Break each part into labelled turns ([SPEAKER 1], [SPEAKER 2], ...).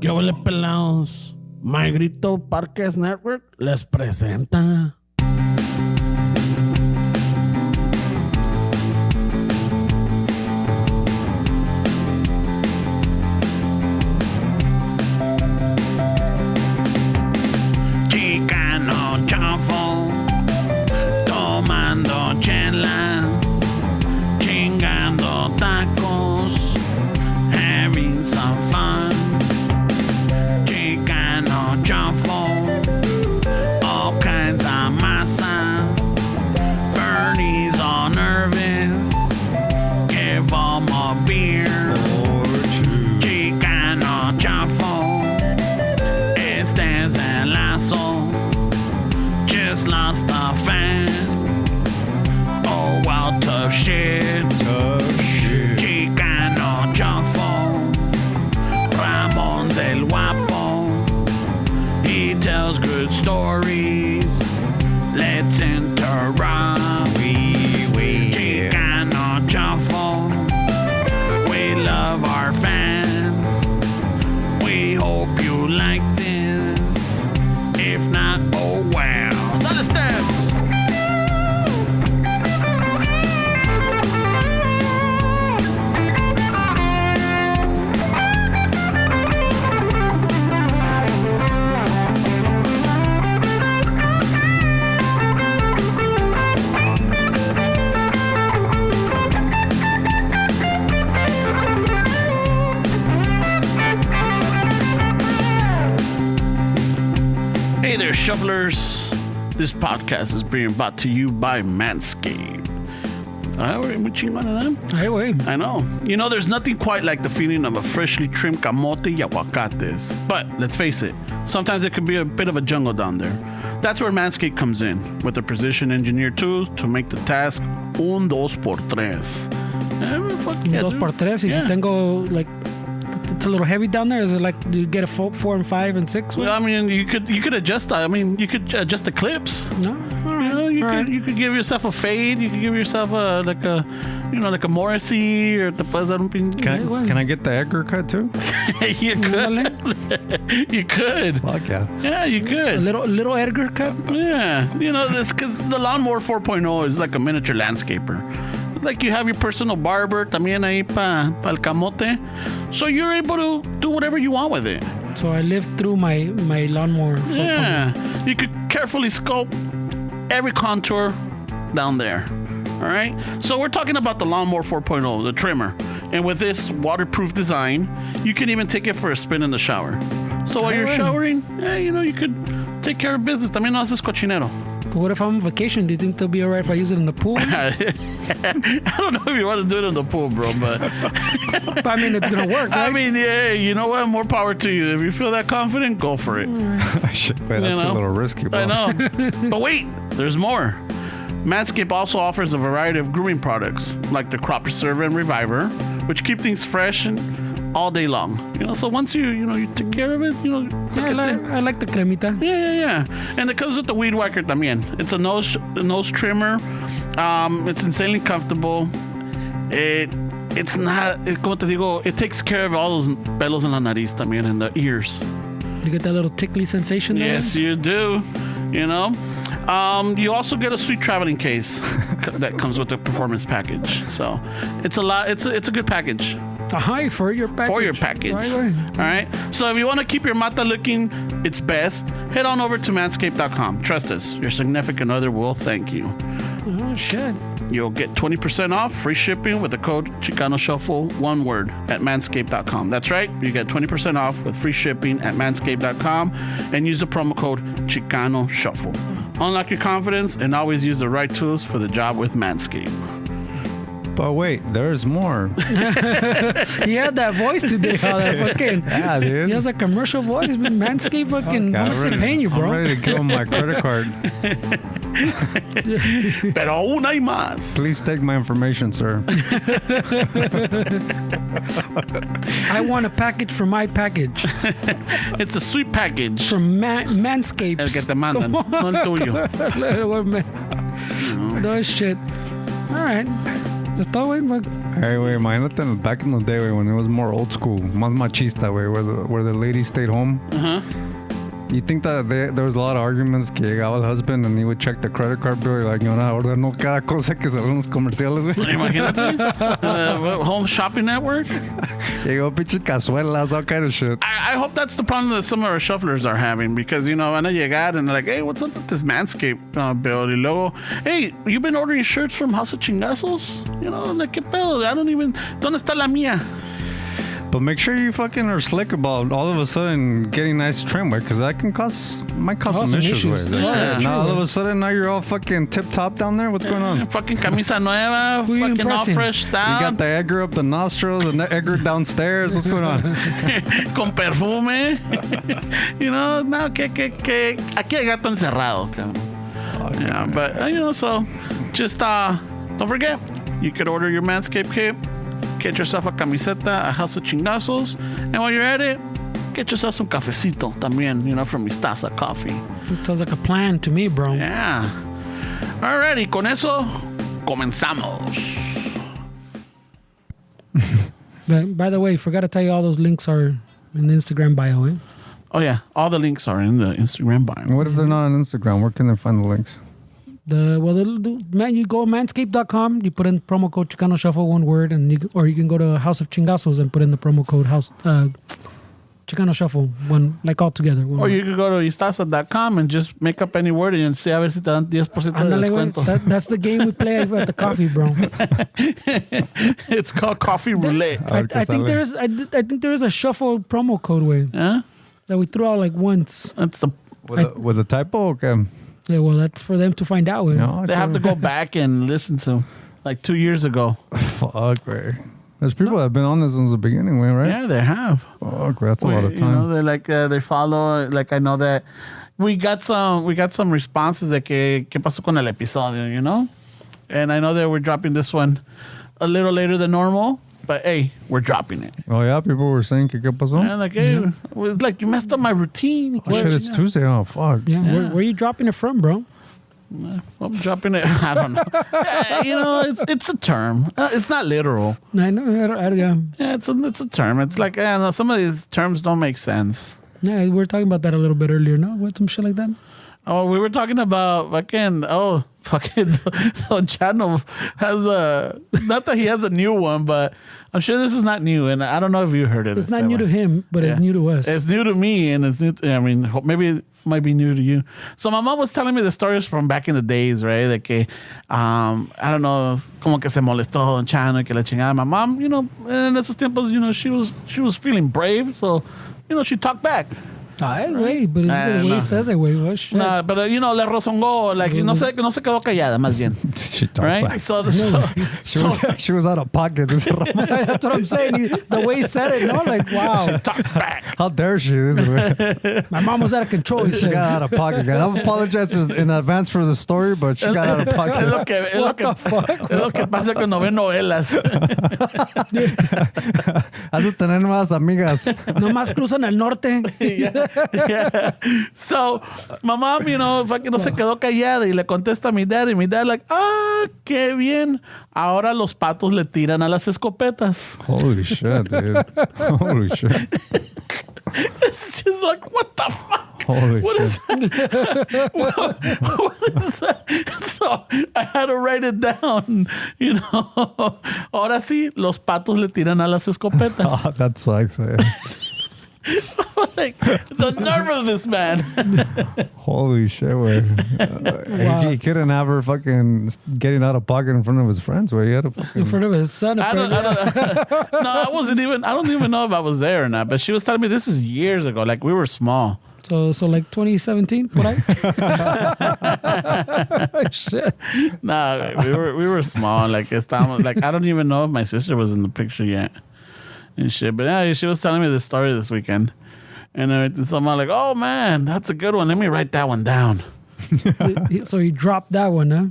[SPEAKER 1] ¿Qué huele, pelados? My Grito Parques Network les presenta.
[SPEAKER 2] Chicano chafo, tomando chelas, chingando tacos, having some fun. Chicano chafo, all kinds of masa. Bernie's all nervous, give 'em a beer. Chicano chafo, este es el lazo. Just lost a fan. Oh, well, tough shit. Chicano chafo, Ramon's el guapo. He tells good stories. Let's interrupt. Chicano chafo, we love our fans. We hope you like this. If not, oh well. Dale steps. Hey there, shufflers. This podcast is being brought to you by Manscaped. We're muy chingón de them.
[SPEAKER 3] Hey, wait.
[SPEAKER 2] I know. You know, there's nothing quite like the feeling of a freshly trimmed camote y aguacates. But let's face it, sometimes it can be a bit of a jungle down there. That's where Manscaped comes in, with their precision-engineered tools to make the task un dos por tres. Fuck yeah,
[SPEAKER 3] Dos
[SPEAKER 2] dude.
[SPEAKER 3] por tres. Y
[SPEAKER 2] Yeah.
[SPEAKER 3] si tengo, like, it's a little heavy down there. Is it like, do you get a 4 and 5 and 6?
[SPEAKER 2] Well, I mean, you could adjust. I mean, you could adjust the clips.
[SPEAKER 3] No? All right.
[SPEAKER 2] You could give yourself a fade. You could give yourself like a Morrissey, or te puedes dar un pin.
[SPEAKER 4] Can I get the Edgar cut too?
[SPEAKER 2] You could. You could.
[SPEAKER 4] Fuck yeah.
[SPEAKER 2] Yeah, you
[SPEAKER 3] A
[SPEAKER 2] could.
[SPEAKER 3] little Edgar cut?
[SPEAKER 2] Yeah, you know this because the Lawnmower 4.0 is like a miniature landscaper. Like you have your personal barber también ahí pa el camote, so you're able to do whatever you want with it.
[SPEAKER 3] So I lived through my lawnmower.
[SPEAKER 2] Yeah, you could carefully sculpt every contour down there. All right, so we're talking about the Lawnmower 4.0, the trimmer, and with this waterproof design, you can even take it for a spin in the shower. So while you're showering, you could take care of business. También no haces cochinero.
[SPEAKER 3] But what if I'm on vacation? Do you think they'll be all right if I use it in the pool?
[SPEAKER 2] I don't know if you want to do it in the pool, bro, but
[SPEAKER 3] But I mean, it's going to work, right?
[SPEAKER 2] I mean, yeah, you know what? More power to you. If you feel that confident, go for it.
[SPEAKER 4] Shit, man, that's a little risky, bro.
[SPEAKER 2] I know. But wait, there's more. Manscaped also offers a variety of grooming products, like the Crop Preserver and Reviver, which keep things fresh and all day long. So once you take care of it,
[SPEAKER 3] I like the cremita.
[SPEAKER 2] Yeah. And it comes with the weed whacker también. It's a nose trimmer. It's insanely comfortable. It's not, como te digo, it takes care of all those pelos en la nariz también and the ears.
[SPEAKER 3] You get that little tickly sensation there?
[SPEAKER 2] Yes, you do. You also get a sweet traveling case that comes with the performance package. So it's a lot. It's a good package.
[SPEAKER 3] For your package. Right.
[SPEAKER 2] All right. So if you want to keep your mata looking its best, head on over to manscaped.com. Trust us, your significant other will thank you.
[SPEAKER 3] Oh, shit.
[SPEAKER 2] You'll get 20% off, free shipping with the code Chicano Shuffle, one word, at manscaped.com. That's right. You get 20% off with free shipping at manscaped.com and use the promo code Chicano Shuffle. Unlock your confidence and always use the right tools for the job with Manscaped.
[SPEAKER 4] But wait, there's more.
[SPEAKER 3] He had that voice today.
[SPEAKER 4] Yeah, dude.
[SPEAKER 3] He has a commercial voice. Manscaped fucking. How much they paying you, bro?
[SPEAKER 4] I'm ready to give him my credit card.
[SPEAKER 2] Pero aún hay más.
[SPEAKER 4] Please take my information, sir.
[SPEAKER 3] I want a package for my package.
[SPEAKER 2] It's a sweet package.
[SPEAKER 3] From Manscaped.
[SPEAKER 2] El que te mandan, no el tuyo.
[SPEAKER 3] No shit. All right. Está, güey.
[SPEAKER 4] Hey, güey, imagínate back in the day, güey, when it was more old school, más machista, güey, where the ladies stayed home. You think that there was a lot of arguments que llegaba el husband and he would check the credit card bill y la señora ordenó cada cosa que salió en los comerciales, güey.
[SPEAKER 2] Imagínate. Home Shopping Network.
[SPEAKER 4] Llegó pinche cazuelas, all kind of shit.
[SPEAKER 2] I hope that's the problem that some of our shufflers are having because, van a llegar and they're like, hey, what's up with this Manscaped bill? Y luego, hey, you've been ordering shirts from House of Chingazos? Like, ¿qué pedo? ¿Dónde está la mía?
[SPEAKER 4] But make sure you fucking are slick about all of a sudden getting nice trim, way, because that might cause some issues. Way.
[SPEAKER 3] Yeah,
[SPEAKER 4] now all of a sudden now you're all fucking tip top down there. What's going on?
[SPEAKER 2] Fucking camisa nueva,
[SPEAKER 3] Who you
[SPEAKER 2] fucking all
[SPEAKER 3] impressing?
[SPEAKER 2] fresh down.
[SPEAKER 4] You got the Edgar up the nostrils, the Edgar downstairs. What's going on?
[SPEAKER 2] Con perfume. No, que aquí hay gato encerrado. Yeah, but so just don't forget, you could order your Manscaped kit. Get yourself a camiseta, a House of Chingazos, and while you're at it, get yourself some cafecito también, from Mis Taza Coffee.
[SPEAKER 3] It sounds like a plan to me, bro.
[SPEAKER 2] Yeah. Alrighty, con eso comenzamos.
[SPEAKER 3] By the way, forgot to tell you all those links are in the Instagram bio, eh?
[SPEAKER 2] Oh yeah, all the links are in the Instagram bio.
[SPEAKER 4] What if they're not on Instagram? Where can they find the links?
[SPEAKER 3] Man, you go manscaped.com, you put in promo code Chicano Shuffle, one word, or you can go to House of Chingazos and put in the promo code Chicano Shuffle, one, like all together.
[SPEAKER 2] Or you could go to istaza.com and just make up any word and see a ver si te dan 10% de descuento.
[SPEAKER 3] That's the game we play at the coffee, bro.
[SPEAKER 2] It's called Coffee Roulette.
[SPEAKER 3] I think there is a shuffle promo code way
[SPEAKER 2] Huh?
[SPEAKER 3] that we threw out like once.
[SPEAKER 2] That's the
[SPEAKER 4] With a typo? Okay.
[SPEAKER 3] Yeah, well, that's for them to find out. Way.
[SPEAKER 4] No,
[SPEAKER 2] They have to go back and listen to like 2 years ago.
[SPEAKER 4] Fuck, right. There's people that have been on this since the beginning, way, right?
[SPEAKER 2] Yeah, they have.
[SPEAKER 4] Fuck, that's a lot of time.
[SPEAKER 2] They're like they follow. Like I know that we got some responses de que qué pasó con el episodio, and I know that we're dropping this one a little later than normal, but hey, we're dropping it.
[SPEAKER 4] Oh yeah, people were saying que qué pasó?
[SPEAKER 2] And like, hey, it's like you messed up my routine.
[SPEAKER 4] Oh shit, it's Tuesday. Oh fuck.
[SPEAKER 3] Yeah, where are you dropping it from, bro?
[SPEAKER 2] I'm dropping it. I don't know. It's a term. It's not literal.
[SPEAKER 3] I know. Yeah,
[SPEAKER 2] Yeah, it's a term. It's like some of these terms don't make sense.
[SPEAKER 3] yeah, we were talking about that a little bit earlier. No, what some shit like that.
[SPEAKER 2] Oh, we were talking about fucking Chicano has not that he has a new one, but I'm sure this is not new, and I don't know if you heard it.
[SPEAKER 3] It's not new to him, but it's new to us.
[SPEAKER 2] It's new to me, and it's new. Maybe it might be new to you. So my mom was telling me the stories from back in the days, right? Like, I don't know, como que se molestó Don Chano, que la chingada. My mom, in esos tiempos, she was feeling brave, so she talked back.
[SPEAKER 3] Ay, güey, but it's the way he says it, güey. What shit?
[SPEAKER 2] Nah, but le rozongó, like, no se quedó callada, más bien.
[SPEAKER 4] She talked
[SPEAKER 2] Right?
[SPEAKER 4] back.
[SPEAKER 2] So
[SPEAKER 4] She was out of pocket.
[SPEAKER 3] That's what I'm saying. The way he said it, no? Like, wow.
[SPEAKER 2] talk back.
[SPEAKER 4] How dare she?
[SPEAKER 3] My mom was out of control, he
[SPEAKER 4] She
[SPEAKER 3] says.
[SPEAKER 4] got out of pocket, guys. I apologize in advance for the story, but she got out of pocket.
[SPEAKER 3] What the fuck?
[SPEAKER 2] Es lo que pasa cuando ve novelas.
[SPEAKER 4] Has de tener nuevas amigas.
[SPEAKER 3] Nomás cruzan el norte.
[SPEAKER 2] Yeah. So, my mom, fucking no se quedó callada y le contesta a mi dad, y mi dad like, qué bien. Ahora los patos le tiran a las escopetas.
[SPEAKER 4] Holy shit, dude. Holy shit.
[SPEAKER 2] It's just like, what the fuck?
[SPEAKER 4] Holy
[SPEAKER 2] What
[SPEAKER 4] shit.
[SPEAKER 2] is that? What is that? So I had to write it down. Ahora sí, los patos le tiran a las escopetas.
[SPEAKER 4] Oh, that sucks, man.
[SPEAKER 2] Like, the nerve of this man.
[SPEAKER 4] Holy shit, man. He couldn't have her fucking getting out of pocket in front of his friends, where he had to fucking...
[SPEAKER 3] In front of his son.
[SPEAKER 2] I don't even know if I was there or not, but she was telling me this is years ago. Like, we were small.
[SPEAKER 3] So like 2017, por ahí? Shit.
[SPEAKER 2] Nah, we were small. Like, I don't even know if my sister was in the picture yet. And shit. But yeah, she was telling me this story this weekend. And so I'm like, oh man, that's a good one. Let me write that one down.
[SPEAKER 3] So he dropped that one, huh?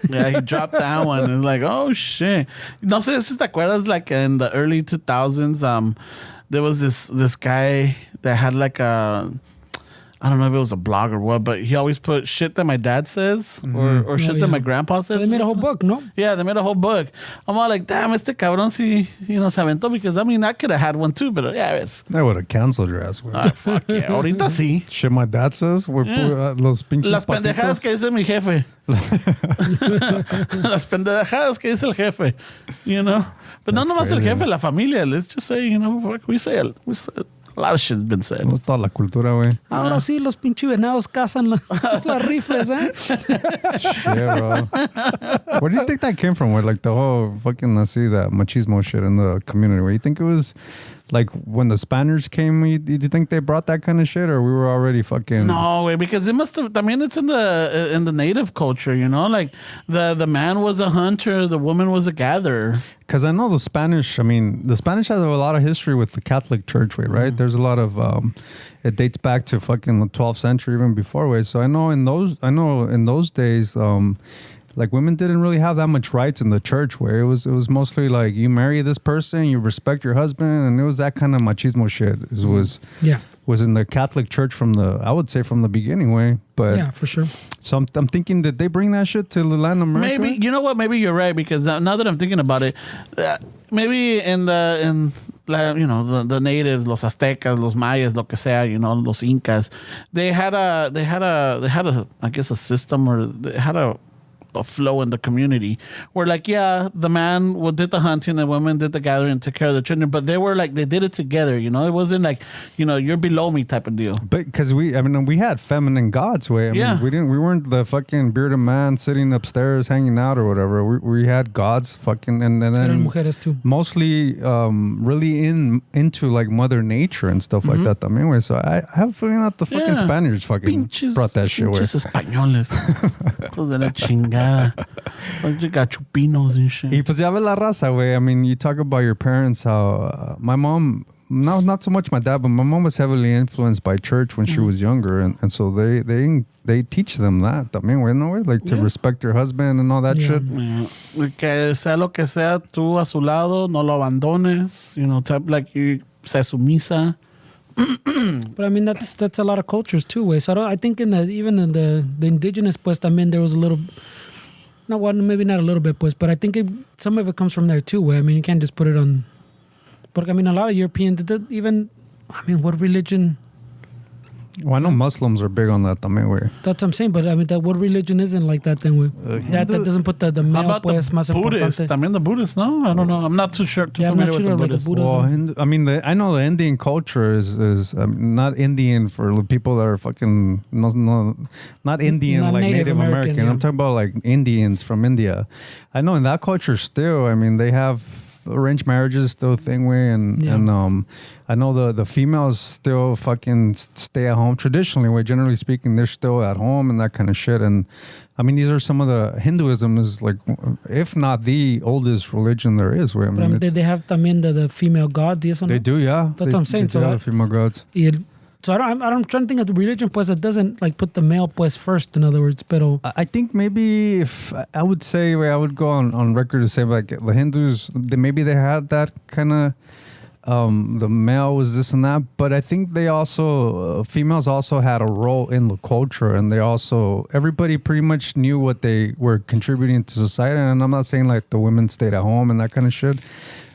[SPEAKER 2] Yeah, he dropped that one. And like, oh shit. No sé si te acuerdas, like in the early 2000s, there was this guy that had like a I don't know if it was a blog or what, but he always put shit that my dad says or shit that my grandpa says.
[SPEAKER 3] They made a whole book, no?
[SPEAKER 2] Yeah, they made a whole book. I'm all like, damn, este cabrón sí, se aventó, because I mean, I could have had one too, but yeah, it's...
[SPEAKER 4] They would have canceled your ass.
[SPEAKER 2] Fuck yeah, ahorita sí.
[SPEAKER 4] Shit my dad says, we're los pinches
[SPEAKER 2] Las pendejadas que dice mi jefe. Las pendejadas que dice el jefe. You know? But no nomás el jefe, la familia. Let's just say, you know, fuck, we say a lot of shit's been said.
[SPEAKER 4] No es toda la cultura, güey.
[SPEAKER 3] Ahora sí, los pinches venados cazan las rifles, ¿eh?
[SPEAKER 4] Shit, bro. Where do you think that came from? Where, like, the whole fucking, that machismo shit in the community? Where you think it was, like, when the Spaniards came, you think they brought that kind of shit? Or we were already fucking...
[SPEAKER 2] No, way, because it must have... I mean, it's in the native culture, you know? Like, the man was a hunter, the woman was a gatherer.
[SPEAKER 4] Because I know the Spanish have a lot of history with the Catholic Church, way, right? There's a lot of... it dates back to fucking the 12th century, even before, way. So I know in those days... like, women didn't really have that much rights in the church, where it was mostly like, you marry this person, you respect your husband, and it was that kind of machismo shit. Was in the Catholic Church from the beginning, way. But
[SPEAKER 3] yeah, for sure.
[SPEAKER 4] So I'm thinking, did they bring that shit to Latin America?
[SPEAKER 2] Maybe, you know what? Maybe you're right, because now that I'm thinking about it, maybe in the natives, los Aztecas, los Mayas, lo que sea, you know, los Incas, they had a I guess a system, or they had a flow in the community where, like, yeah, the man did the hunting, the woman did the gathering and took care of the children, but they were like, they did it together, you know. It wasn't like, you know, you're below me type of deal.
[SPEAKER 4] But because we had feminine gods, way. I mean, we weren't the fucking bearded man sitting upstairs hanging out or whatever. We had gods fucking, and then
[SPEAKER 3] mujeres too.
[SPEAKER 4] Mostly really into like Mother Nature and stuff like that. Anyway, so I have a feeling that the fucking Spaniards fucking brought that shit away.
[SPEAKER 2] Pinches españoles. Hijos de la chingada. Gachupinos and shit.
[SPEAKER 4] Y pues ya ve la raza, güey. I mean, you talk about your parents, how my mom, not so much my dad, but my mom was heavily influenced by church when she was younger, and so they teach them that también, güey, no, güey, like to respect your husband and all that shit.
[SPEAKER 2] Que sea lo que sea, tú a su lado, no lo abandones, you know, type like you sea sumisa.
[SPEAKER 3] But I mean, that's a lot of cultures too, way. So I think even in the indigenous, pues, también there was a little. No, well, maybe not a little bit, pues, but I think some of it comes from there too. Way. I mean, you can't just put it on. But I mean, a lot of Europeans, what religion?
[SPEAKER 4] Well, I know Muslims are big on that también, güey.
[SPEAKER 3] That's what I'm saying, but I mean, what religion isn't like that then, güey? That doesn't put the male,
[SPEAKER 2] about
[SPEAKER 3] pues,
[SPEAKER 2] the
[SPEAKER 3] más
[SPEAKER 2] Buddhists?
[SPEAKER 3] importante.
[SPEAKER 2] También the Buddhists, no? I don't know. I'm not too familiar with the Buddhists.
[SPEAKER 4] Well, I mean, I know the Indian culture is not Indian for the people that are fucking not Indian,
[SPEAKER 3] Not
[SPEAKER 4] like
[SPEAKER 3] Native
[SPEAKER 4] American.
[SPEAKER 3] American,
[SPEAKER 4] I'm talking about like Indians from India. I know in that culture still, I mean, they have arranged marriages still a thing, way, and I know the females still fucking stay at home traditionally, way. Generally speaking, they're still at home and that kind of shit. And I mean, these are some of the Hinduism is like, if not the oldest religion there is, way. I mean,
[SPEAKER 3] they have también the female gods. Yes,
[SPEAKER 4] they do, yeah.
[SPEAKER 3] That's what I'm saying.
[SPEAKER 4] They do have female gods.
[SPEAKER 3] So I'm trying to think of the religion, pues, it doesn't like put the male, pues, first. In other words, pero
[SPEAKER 4] I think maybe if I would say, I would go on record to say, like, the Hindus, maybe they had that kind of the male was this and that, but I think they also females also had a role in the culture, and everybody pretty much knew what they were contributing to society. And I'm not saying like the women stayed at home and that kind of shit,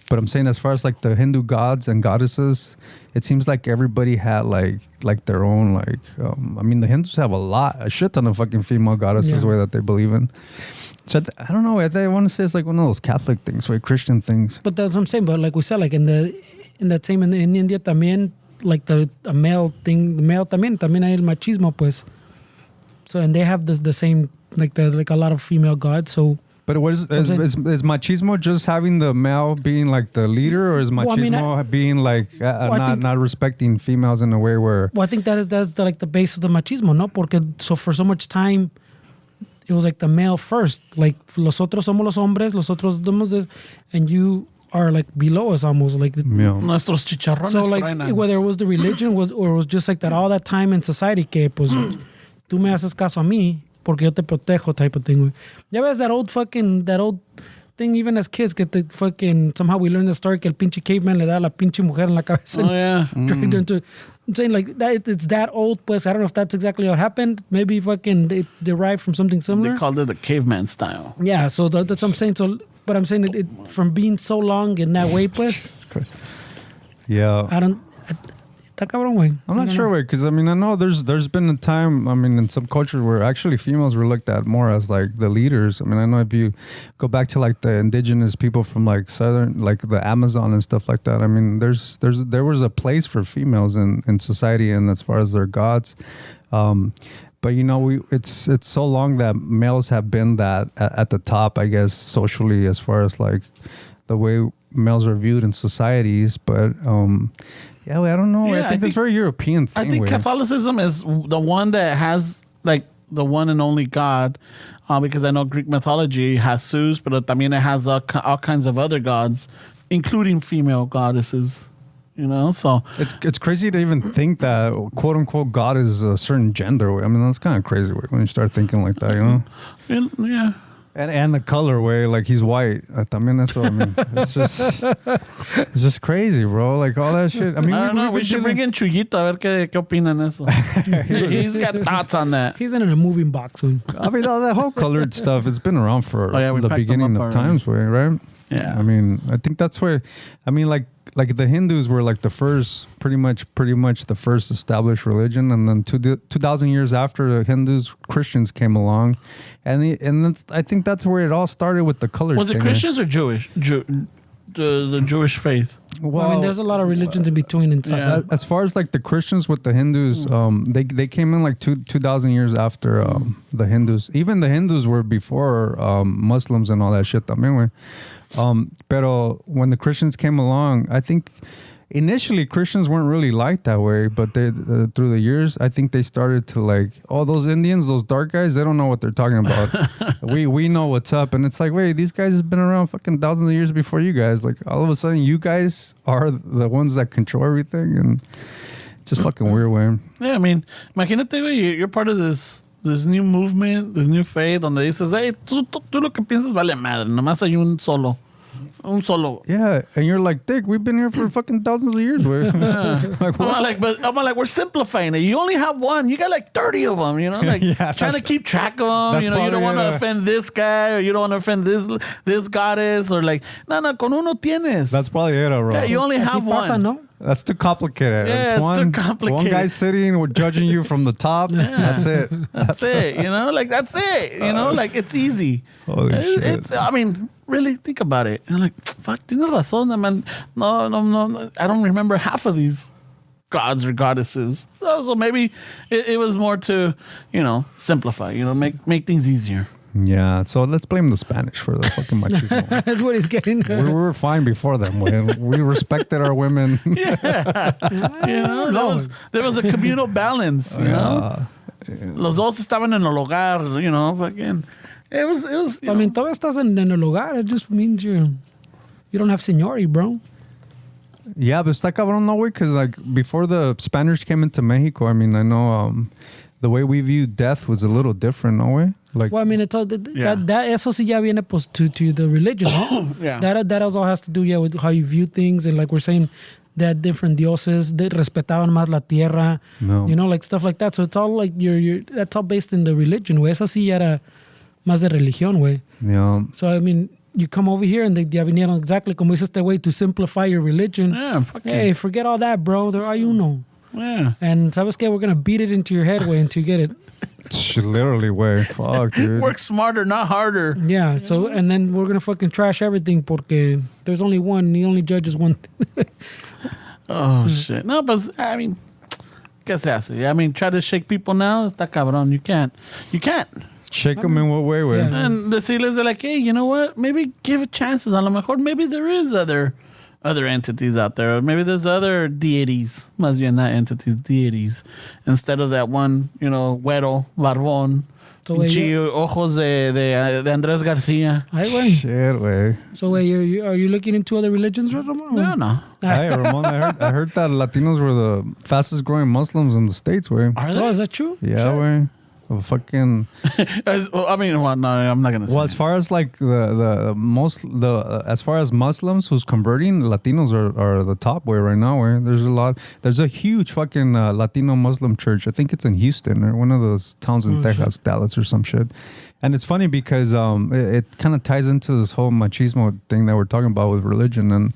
[SPEAKER 4] but I'm saying as far as like the Hindu gods and goddesses, it seems like everybody had like their own, like I mean, the Hindus have a shit ton of fucking female goddesses way that they believe in. So I don't know. I want to say it's like one of those Catholic things, right? Christian things.
[SPEAKER 3] But that's what I'm saying. But like we said, like in that same in India también, like the male también hay el machismo, pues. So and they have the same like a lot of female gods. So.
[SPEAKER 4] But what is machismo just having the male being like the leader, or is machismo being like not respecting females in a way where?
[SPEAKER 3] Well, I think that's like the base of the machismo, no? Porque for so much time, it was like the male first. Like, los otros somos los hombres, los otros somos this, and you are like below us almost. Like,
[SPEAKER 2] nuestros chicharrones.
[SPEAKER 3] So like, whether it was the religion or it was just like that all that time in society que, pues, tú me haces caso a mí, porque yo te protejo type of thing, güey. Ya ves that old thing even as kids, que the fucking, somehow we learn the story que el pinche caveman le da a la pinche mujer en la cabeza.
[SPEAKER 2] Oh, yeah.
[SPEAKER 3] Dragged her into, I'm saying like that, it's that old, pues I don't know if that's exactly what happened. Maybe fucking it derived from something similar.
[SPEAKER 2] They called it the caveman style.
[SPEAKER 3] Yeah, so that's what I'm saying. So, but I'm saying it from being so long in that way, pues,
[SPEAKER 4] Yeah.
[SPEAKER 3] Está cabrón, güey.
[SPEAKER 4] I'm not sure, because I mean, I know there's been a time, I mean, in some cultures where actually females were looked at more as like the leaders. I mean, I know if you go back to like the indigenous people from like southern, like the Amazon and stuff like that. I mean, there was a place for females in society and as far as their gods. But you know, it's so long that males have been that at the top, I guess, socially, as far as like the way males are viewed in societies. But yeah, I don't know.
[SPEAKER 2] Yeah,
[SPEAKER 4] I think that's very European thing.
[SPEAKER 2] I think Catholicism is the one that has like the one and only God, because I know Greek mythology has Zeus, but también it has all kinds of other gods, including female goddesses. You know, so
[SPEAKER 4] it's crazy to even think that quote unquote God is a certain gender. I mean, that's kind of crazy when you start thinking like that. You know?
[SPEAKER 2] Yeah.
[SPEAKER 4] And the color way, like he's white. También that's what I mean. It's just crazy, bro. Like all that shit. I mean,
[SPEAKER 2] I don't know. We should bring in Chuyito a ver qué opinan eso. He's got thoughts on that.
[SPEAKER 3] He's in a moving box. Güey.
[SPEAKER 4] I mean, all that whole colored stuff, it's been around for the beginning of times, way, right?
[SPEAKER 2] Yeah.
[SPEAKER 4] I mean, I think that's where, I mean, like the Hindus were like the first, pretty much the first established religion, and then 2,000 years after the Hindus, Christians came along, and I think that's where it all started with the color.
[SPEAKER 2] Was it Christians or Jewish? The Jewish faith.
[SPEAKER 3] Well, I mean, there's a lot of religions in between and stuff.
[SPEAKER 2] Yeah.
[SPEAKER 4] As far as like the Christians with the Hindus, they came in like 2,000 years after the Hindus. Even the Hindus were before Muslims and all that shit. También, pero when the Christians came along, I think initially Christians weren't really like that way, but they through the years, I think they started to like, oh, those Indians, those dark guys, they don't know what they're talking about. we know what's up, and it's like, wait, these guys have been around fucking thousands of years before you guys. Like all of a sudden, you guys are the ones that control everything, and it's just fucking weird, way.
[SPEAKER 2] Yeah, I mean, imagínate, güey, you're part of this new movement, this new faith, donde dices, hey, tú lo que piensas vale madre, nomás hay un solo.
[SPEAKER 4] Yeah, and you're like, Dick, we've been here for fucking thousands of years.
[SPEAKER 2] I'm like, we're simplifying it. You only have one. You got like 30 of them, you know? Like trying to keep track of them. You know, you don't want to offend this guy, or you don't want to offend this goddess, or like, no, con uno tienes.
[SPEAKER 4] That's probably it, bro.
[SPEAKER 2] Yeah, you only have one.
[SPEAKER 3] Pasa, ¿no?
[SPEAKER 4] That's too complicated.
[SPEAKER 2] Yeah, it's too complicated.
[SPEAKER 4] One guy sitting judging you from the top. Yeah. That's it.
[SPEAKER 2] That's it. You know, like that's it. You know, like it's easy.
[SPEAKER 4] Holy shit.
[SPEAKER 2] It's. I mean, really think about it. And I'm like, fuck, tienes razón, man. No. I don't remember half of these gods or goddesses. So maybe it was more to, you know, simplify. You know, make things easier.
[SPEAKER 4] Yeah, so let's blame the Spanish for the fucking machismo.
[SPEAKER 3] That's what he's getting.
[SPEAKER 4] We were fine before them. We respected our women.
[SPEAKER 2] Yeah. You know, there was a communal balance, you know? Los dos estaban en el hogar, you know, fucking. It was.
[SPEAKER 3] I mean, todavía estás en el hogar. It just means you don't have seniority, bro.
[SPEAKER 4] Yeah, but está cabrón, no way, because like before the Spanish came into Mexico, I mean, I know the way we view death was a little different, no way. Like,
[SPEAKER 3] well, I mean, eso sí ya viene pues to the religion, no?
[SPEAKER 2] Yeah.
[SPEAKER 3] That also has to do with how you view things, and like we're saying, that different dioses they respetaban más la tierra,
[SPEAKER 4] no.
[SPEAKER 3] You know, like stuff like that. So it's all like that's all based in the religion, way. Eso sí era más de religión, way.
[SPEAKER 4] Yeah.
[SPEAKER 3] So I mean, you come over here and they ya vinieron exactly como dice este way to simplify your religion.
[SPEAKER 2] Yeah,
[SPEAKER 3] hey, forget all that, bro. There are you know.
[SPEAKER 2] Yeah.
[SPEAKER 3] And sabes que we're gonna beat it into your head, way, until you get it.
[SPEAKER 4] Literally, way. Fuck, dude.
[SPEAKER 2] Work smarter, not harder.
[SPEAKER 3] Yeah. So and then we're gonna fucking trash everything porque there's only one. He only judges one.
[SPEAKER 2] Oh shit. No, but I mean, ¿qué se hace? I mean, try to shake people now. Está cabrón. You can't.
[SPEAKER 4] Shake them in what way, way?
[SPEAKER 3] Yeah.
[SPEAKER 2] And decirles de like, hey, you know what? Maybe give it chances. A lo mejor, maybe there is other entities out there. Or maybe there's other deities. Más bien not entities, deities. Instead of that one, you know, güero, barbón.
[SPEAKER 3] So
[SPEAKER 2] Ojos de Andrés García.
[SPEAKER 3] Ay, güey.
[SPEAKER 4] Shit, way.
[SPEAKER 3] So wait, are you looking into other religions, Ramon?
[SPEAKER 2] No.
[SPEAKER 4] Hey, Ramon, I heard that Latinos were the fastest growing Muslims in the States, way.
[SPEAKER 2] Are they?
[SPEAKER 3] Oh, is that true?
[SPEAKER 4] Yeah,
[SPEAKER 3] Sure.
[SPEAKER 4] way. of fucking.
[SPEAKER 2] I mean, well, no, I'm not gonna say.
[SPEAKER 4] Well, as far as like as far as Muslims who's converting, Latinos are the top way right now. Where there's a huge fucking Latino Muslim church. I think it's in Houston or one of those towns in Texas, Dallas or some shit. And it's funny because it kind of ties into this whole machismo thing that we're talking about with religion. And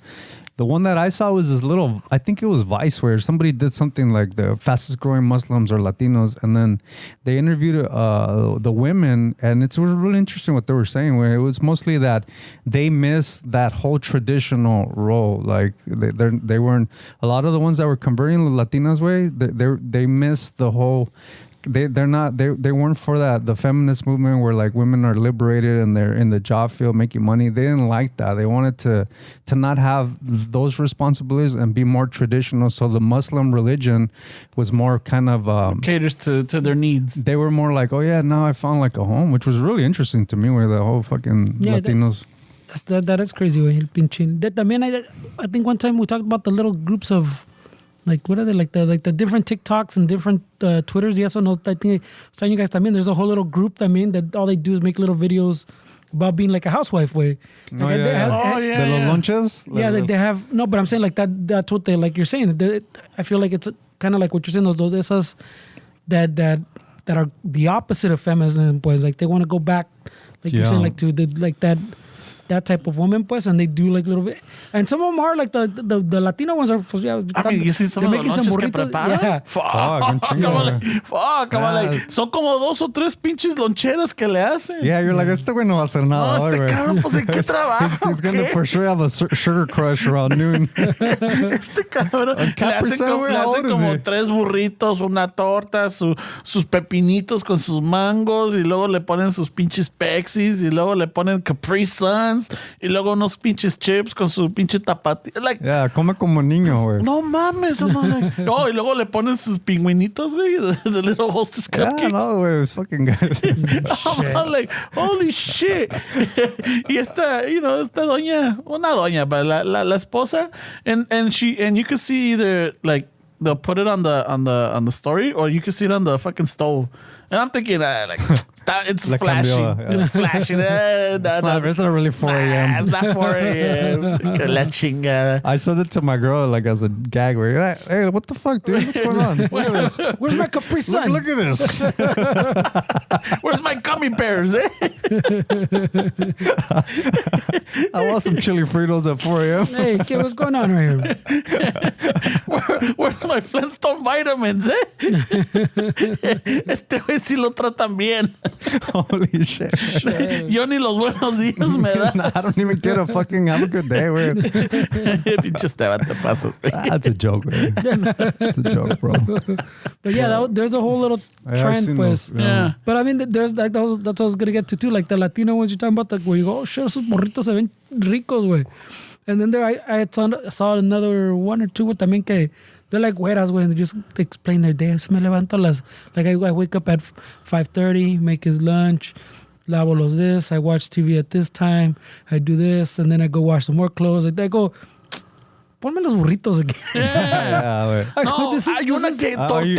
[SPEAKER 4] the one that I saw was this little, I think it was Vice, where somebody did something like the fastest growing Muslims or Latinos. And then they interviewed the women. And it was really interesting what they were saying, where it was mostly that they miss that whole traditional role. Like they weren't, a lot of the ones that were converting the Latinas way, they missed the whole. They weren't for that the feminist movement where like women are liberated and they're in the job field making money. They didn't like that. They wanted to not have those responsibilities and be more traditional. So the Muslim religion was more kind of
[SPEAKER 2] caters to their needs.
[SPEAKER 4] They were more like, oh yeah, now I found like a home, which was really interesting to me. Where the whole fucking Latinos.
[SPEAKER 3] That is crazy. Güey, el pinche. I think one time we talked about the little groups of. Like, what are they? Like the different TikToks and different Twitters. Yes or no? I think I was telling you guys, there's a whole little group, that all they do is make little videos about being like a housewife way. Like,
[SPEAKER 4] the little lunches?
[SPEAKER 3] Yeah, they have, no, but I'm saying like that's what they, like you're saying. I feel like it's kind of like what you're saying, those esas that are the opposite of feminism, pues, like they want to go back, like you're saying, like to that type of woman, pues, and they do like little bit, and some of them are like the Latino ones are, pues, yeah.
[SPEAKER 2] I mean, you see some of the lunches que preparan?
[SPEAKER 3] Yeah.
[SPEAKER 2] Fuck, like, son como 2 o 3 pinches loncheras que le hacen.
[SPEAKER 4] Yeah, you're like, este güey no va a hacer nada.
[SPEAKER 2] No, este cabrón, pues, ¿en qué trabaja?
[SPEAKER 4] He's gonna for sure have a sugar crush around noon.
[SPEAKER 2] Este cabrón le hacen como 3 burritos, una torta, sus pepinitos con sus mangos, y luego le ponen sus pinches Pexis, y luego le ponen Capri Suns, y luego unos pinches chips con su pinche tapatía. Like,
[SPEAKER 4] yeah, come como niño, güey.
[SPEAKER 2] No mames, no, y luego le ponen sus pingüinitos, güey, the little hostess cupcakes.
[SPEAKER 4] Yeah, no, güey, it's fucking good.
[SPEAKER 2] I'm like, holy shit. Y esta doña, una doña, but la esposa, and you can see either like they'll put it on the story, or you can see it on the fucking stove. And I'm thinking, like, it's flashing.
[SPEAKER 4] Yeah.
[SPEAKER 2] It's flashing.
[SPEAKER 4] It's not really 4 a.m.
[SPEAKER 2] It's not 4 a.m. La chingada.
[SPEAKER 4] I said it to my girl, like, as a gag. Where you're like, hey, what the fuck, dude? What's going on? Look at this.
[SPEAKER 3] Where's my Capri Sun?
[SPEAKER 4] Look at this.
[SPEAKER 2] Where's my gummy bears, eh?
[SPEAKER 4] I want some chili Fritos at 4 a.m.
[SPEAKER 3] Hey, kid, what's going on right here?
[SPEAKER 2] Where's my Flintstone vitamins, eh? Este güey sí lo tratan bien.
[SPEAKER 4] Holy shit.
[SPEAKER 2] Yo ni los buenos días me da.
[SPEAKER 4] I don't even get a fucking have a good day, güey.
[SPEAKER 2] Pinches te pasas, güey.
[SPEAKER 4] That's a joke, güey. That's a joke, bro.
[SPEAKER 3] But yeah, there's a whole little trend, pues.
[SPEAKER 2] Yeah.
[SPEAKER 3] But I mean, there's like that's what I was gonna get to too. Like the Latino ones you're talking about, like where you go, oh shit, esos morritos se ven ricos, güey. And then there I saw another 1 or 2 también que they're like güeras, güey, and they just explain their day. So me levanto like I wake up at 5:30, make his lunch, lavo los this, I watch TV at this time, I do this, and then I go wash some more clothes. I go, ponme los burritos again.
[SPEAKER 2] Yeah. No, hay una que tortea.
[SPEAKER 4] Are you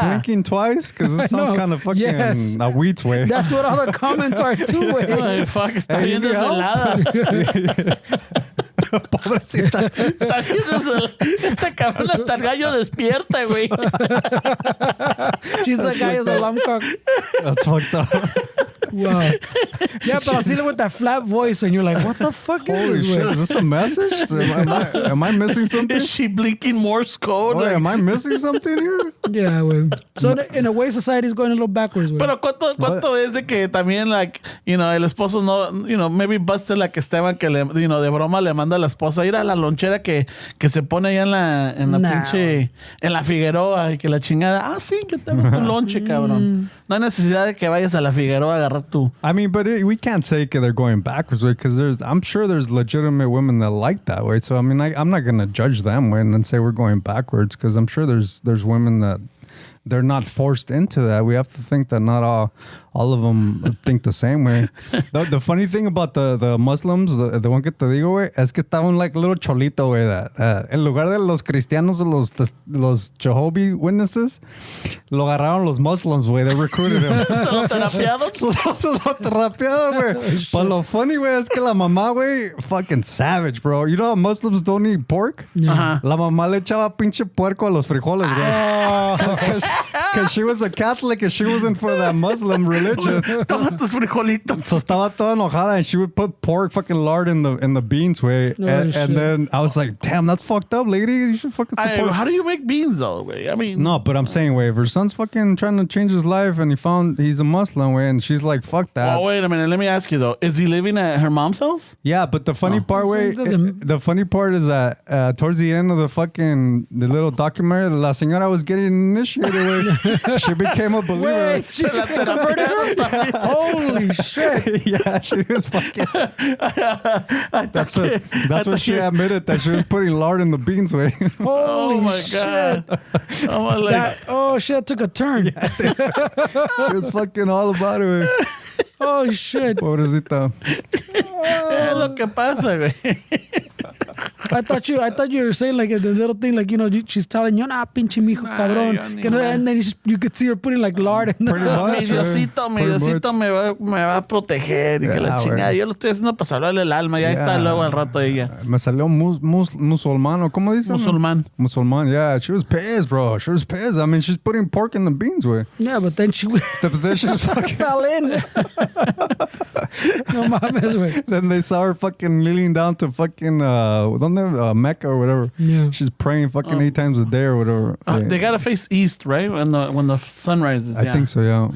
[SPEAKER 4] blinking twice? Because this sounds kind of fucking a wheat way.
[SPEAKER 3] That's what all the comments are too, güey.
[SPEAKER 2] Ay, fuck, está bien desolada.
[SPEAKER 4] Pobrecita.
[SPEAKER 2] Está bien desolada. Esta cabrona hasta el gallo despierta, güey.
[SPEAKER 3] She's the guy's alarm clock.
[SPEAKER 4] That's fucked up.
[SPEAKER 3] Wow. Yeah, but I see it with that flat voice, and you're like, what the fuck
[SPEAKER 4] Holy
[SPEAKER 3] is this?
[SPEAKER 4] Shit, is this a message? Am I missing something?
[SPEAKER 2] Is she blinking Morse code?
[SPEAKER 4] Wait, am I missing something here?
[SPEAKER 3] Yeah, güey. So in a way, society is going a little backwards, güey.
[SPEAKER 2] Pero ¿cuánto es de que también, like, el esposo no, maybe busted like Esteban que le, de broma le manda a la esposa ir a la lonchera que se pone allá en la pinche, en la Figueroa y que la chingada, sí, yo tengo tu lonche, cabrón. No hay necesidad de que vayas a la Figueroa a agarrar tu.
[SPEAKER 4] I mean, but we can't say that they're going backwards, right? Because I'm sure there's legitimate women that like that, right? So I mean, I'm not gonna judge them and say we're going backwards, because I'm sure there's women that they're not forced into that. We have to think that not all of them think the same way. The funny thing about the Muslims, the one que te digo, güey, es que estaban like little cholito, güey, that en lugar de los cristianos o los Jehovah Witnesses, lo agarraron los Muslims, güey. They recruited him.
[SPEAKER 2] ¿Se lo terapiaron?
[SPEAKER 4] Se lo terapiaron, güey. But lo funny, güey, es que la mamá, güey, fucking savage, bro. You know how Muslims don't eat pork?
[SPEAKER 3] Yeah.
[SPEAKER 4] La mamá le echaba pinche puerco a los frijoles, güey. Because she was a Catholic and she wasn't for that Muslim religion.
[SPEAKER 2] Toma tus frijolitos.
[SPEAKER 4] So estaba toda enojada and she would put pork fucking lard in the beans, way. And then I was like, damn, that's fucked up, lady. You should fucking support.
[SPEAKER 2] How do you make beans though, way? I mean,
[SPEAKER 4] No, but I'm saying, way, if her son's fucking trying to change his life and he's a Muslim, way, and she's like, fuck that.
[SPEAKER 2] well, wait a minute. Let me ask you though. Is he living at her mom's house?
[SPEAKER 4] Yeah, but the funny part, way, the funny part is that towards the end of the little documentary, la señora was getting initiated, way. She became a believer.
[SPEAKER 3] Wait, she converted her? Holy shit.
[SPEAKER 4] Yeah, she was fucking. That's what she admitted, that she was putting lard in the beans, way.
[SPEAKER 3] Holy
[SPEAKER 2] Oh my
[SPEAKER 3] shit.
[SPEAKER 2] god. Oh my like.
[SPEAKER 3] Oh shit, that took a turn.
[SPEAKER 4] She was fucking all about it, way.
[SPEAKER 3] Oh shit.
[SPEAKER 4] Pobrecita.
[SPEAKER 2] Lo que pasa, güey.
[SPEAKER 3] I thought you were saying like the little thing, like, you know, she's telling you, nah, pinche mijo, cabrón. And then you could see her putting like lard in
[SPEAKER 4] Pretty much,
[SPEAKER 2] Mi Diosito me va a proteger y que la chingada. Yo lo estoy haciendo para salvarle el alma. Ya está luego al rato ella.
[SPEAKER 4] Me salió musulmano. ¿Cómo dice? Musulmán, yeah. She was pissed, bro. She was pissed. I mean, she's putting pork in the beans, way.
[SPEAKER 3] Yeah, but then she
[SPEAKER 4] she's fucking...
[SPEAKER 3] fell in. No mames, güey.
[SPEAKER 4] Then they saw her fucking kneeling down to fucking Mecca or whatever.
[SPEAKER 3] Yeah.
[SPEAKER 4] She's praying fucking 8 times a day or whatever.
[SPEAKER 2] They gotta face east, right? When the sun rises.
[SPEAKER 4] I think so, yeah.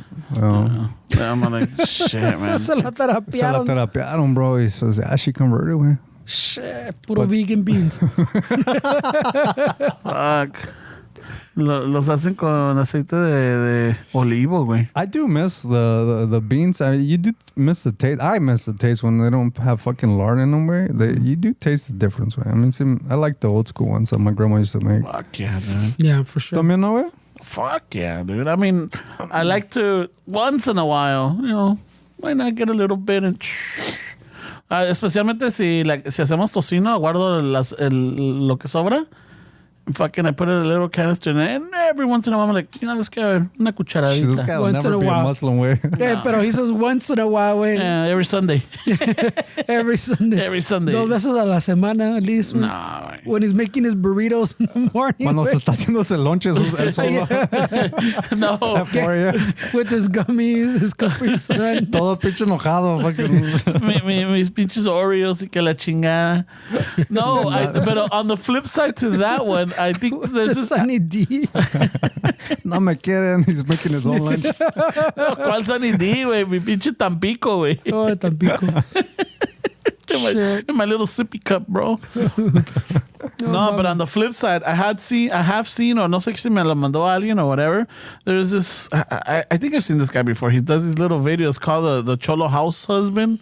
[SPEAKER 2] Yeah, I'm like, shit, man.
[SPEAKER 3] Se la terapiaron.
[SPEAKER 4] terapiaron, bro. Y so, she converted, güey.
[SPEAKER 3] Shit, puro vegan beans.
[SPEAKER 2] Fuck. Los hacen con aceite de olivo, güey.
[SPEAKER 4] I do miss the beans. I mean, you do miss the taste. I miss the taste when they don't have fucking lard in them, way. You do taste the difference, way. I mean, I like the old school ones that my grandma used to make.
[SPEAKER 2] Fuck yeah, dude.
[SPEAKER 3] Yeah, for sure.
[SPEAKER 4] ¿También no, güey?
[SPEAKER 2] Fuck yeah, dude. I mean, I like to, once in a while, you know, why not get a little bit and... especialmente si hacemos tocino, guardo lo que sobra. Fucking, I put it in a little canister, and every once in a while, I'm like, you know, let's get una cucharadita.
[SPEAKER 4] This guy will
[SPEAKER 3] Once in
[SPEAKER 4] never
[SPEAKER 3] a
[SPEAKER 4] be a
[SPEAKER 3] while.
[SPEAKER 4] Muslim, way.
[SPEAKER 3] Yeah, pero he says once in a while, güey.
[SPEAKER 2] Yeah, every Sunday.
[SPEAKER 3] Every Sunday.
[SPEAKER 2] Every Sunday.
[SPEAKER 3] 2 veces a la semana, at least. güey.
[SPEAKER 2] Nah, güey.
[SPEAKER 3] When he's making his burritos in the morning.
[SPEAKER 4] Cuando se
[SPEAKER 3] güey.
[SPEAKER 4] está haciéndose lonches él solo.
[SPEAKER 2] No.
[SPEAKER 4] At 4 a.m.
[SPEAKER 3] With his gummies, his Capri Sun.
[SPEAKER 4] Todo pinche enojado. Fucking.
[SPEAKER 2] Mis pinches Oreos y que la chingada. No, but on the flip side to that one, I think there's
[SPEAKER 3] Just Sunny D.
[SPEAKER 4] No me quieren. He's making his own lunch.
[SPEAKER 2] ¿Cuál Sunny D, güey? Mi pinche Tampico, güey.
[SPEAKER 3] Oh, Tampico.
[SPEAKER 2] In my little sippy cup, bro. No, but on the flip side, I have seen, or no sé si me lo mandó alguien or whatever. There's this, I think I've seen this guy before. He does these little videos called the Cholo House Husband.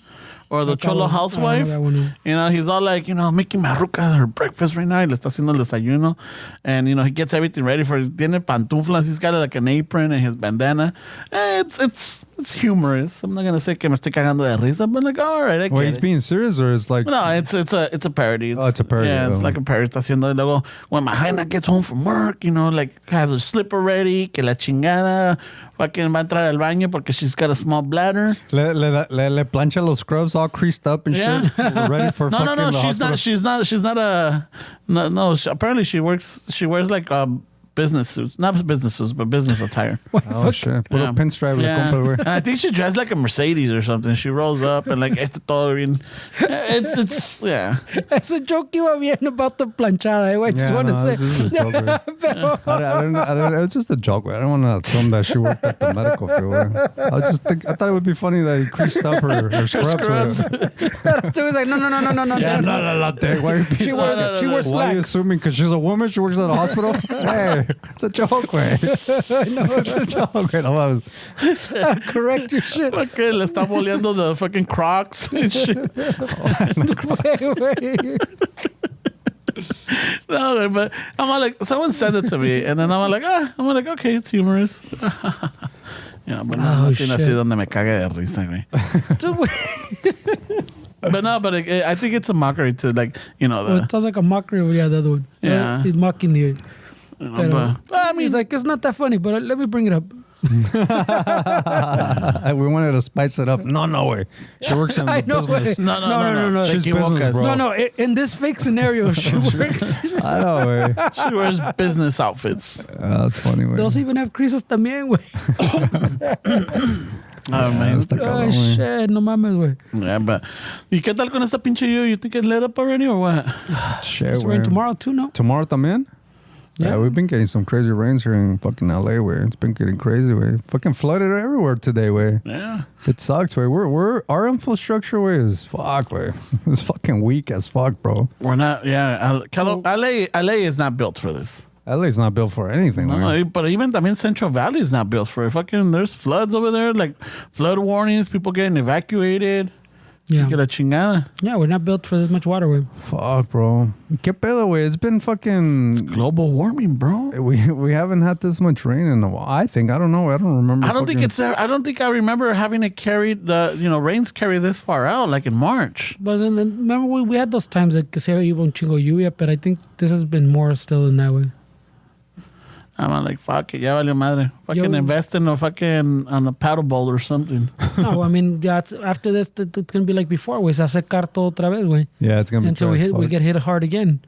[SPEAKER 2] Or the Cholo Housewife. You know, he's all like, you know, making maruca her breakfast right now. Y le está haciendo el desayuno. And, you know, he gets everything ready for it. Tiene pantuflas. He's got like an apron and his bandana. It's humorous. I'm not going to say que me estoy cagando de risa, but like, all right, I get
[SPEAKER 4] Well, he's
[SPEAKER 2] it.
[SPEAKER 4] being serious, or it's like...
[SPEAKER 2] No, it's a parody.
[SPEAKER 4] It's a parody.
[SPEAKER 2] Yeah, it's like a parody. Está haciendo. Y luego, when my hyena gets home from work, you know, like, has her slipper ready, que la chingada, fucking va a entrar al baño porque she's got a small bladder.
[SPEAKER 4] Le plancha los scrubs all creased up and
[SPEAKER 2] Yeah.
[SPEAKER 4] shit. Ready for
[SPEAKER 2] No,
[SPEAKER 4] fucking the
[SPEAKER 2] she's
[SPEAKER 4] hospital.
[SPEAKER 2] not a... No, apparently she wears like business suits. Not business suits, but business attire.
[SPEAKER 4] Oh, shit. Puro pinstripe le compra, güey.
[SPEAKER 2] And I think she drives like a Mercedes or something. She rolls up and like, todo bien. It's, yeah.
[SPEAKER 3] It's a joke you were bien about the planchada. I just want to say.
[SPEAKER 4] This is a joke, güey. I don't, it's just a joke, güey. I don't want to assume that she worked at the medical field, güey. I thought it would be funny that he creased up her scrubs.
[SPEAKER 3] So he's like, no.
[SPEAKER 4] Yeah, no. Why
[SPEAKER 3] She wears
[SPEAKER 4] Why are you
[SPEAKER 3] slacks.
[SPEAKER 4] assuming? Because she's a woman? She works at a hospital? Hey, it's a joke, güey.
[SPEAKER 3] No,
[SPEAKER 4] It's a joke, güey. No mames.
[SPEAKER 3] correct your shit.
[SPEAKER 2] Okay, le está boleando the fucking Crocs and shit.
[SPEAKER 3] Wait.
[SPEAKER 2] No, but I'm like, someone sent it to me, and then I'm like, okay, it's humorous. Yeah, but no tiene así donde me cague de risa, güey. But no, but I think it's a mockery to, like, you know.
[SPEAKER 3] Well, it sounds like a mockery of the other one.
[SPEAKER 2] Yeah.
[SPEAKER 3] He's mocking you.
[SPEAKER 2] But, I mean,
[SPEAKER 3] he's like, it's not that funny, but let me bring it up.
[SPEAKER 4] We wanted to spice it up. No way. She works in the business.
[SPEAKER 2] No.
[SPEAKER 4] She's business, bro.
[SPEAKER 3] No. In this fake scenario, she works.
[SPEAKER 4] I know, way.
[SPEAKER 2] She wears business outfits.
[SPEAKER 4] That's funny, way.
[SPEAKER 3] Those even have creases también, güey.
[SPEAKER 2] Oh, man.
[SPEAKER 3] Oh, shit. No mames, güey.
[SPEAKER 2] Yeah, but... ¿Y qué tal con esta pinche you think it's lit up already or what?
[SPEAKER 4] Shit,
[SPEAKER 3] It's rain tomorrow, too, no?
[SPEAKER 4] Tomorrow también?
[SPEAKER 3] Yeah.
[SPEAKER 4] We've been getting some crazy rains here in fucking LA, way. It's been getting crazy, way. Fucking flooded everywhere today, way.
[SPEAKER 2] Yeah.
[SPEAKER 4] It sucks, way. Our infrastructure, way, is fuck, way. It's fucking weak as fuck, bro.
[SPEAKER 2] We're not... Yeah. LA is not built for this.
[SPEAKER 4] LA's not built for anything, way.
[SPEAKER 2] No, but even también Central Valley is not built for it. Fucking, there's floods over there, like flood warnings, people getting evacuated.
[SPEAKER 3] Yeah.
[SPEAKER 2] Que la chingada.
[SPEAKER 3] Yeah, we're not built for this much water, güey.
[SPEAKER 4] Fuck, bro. ¿Qué pedo, way? It's been fucking...
[SPEAKER 2] Global warming, bro.
[SPEAKER 4] We haven't had this much rain in a while. I don't know. I don't remember.
[SPEAKER 2] I don't think I remember having it carried rains carry this far out, like in March.
[SPEAKER 3] But then, remember, we had those times that se iba un chingo lluvia, but I think this has been more still than that way.
[SPEAKER 2] I'm like, fuck it, ya valió madre. Fucking invest in on a paddle boat or something.
[SPEAKER 3] No, I mean, yeah, after this, it's going to be like before, güey. Se hace carto otra vez, güey.
[SPEAKER 4] Yeah, it's going to be
[SPEAKER 3] until we get hit hard again.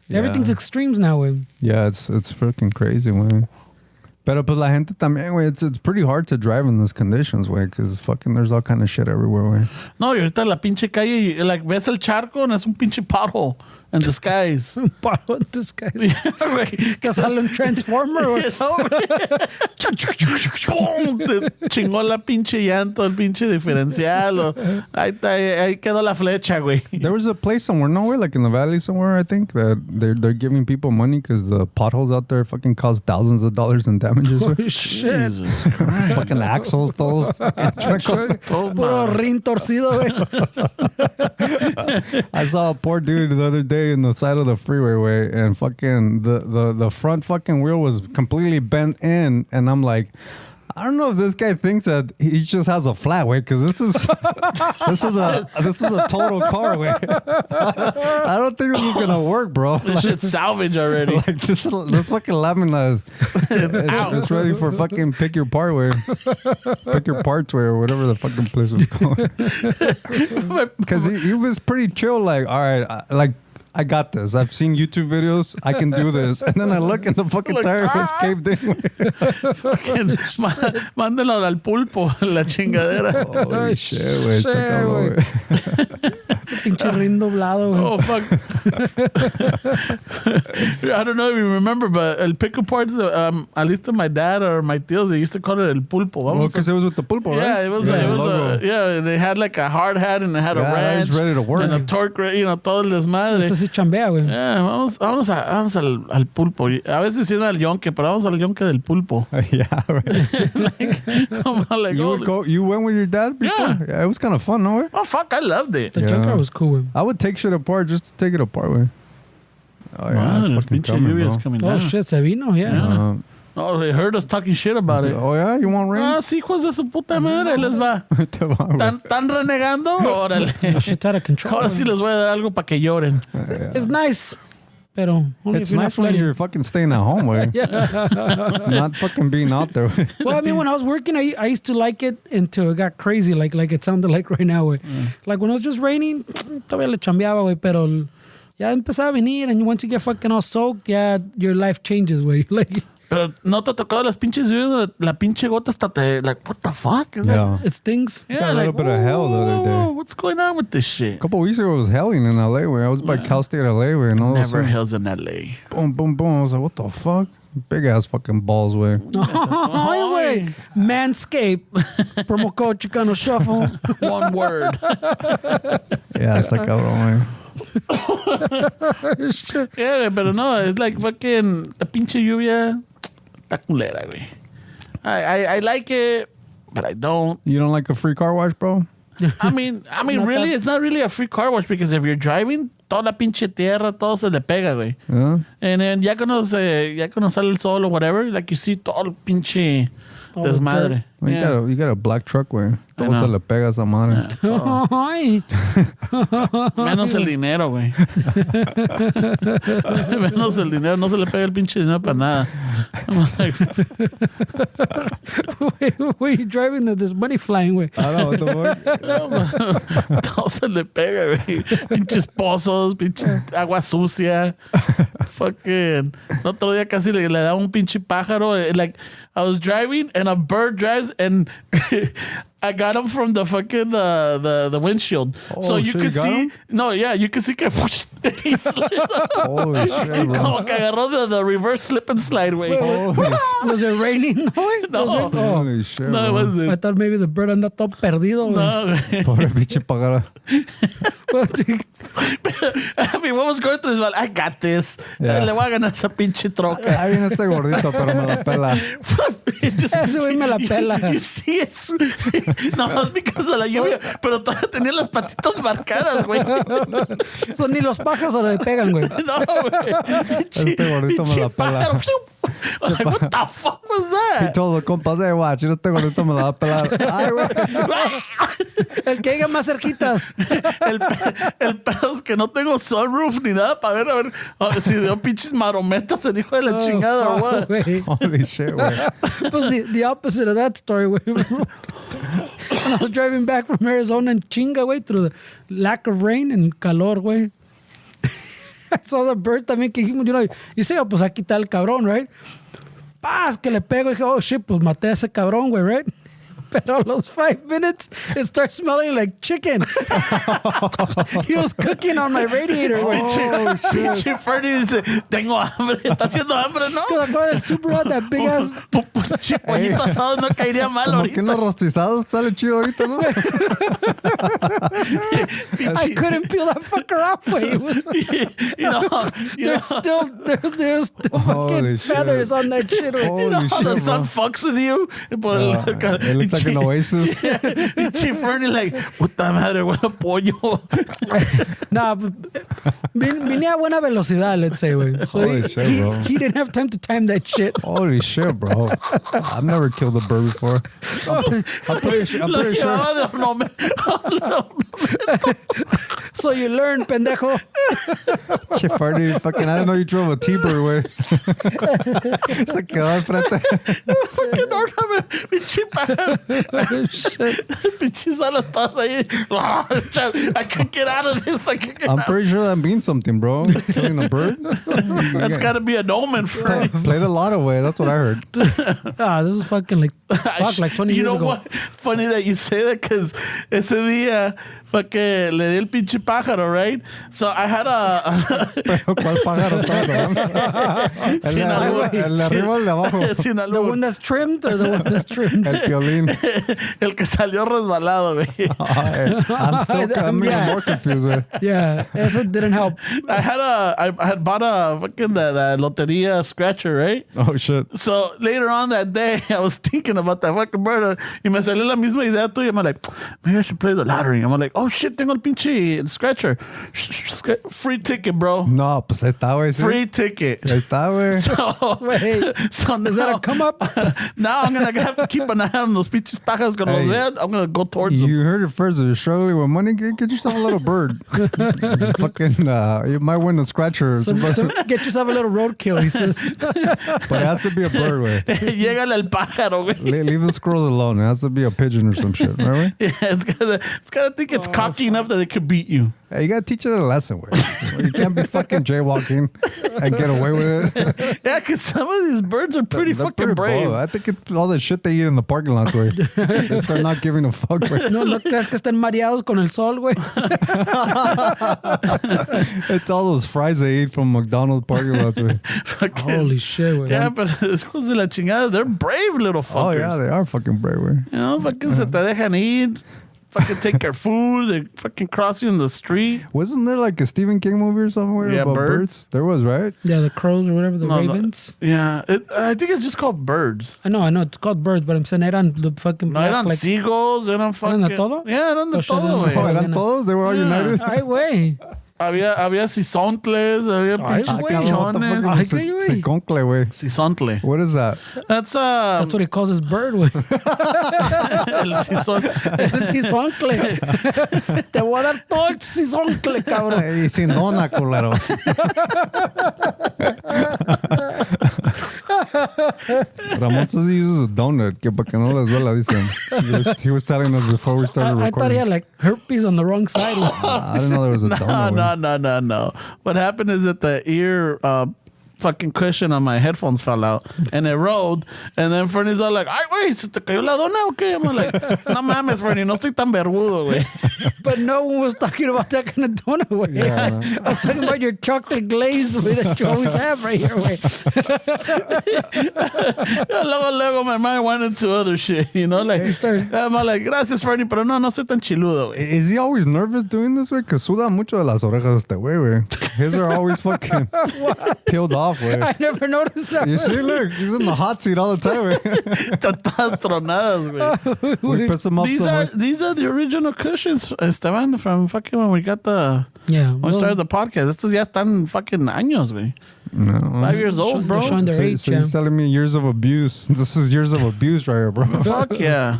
[SPEAKER 3] Yeah. Everything's extremes now, güey.
[SPEAKER 4] Yeah, it's freaking crazy, güey. Pero pues la gente también, güey, it's pretty hard to drive in these conditions, güey, because fucking there's all kind of shit everywhere, güey.
[SPEAKER 2] No, y ahorita la pinche calle, like, ves el charco and es un pinche pothole in disguise.
[SPEAKER 3] Un pothole in disguise. Yeah, güey. Que sale un transformer, güey.
[SPEAKER 2] ¡Pum! Te chingó la pinche llanto, el pinche diferencial. Ahí quedó la flecha, güey.
[SPEAKER 4] There was a place somewhere, nowhere, like in the valley somewhere, I think, that they're giving people money because the potholes out there fucking cost thousands of dollars in damages.
[SPEAKER 3] Oh, shit.
[SPEAKER 2] Jesus Christ.
[SPEAKER 4] Fucking axles, todos.
[SPEAKER 3] Puro rin torcido, güey.
[SPEAKER 4] I saw a poor dude the other day in the side of the freeway, way, and fucking the front fucking wheel was completely bent in, and I'm like, I don't know if this guy thinks that he just has a flat way, because this is a total car way. I don't think this is gonna work, bro.
[SPEAKER 2] This shit's salvage already.
[SPEAKER 4] Like this fucking lamina is it's ready for fucking pick your part way, pick your parts way, or whatever the fucking place was called. Because he was pretty chill, like, all right, I got this. I've seen YouTube videos. I can do this. And then I look and the fucking tire was caved in.
[SPEAKER 2] Mándenlo al pulpo, la chingadera.
[SPEAKER 4] Holy shit, güey. Está cabrón, güey.
[SPEAKER 3] Pinche rin doblado, güey.
[SPEAKER 2] Oh, fuck. I don't know if you remember, but el pick parts, at least my dad or my tios, they used to call it el pulpo.
[SPEAKER 4] Well, because it was with the pulpo, right?
[SPEAKER 2] Yeah, it was they had like a hard hat and they had a wrench.
[SPEAKER 4] It was ready to work.
[SPEAKER 2] And a torque, todo el desmadre.
[SPEAKER 3] Eso sí chambea, güey.
[SPEAKER 2] Yeah, vamos al pulpo. A veces sí al yonke, pero vamos al yonke del pulpo.
[SPEAKER 4] Yeah, right. You went with your dad before? Yeah, it was kind of fun, no?
[SPEAKER 2] Oh, fuck, I loved it.
[SPEAKER 3] The junkyard was cool, güey.
[SPEAKER 4] I would take shit apart just to take it apart, güey. Oh, yeah, it's fucking coming
[SPEAKER 2] down.
[SPEAKER 3] Oh, shit, se vino, yeah.
[SPEAKER 2] Oh, they heard us talking shit about it.
[SPEAKER 4] Oh, yeah? You want rain?
[SPEAKER 2] Ah, sí, hijos de su puta madre, les va. ¿Tan renegando? Órale.
[SPEAKER 3] Shit's out of control.
[SPEAKER 2] Ahora sí les voy a dar algo para que lloren.
[SPEAKER 3] It's nice, pero only
[SPEAKER 4] it's
[SPEAKER 3] if you're
[SPEAKER 4] nice
[SPEAKER 3] not
[SPEAKER 4] when
[SPEAKER 3] sweating.
[SPEAKER 4] you're fucking staying at home, güey. Not fucking being out there.
[SPEAKER 3] Well, I mean, when I was working, I used to like it until it got crazy, like it sounded like right now, güey. Like when it was just raining, todavía le chambeaba, güey, pero ya empezaba a venir, and once you get fucking all soaked, yeah, your life changes, güey. Like,
[SPEAKER 2] pero no te ha tocado las pinches lluvias, la pinche gota hasta te, like, what the fuck?
[SPEAKER 4] Yeah.
[SPEAKER 3] it stings.
[SPEAKER 2] Yeah,
[SPEAKER 4] got a little bit of hell the other day.
[SPEAKER 2] What's going on with this shit?
[SPEAKER 4] A couple weeks ago, it was hailing in LA, where I was by Cal State LA, where and all
[SPEAKER 2] Never hails in LA.
[SPEAKER 4] Boom, boom, boom. I was like, what the fuck? Big ass fucking balls, way.
[SPEAKER 3] Oh, güey. Manscaped. Promo code Chicano Shuffle.
[SPEAKER 2] One word.
[SPEAKER 4] Yeah, está cabrón,
[SPEAKER 3] Shit.
[SPEAKER 2] Yeah, pero no, it's like fucking la pinche lluvia está culera, güey. I like it, but I don't.
[SPEAKER 4] You don't like a free car wash, bro?
[SPEAKER 2] I mean, really, it's not really a free car wash because if you're driving toda la pinche tierra, todo se le pega, güey.
[SPEAKER 4] Yeah.
[SPEAKER 2] And then ya cuando sale el sol or whatever, like you see todo el pinche
[SPEAKER 3] All the
[SPEAKER 2] desmadre.
[SPEAKER 4] Well,
[SPEAKER 2] Yeah.
[SPEAKER 4] you got a black truck, güey. Todo
[SPEAKER 2] know.
[SPEAKER 4] se le pega a esa madre.
[SPEAKER 3] Ay.
[SPEAKER 2] Menos el dinero, güey. Menos el dinero. No se le pega el pinche dinero para nada. I'm like,
[SPEAKER 3] Where you driving that there's money flying, güey?
[SPEAKER 4] I don't know what the fuck.
[SPEAKER 2] todo se le pega, güey. Pinches pozos, pinche agua sucia. Fucking. El otro día casi le daba un pinche pájaro. Like, I was driving and a bird drives and I got him from the fucking the windshield.
[SPEAKER 4] Oh,
[SPEAKER 2] so you
[SPEAKER 4] shit,
[SPEAKER 2] could
[SPEAKER 4] you got
[SPEAKER 2] see.
[SPEAKER 4] him?
[SPEAKER 2] No, yeah, you could see que he slid.
[SPEAKER 4] Holy shit, bro.
[SPEAKER 2] Como que agarró the reverse slip and slide, güey.
[SPEAKER 4] Holy,
[SPEAKER 3] Was it raining? No, güey.
[SPEAKER 2] No.
[SPEAKER 3] Was it- oh.
[SPEAKER 4] holy shit,
[SPEAKER 2] No, it
[SPEAKER 4] bro.
[SPEAKER 3] I
[SPEAKER 2] wasn't.
[SPEAKER 3] thought maybe the bird anda todo perdido, güey.
[SPEAKER 2] No, güey.
[SPEAKER 4] Pobre pinche pájaro.
[SPEAKER 2] I mean, what was going through his mind? I got this.
[SPEAKER 4] Yeah.
[SPEAKER 2] Le voy a ganar esa pinche troca.
[SPEAKER 4] Ahí viene este gordito, pero me la pela.
[SPEAKER 2] Just-
[SPEAKER 3] Ese güey me la pela.
[SPEAKER 2] You see it? No, es because of la lluvia. Pero todavía tenía las patitas marcadas, güey.
[SPEAKER 3] Son ni los pájaros le pegan, güey.
[SPEAKER 2] No, güey.
[SPEAKER 4] Este gordito me la pela.
[SPEAKER 2] pájaro. Like, what the fuck was
[SPEAKER 4] Y
[SPEAKER 2] that?
[SPEAKER 4] todos los compas, watch, este gordito me la va a pelar. Ay, güey.
[SPEAKER 3] El que haya más cerquitas.
[SPEAKER 2] El pedo es que no tengo sunroof ni nada para ver, a ver si dio pinches marometas el hijo de la chingada o
[SPEAKER 3] fuck,
[SPEAKER 2] what.
[SPEAKER 3] güey.
[SPEAKER 4] Holy shit, güey.
[SPEAKER 3] Pues the opposite of that story, güey. When I was driving back from Arizona en chinga, güey, through the lack of rain and calor, güey. I saw the bird también que dijimos, you say, pues aquí está el cabrón, right? Paz, que le pego. Y dije, oh shit, pues maté a ese cabrón, güey, right? Pero a los 5 minutes, it starts smelling like chicken. He was cooking on my radiator, güey.
[SPEAKER 4] Oh, shit.
[SPEAKER 2] Pinche Fernie dice, tengo hambre, está haciendo hambre, ¿no?
[SPEAKER 3] Because I got el Subaru had that big ass.
[SPEAKER 2] Un pinche pollito asado no caería mal
[SPEAKER 4] Como que
[SPEAKER 2] ahorita.
[SPEAKER 4] en los rostizados sale chido ahorita, ¿no?
[SPEAKER 3] I couldn't peel that fucker off, güey. There's still
[SPEAKER 4] Holy
[SPEAKER 3] fucking
[SPEAKER 4] shit.
[SPEAKER 3] feathers on that shit, güey.
[SPEAKER 4] Holy
[SPEAKER 2] How the
[SPEAKER 4] shit,
[SPEAKER 2] sun
[SPEAKER 4] bro.
[SPEAKER 2] fucks with you. Por
[SPEAKER 4] It looks like an oasis.
[SPEAKER 2] Pinche Fernie like, puta madre, huele a pollo.
[SPEAKER 3] Nah, vine a buena velocidad, let's say, güey. So
[SPEAKER 4] Holy shit, bro.
[SPEAKER 3] he didn't have time to time that shit.
[SPEAKER 4] Holy shit, bro. I've never killed a bird before. I'm pretty sure.
[SPEAKER 2] Lo llevaba de ornamento.
[SPEAKER 3] So you learn, pendejo.
[SPEAKER 4] Shit, Farty, fucking, I didn't know you drove a T-bird, güey. Se quedó enfrente.
[SPEAKER 2] Fucking ornament. Pinche pájaro. Pinches alas todas ahí. I can't get out of this. I can't get
[SPEAKER 4] I'm
[SPEAKER 2] out.
[SPEAKER 4] pretty sure that means something, bro. Killing a bird.
[SPEAKER 2] That's got to be an omen for
[SPEAKER 4] Play the lotto way. That's what I heard.
[SPEAKER 3] This is fucking like 20
[SPEAKER 2] you
[SPEAKER 3] years
[SPEAKER 2] know
[SPEAKER 3] ago.
[SPEAKER 2] what? Funny that you say that because ese día fue que le di el pinche pájaro, right? So I had
[SPEAKER 4] Pero, ¿cuál pájaro estás hablando? ¿El de arriba, el de arriba o el de abajo?
[SPEAKER 2] Sin
[SPEAKER 3] The
[SPEAKER 2] albur.
[SPEAKER 3] one that's trimmed or the one that's trimmed?
[SPEAKER 4] El piolín.
[SPEAKER 2] El que salió resbalado, güey.
[SPEAKER 4] I'm even more confused, güey.
[SPEAKER 3] Yeah, eso didn't help.
[SPEAKER 2] I had bought a fucking the loteria scratcher, right?
[SPEAKER 4] Oh, shit.
[SPEAKER 2] So later on that day, I was thinking about that fucking bird y me salió la misma idea tuya. I'm like, maybe I should play the lottery. I'm like, oh shit, tengo el pinche scratcher. Free ticket, bro.
[SPEAKER 4] No, pues ahí está, güey. ¿sí?
[SPEAKER 2] Free ticket.
[SPEAKER 4] Ahí está, güey.
[SPEAKER 3] Wait,
[SPEAKER 2] So
[SPEAKER 3] is that
[SPEAKER 2] now,
[SPEAKER 3] a come up?
[SPEAKER 2] now I'm gonna have to keep an eye on those pinches pájaros cuando los
[SPEAKER 4] Hey.
[SPEAKER 2] vean. I'm gonna go towards them.
[SPEAKER 4] You heard it first. If you're struggling with money, get yourself a little bird. Fucking, you might win a scratcher.
[SPEAKER 3] So get yourself a little roadkill, he says.
[SPEAKER 4] But it has to be a bird, güey.
[SPEAKER 2] Llégale al pájaro, güey.
[SPEAKER 4] Leave the squirrel alone. It has to be a pigeon or some shit, right?
[SPEAKER 2] Yeah, it's gotta think it's cocky enough that it could beat you.
[SPEAKER 4] Hey, you gotta teach it a lesson, güey. You can't be fucking jaywalking and get away with it.
[SPEAKER 2] Yeah, because some of these birds are pretty
[SPEAKER 4] They're
[SPEAKER 2] fucking brave.
[SPEAKER 4] bold. I think it's all the shit they eat in the parking lots, güey. They start not giving a fuck, güey.
[SPEAKER 3] No creas que estén mareados con el sol, güey.
[SPEAKER 4] It's all those fries they eat from McDonald's parking lots, güey.
[SPEAKER 2] Fucking-
[SPEAKER 3] Holy shit, güey.
[SPEAKER 2] Yeah, but hijos de la chingada, they're brave little fuckers.
[SPEAKER 4] Oh, yeah, they are fucking brave, güey.
[SPEAKER 2] You know, fucking se te dejan ir. Fucking take your food. They fucking cross you in the street.
[SPEAKER 4] Wasn't there like a Stephen King movie or somewhere
[SPEAKER 2] Yeah,
[SPEAKER 4] about
[SPEAKER 2] birds?
[SPEAKER 4] There was, right?
[SPEAKER 3] Yeah, the crows or whatever, the
[SPEAKER 2] No,
[SPEAKER 3] ravens.
[SPEAKER 2] Yeah, I think it's just called birds.
[SPEAKER 3] I know, it's called birds, but I'm saying eran the fucking
[SPEAKER 2] No,
[SPEAKER 3] black,
[SPEAKER 2] eran
[SPEAKER 3] like,
[SPEAKER 2] seagulls, eran fucking...
[SPEAKER 3] de todo?
[SPEAKER 2] Yeah, eran de
[SPEAKER 3] Oh, shit,
[SPEAKER 2] todo,
[SPEAKER 3] no.
[SPEAKER 2] güey.
[SPEAKER 4] Oh, eran todos? They were all
[SPEAKER 2] Yeah.
[SPEAKER 4] united?
[SPEAKER 3] Ay, güey.
[SPEAKER 2] Había sisontles, había pinches
[SPEAKER 3] cabrón, what the fuck
[SPEAKER 2] chichones.
[SPEAKER 3] is this?
[SPEAKER 4] Siconcle, güey.
[SPEAKER 2] Sisontle.
[SPEAKER 4] What is that?
[SPEAKER 2] That's
[SPEAKER 3] That's what he calls his bird, güey.
[SPEAKER 2] el sisontle.
[SPEAKER 3] El sisoncle. Te voy a dar todo el sisoncle, cabrón.
[SPEAKER 4] Y sin dona, culero. Ramon says he uses a donut, que para que no les duela, dicen. He was telling us before we started
[SPEAKER 3] I thought
[SPEAKER 4] recording.
[SPEAKER 3] he had like herpes on the wrong side.
[SPEAKER 4] I didn't know there was a donut.
[SPEAKER 2] No. What happened is that the ear fucking cushion on my headphones fell out and it rolled. And then Fernie's all like, ay, güey, ¿se te cayó la dona o qué? I'm like, no mames, Fernie, no estoy tan vergudo, güey.
[SPEAKER 3] But no one was talking about that kind of donut, güey.
[SPEAKER 4] Yeah,
[SPEAKER 3] I was talking about your chocolate glaze, güey, that you always have right here, güey.
[SPEAKER 2] Luego, my mind went into other shit, you know? Like, I'm like, gracias, Fernie, pero no estoy tan chiludo, güey.
[SPEAKER 4] Is he always nervous doing this, güey? Because suda mucho de las orejas este güey, güey. His are always fucking peeled off, güey.
[SPEAKER 3] I never noticed that.
[SPEAKER 4] You see, look, he's in the hot seat all the time, güey.
[SPEAKER 2] Todas tronadas, güey.
[SPEAKER 4] We piss him off so much.
[SPEAKER 2] These are the original cushions, Esteban, from fucking when we got the...
[SPEAKER 3] Yeah.
[SPEAKER 2] When we started the podcast. Estos ya están fucking años, güey.
[SPEAKER 4] No.
[SPEAKER 2] 5 years old, bro.
[SPEAKER 3] They're showing their age,
[SPEAKER 4] So he's telling me years of abuse. This is years of abuse right here, bro.
[SPEAKER 2] Fuck yeah.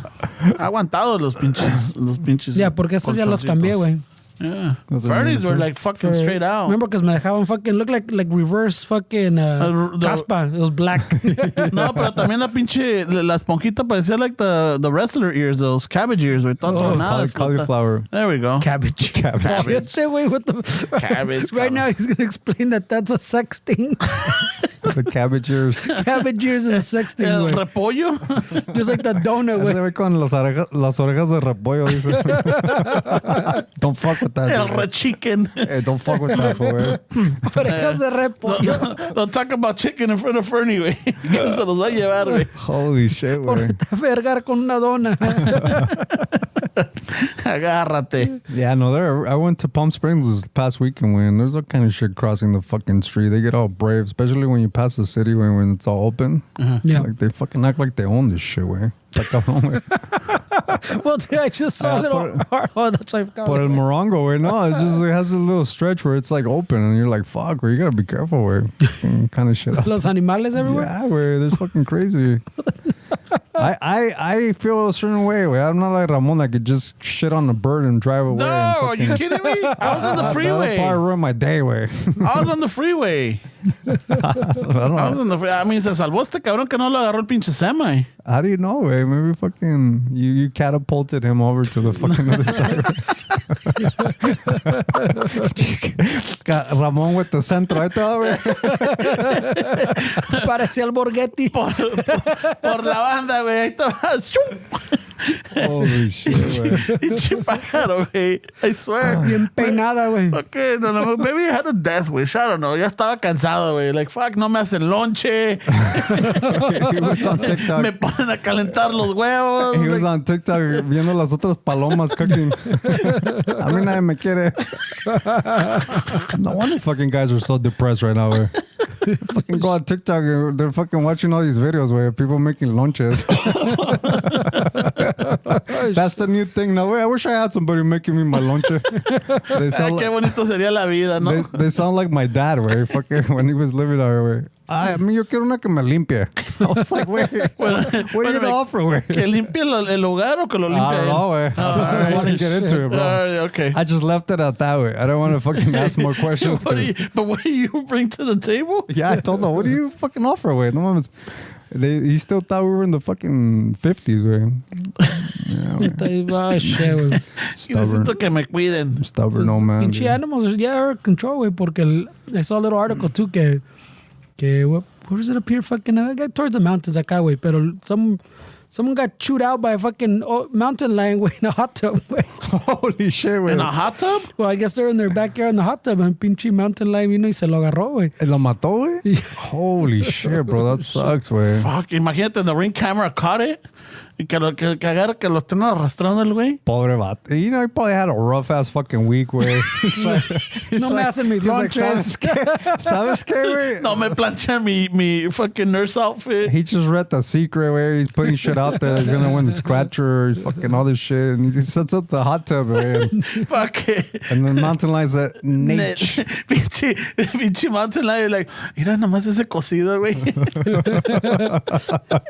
[SPEAKER 2] Aguantado los pinches.
[SPEAKER 3] Yeah, porque estos ya los cambié, güey.
[SPEAKER 2] Yeah.
[SPEAKER 4] Those are
[SPEAKER 2] Fernie's were
[SPEAKER 4] really
[SPEAKER 2] like fucking straight out.
[SPEAKER 3] Remember, because me dejaban fucking look like reverse fucking caspa. It was black.
[SPEAKER 2] No, pero también la pinche, la esponjita parecía like the wrestler ears, those cabbage ears, güey.
[SPEAKER 4] Cauliflower.
[SPEAKER 2] There we go.
[SPEAKER 3] Cabbage.
[SPEAKER 2] Cabbage.
[SPEAKER 3] Stay away with the
[SPEAKER 2] Cabbage.
[SPEAKER 3] Right now, he's gonna explain that that's a sex thing.
[SPEAKER 4] The cabbage ears.
[SPEAKER 3] Cabbage ears is a sex thing,
[SPEAKER 2] El
[SPEAKER 3] güey.
[SPEAKER 2] repollo.
[SPEAKER 3] Just like the donut,
[SPEAKER 4] Ese
[SPEAKER 3] güey.
[SPEAKER 4] güey con las orejas de repollo, dice. Don't fuck with that.
[SPEAKER 2] El
[SPEAKER 4] güey.
[SPEAKER 2] re-chicken.
[SPEAKER 4] Hey, don't fuck with that, güey.
[SPEAKER 3] Orejas de repollo.
[SPEAKER 2] Don't talk about chicken in front of Fernie, güey. Que se los va a llevar, güey.
[SPEAKER 4] Holy shit, güey.
[SPEAKER 3] Por te vergar con una dona.
[SPEAKER 2] Agárrate.
[SPEAKER 4] Yeah, no, I went to Palm Springs this past weekend, when there's all kind of shit crossing the fucking street. They get all brave, especially when you pass the city when it's all open.
[SPEAKER 3] Yeah.
[SPEAKER 4] Like, they fucking act like they own this shit, güey. Está cabrón, güey.
[SPEAKER 3] Well, dude, I just saw a little. Oh, that's like.
[SPEAKER 4] Por el morongo, güey. No, it's just, it has a little stretch where it's like open and you're like, fuck, güey, you gotta be careful, güey. Kind of shit.
[SPEAKER 3] Los animales everywhere?
[SPEAKER 4] Yeah, güey, that's fucking crazy. I feel a certain way, güey. I'm not like Ramon that could just shit on a bird and drive away.
[SPEAKER 2] No,
[SPEAKER 4] and
[SPEAKER 2] are you kidding me? I was on the freeway.
[SPEAKER 4] That'll probably ruin my day, güey.
[SPEAKER 2] I was on the freeway. I was on the freeway. I mean, se salvó este cabrón que no lo agarró el pinche semi.
[SPEAKER 4] How do you know, güey? Maybe fucking you catapulted him over to the fucking other side. Got Ramon with the centro. Ahí está, güey.
[SPEAKER 3] Parecía el Borghetti.
[SPEAKER 2] Por la banda, güey. Ahí estaba.
[SPEAKER 4] Holy shit, güey.
[SPEAKER 2] Pinche pájaro, güey. I swear.
[SPEAKER 3] Bien peinada, güey.
[SPEAKER 2] Okay, no, maybe I had a death wish. I don't know. Ya estaba cansado, güey. Like, fuck, no me hacen lonche.
[SPEAKER 4] He was on TikTok.
[SPEAKER 2] Me ponen a calentar los huevos.
[SPEAKER 4] He was on TikTok viendo las otras palomas cooking. A mí nadie me quiere. No wonder fucking guys are so depressed right now, güey. Fucking go on TikTok and they're fucking watching all these videos, güey, of people making lunches. That's the new thing now, güey. I wish I had somebody making me my lunch.
[SPEAKER 2] Qué bonito sería la vida, ¿no?
[SPEAKER 4] They sound like my dad, güey. Fucking when he was living out here, güey. Ay, a mí yo quiero una que me limpie. I was like, wait, what are you gonna offer, güey?
[SPEAKER 2] ¿Que limpie el hogar o que lo limpie?
[SPEAKER 4] I don't know, güey. I don't want to get into it, bro.
[SPEAKER 2] Okay.
[SPEAKER 4] I just left it at that, way. I don't want to fucking ask more questions.
[SPEAKER 2] But what do you bring to the table?
[SPEAKER 4] Yeah, I told them, what do you fucking offer, way? No mames. He still thought we were in the fucking 50s, güey.
[SPEAKER 3] Yeah,
[SPEAKER 2] Necesito que me cuiden.
[SPEAKER 4] Stubborn old man.
[SPEAKER 3] Pinche animals are out of control, güey, porque I saw a little article too que where does it appear? Fucking towards the mountains, acá, güey. Pero someone got chewed out by a fucking mountain lion, güey, in a hot tub, güey.
[SPEAKER 4] Holy shit, güey.
[SPEAKER 2] In a hot tub?
[SPEAKER 3] Well, I guess they're in their backyard in the hot tub, and pinche mountain lion vino y se lo agarró, güey.
[SPEAKER 4] ¿Lo mató, güey? Holy shit, bro. That sucks, güey.
[SPEAKER 2] Fuck, imagínate, the ring camera caught it. Y que agarra que lo estén arrastrando el güey.
[SPEAKER 4] Pobre vato. You know, he probably had a rough ass fucking week, güey.
[SPEAKER 3] No me hacen mis lunches.
[SPEAKER 4] ¿Sabes qué, güey?
[SPEAKER 2] No me planchan mi fucking nurse outfit.
[SPEAKER 4] He just read The Secret, where he's putting shit out there. He's gonna win the scratcher, he's fucking all this shit. And he sets up the hot tub, man.
[SPEAKER 2] Fuck it.
[SPEAKER 4] And then Mountain Lion's at Nate.
[SPEAKER 2] Pinche Mountain Lion, like, mira nomás ese cocido, güey.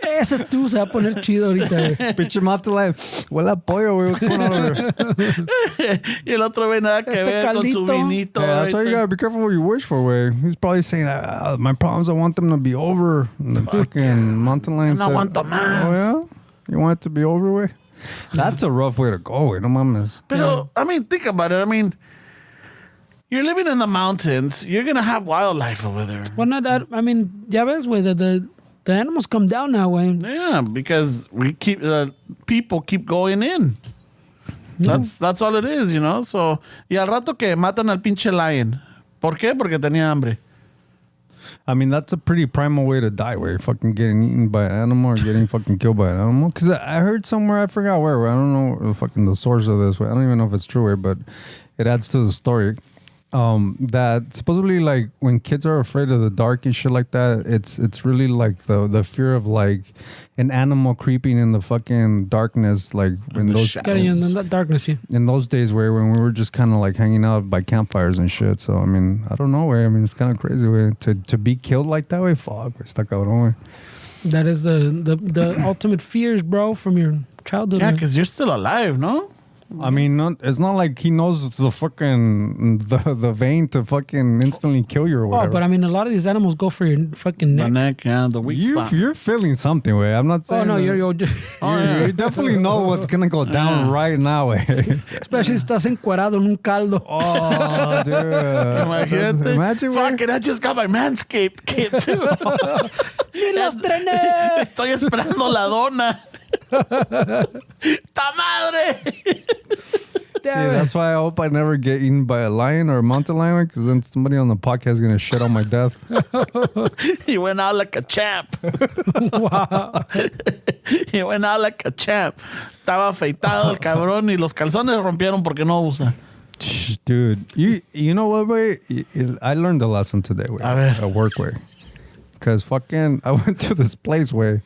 [SPEAKER 3] Ese es tú, se va a poner chido ahorita, güey.
[SPEAKER 4] Pinche Mountain Lion. Huele a pollo, güey. What's going on over there?
[SPEAKER 2] Y el otro, güey, nada que ver con su
[SPEAKER 3] caldito.
[SPEAKER 2] vinito.
[SPEAKER 4] Yeah, that's why you gotta be careful what you wish for, way. He's probably saying, my problems, I want them to be over. And the fucking Mountain Lion
[SPEAKER 2] No
[SPEAKER 4] said,
[SPEAKER 2] aguanto más.
[SPEAKER 4] oh, yeah? You want it to be over, way? That's a rough way to go, way. No mames.
[SPEAKER 2] Pero, I mean, think about it. I mean, you're living in the mountains. You're going to have wildlife over there.
[SPEAKER 3] Well, not that. I mean, ya ves, güey, the animals come down now, güey.
[SPEAKER 2] Yeah, because we keep people keep going in. That's all it is, you know. So, y al rato que matan al pinche lion. ¿Por qué? Porque tenía hambre.
[SPEAKER 4] I mean, that's a pretty primal way to die, where you're fucking getting eaten by an animal or getting fucking killed by an animal. Because I heard somewhere, I forgot where, I don't know fucking the source of this, I don't even know if it's true, way, but it adds to the story. That supposedly, like, when kids are afraid of the dark and shit like that, it's really like the fear of like an animal creeping in the fucking darkness, like in those
[SPEAKER 3] Getting in that darkness, yeah.
[SPEAKER 4] in those days where when we were just kind of like hanging out by campfires and shit. So I mean, I don't know, way. I mean, it's kind of crazy, way to be killed like that, way. Fuck, we're stuck out, way.
[SPEAKER 3] That is the ultimate fears, bro, from your childhood.
[SPEAKER 2] Yeah,
[SPEAKER 3] man.
[SPEAKER 2] because you're still alive, no?
[SPEAKER 4] I mean, it's not like he knows the fucking the vein to fucking instantly kill you or
[SPEAKER 3] Oh,
[SPEAKER 4] whatever.
[SPEAKER 3] but I mean, a lot of these animals go for your fucking
[SPEAKER 2] The
[SPEAKER 3] neck.
[SPEAKER 2] neck, yeah, the weak spot.
[SPEAKER 4] You're feeling something, way. I'm not saying.
[SPEAKER 3] Oh no,
[SPEAKER 4] that-
[SPEAKER 3] you're
[SPEAKER 4] You definitely know what's gonna go down right now, way.
[SPEAKER 3] especially si estás encuerado en un caldo.
[SPEAKER 4] Oh, dude.
[SPEAKER 2] Imagínate.
[SPEAKER 4] Imagine,
[SPEAKER 2] Fuck
[SPEAKER 4] güey.
[SPEAKER 2] it, I just got my Manscaped kit too.
[SPEAKER 3] ¡Ni los trenes!
[SPEAKER 2] Estoy esperando la dona. ¡Ta madre!
[SPEAKER 4] See, that's why I hope I never get eaten by a lion or a mountain lion, because then somebody on the podcast is gonna shit on my death.
[SPEAKER 2] He went out like a champ.
[SPEAKER 3] Wow.
[SPEAKER 2] He went out like a champ. Estaba afeitado el cabrón y los calzones rompieron porque no usa.
[SPEAKER 4] Dude, you know what, way? I learned a lesson today, way.
[SPEAKER 2] A ver.
[SPEAKER 4] At work, way. Because fucking, I went to this place, way.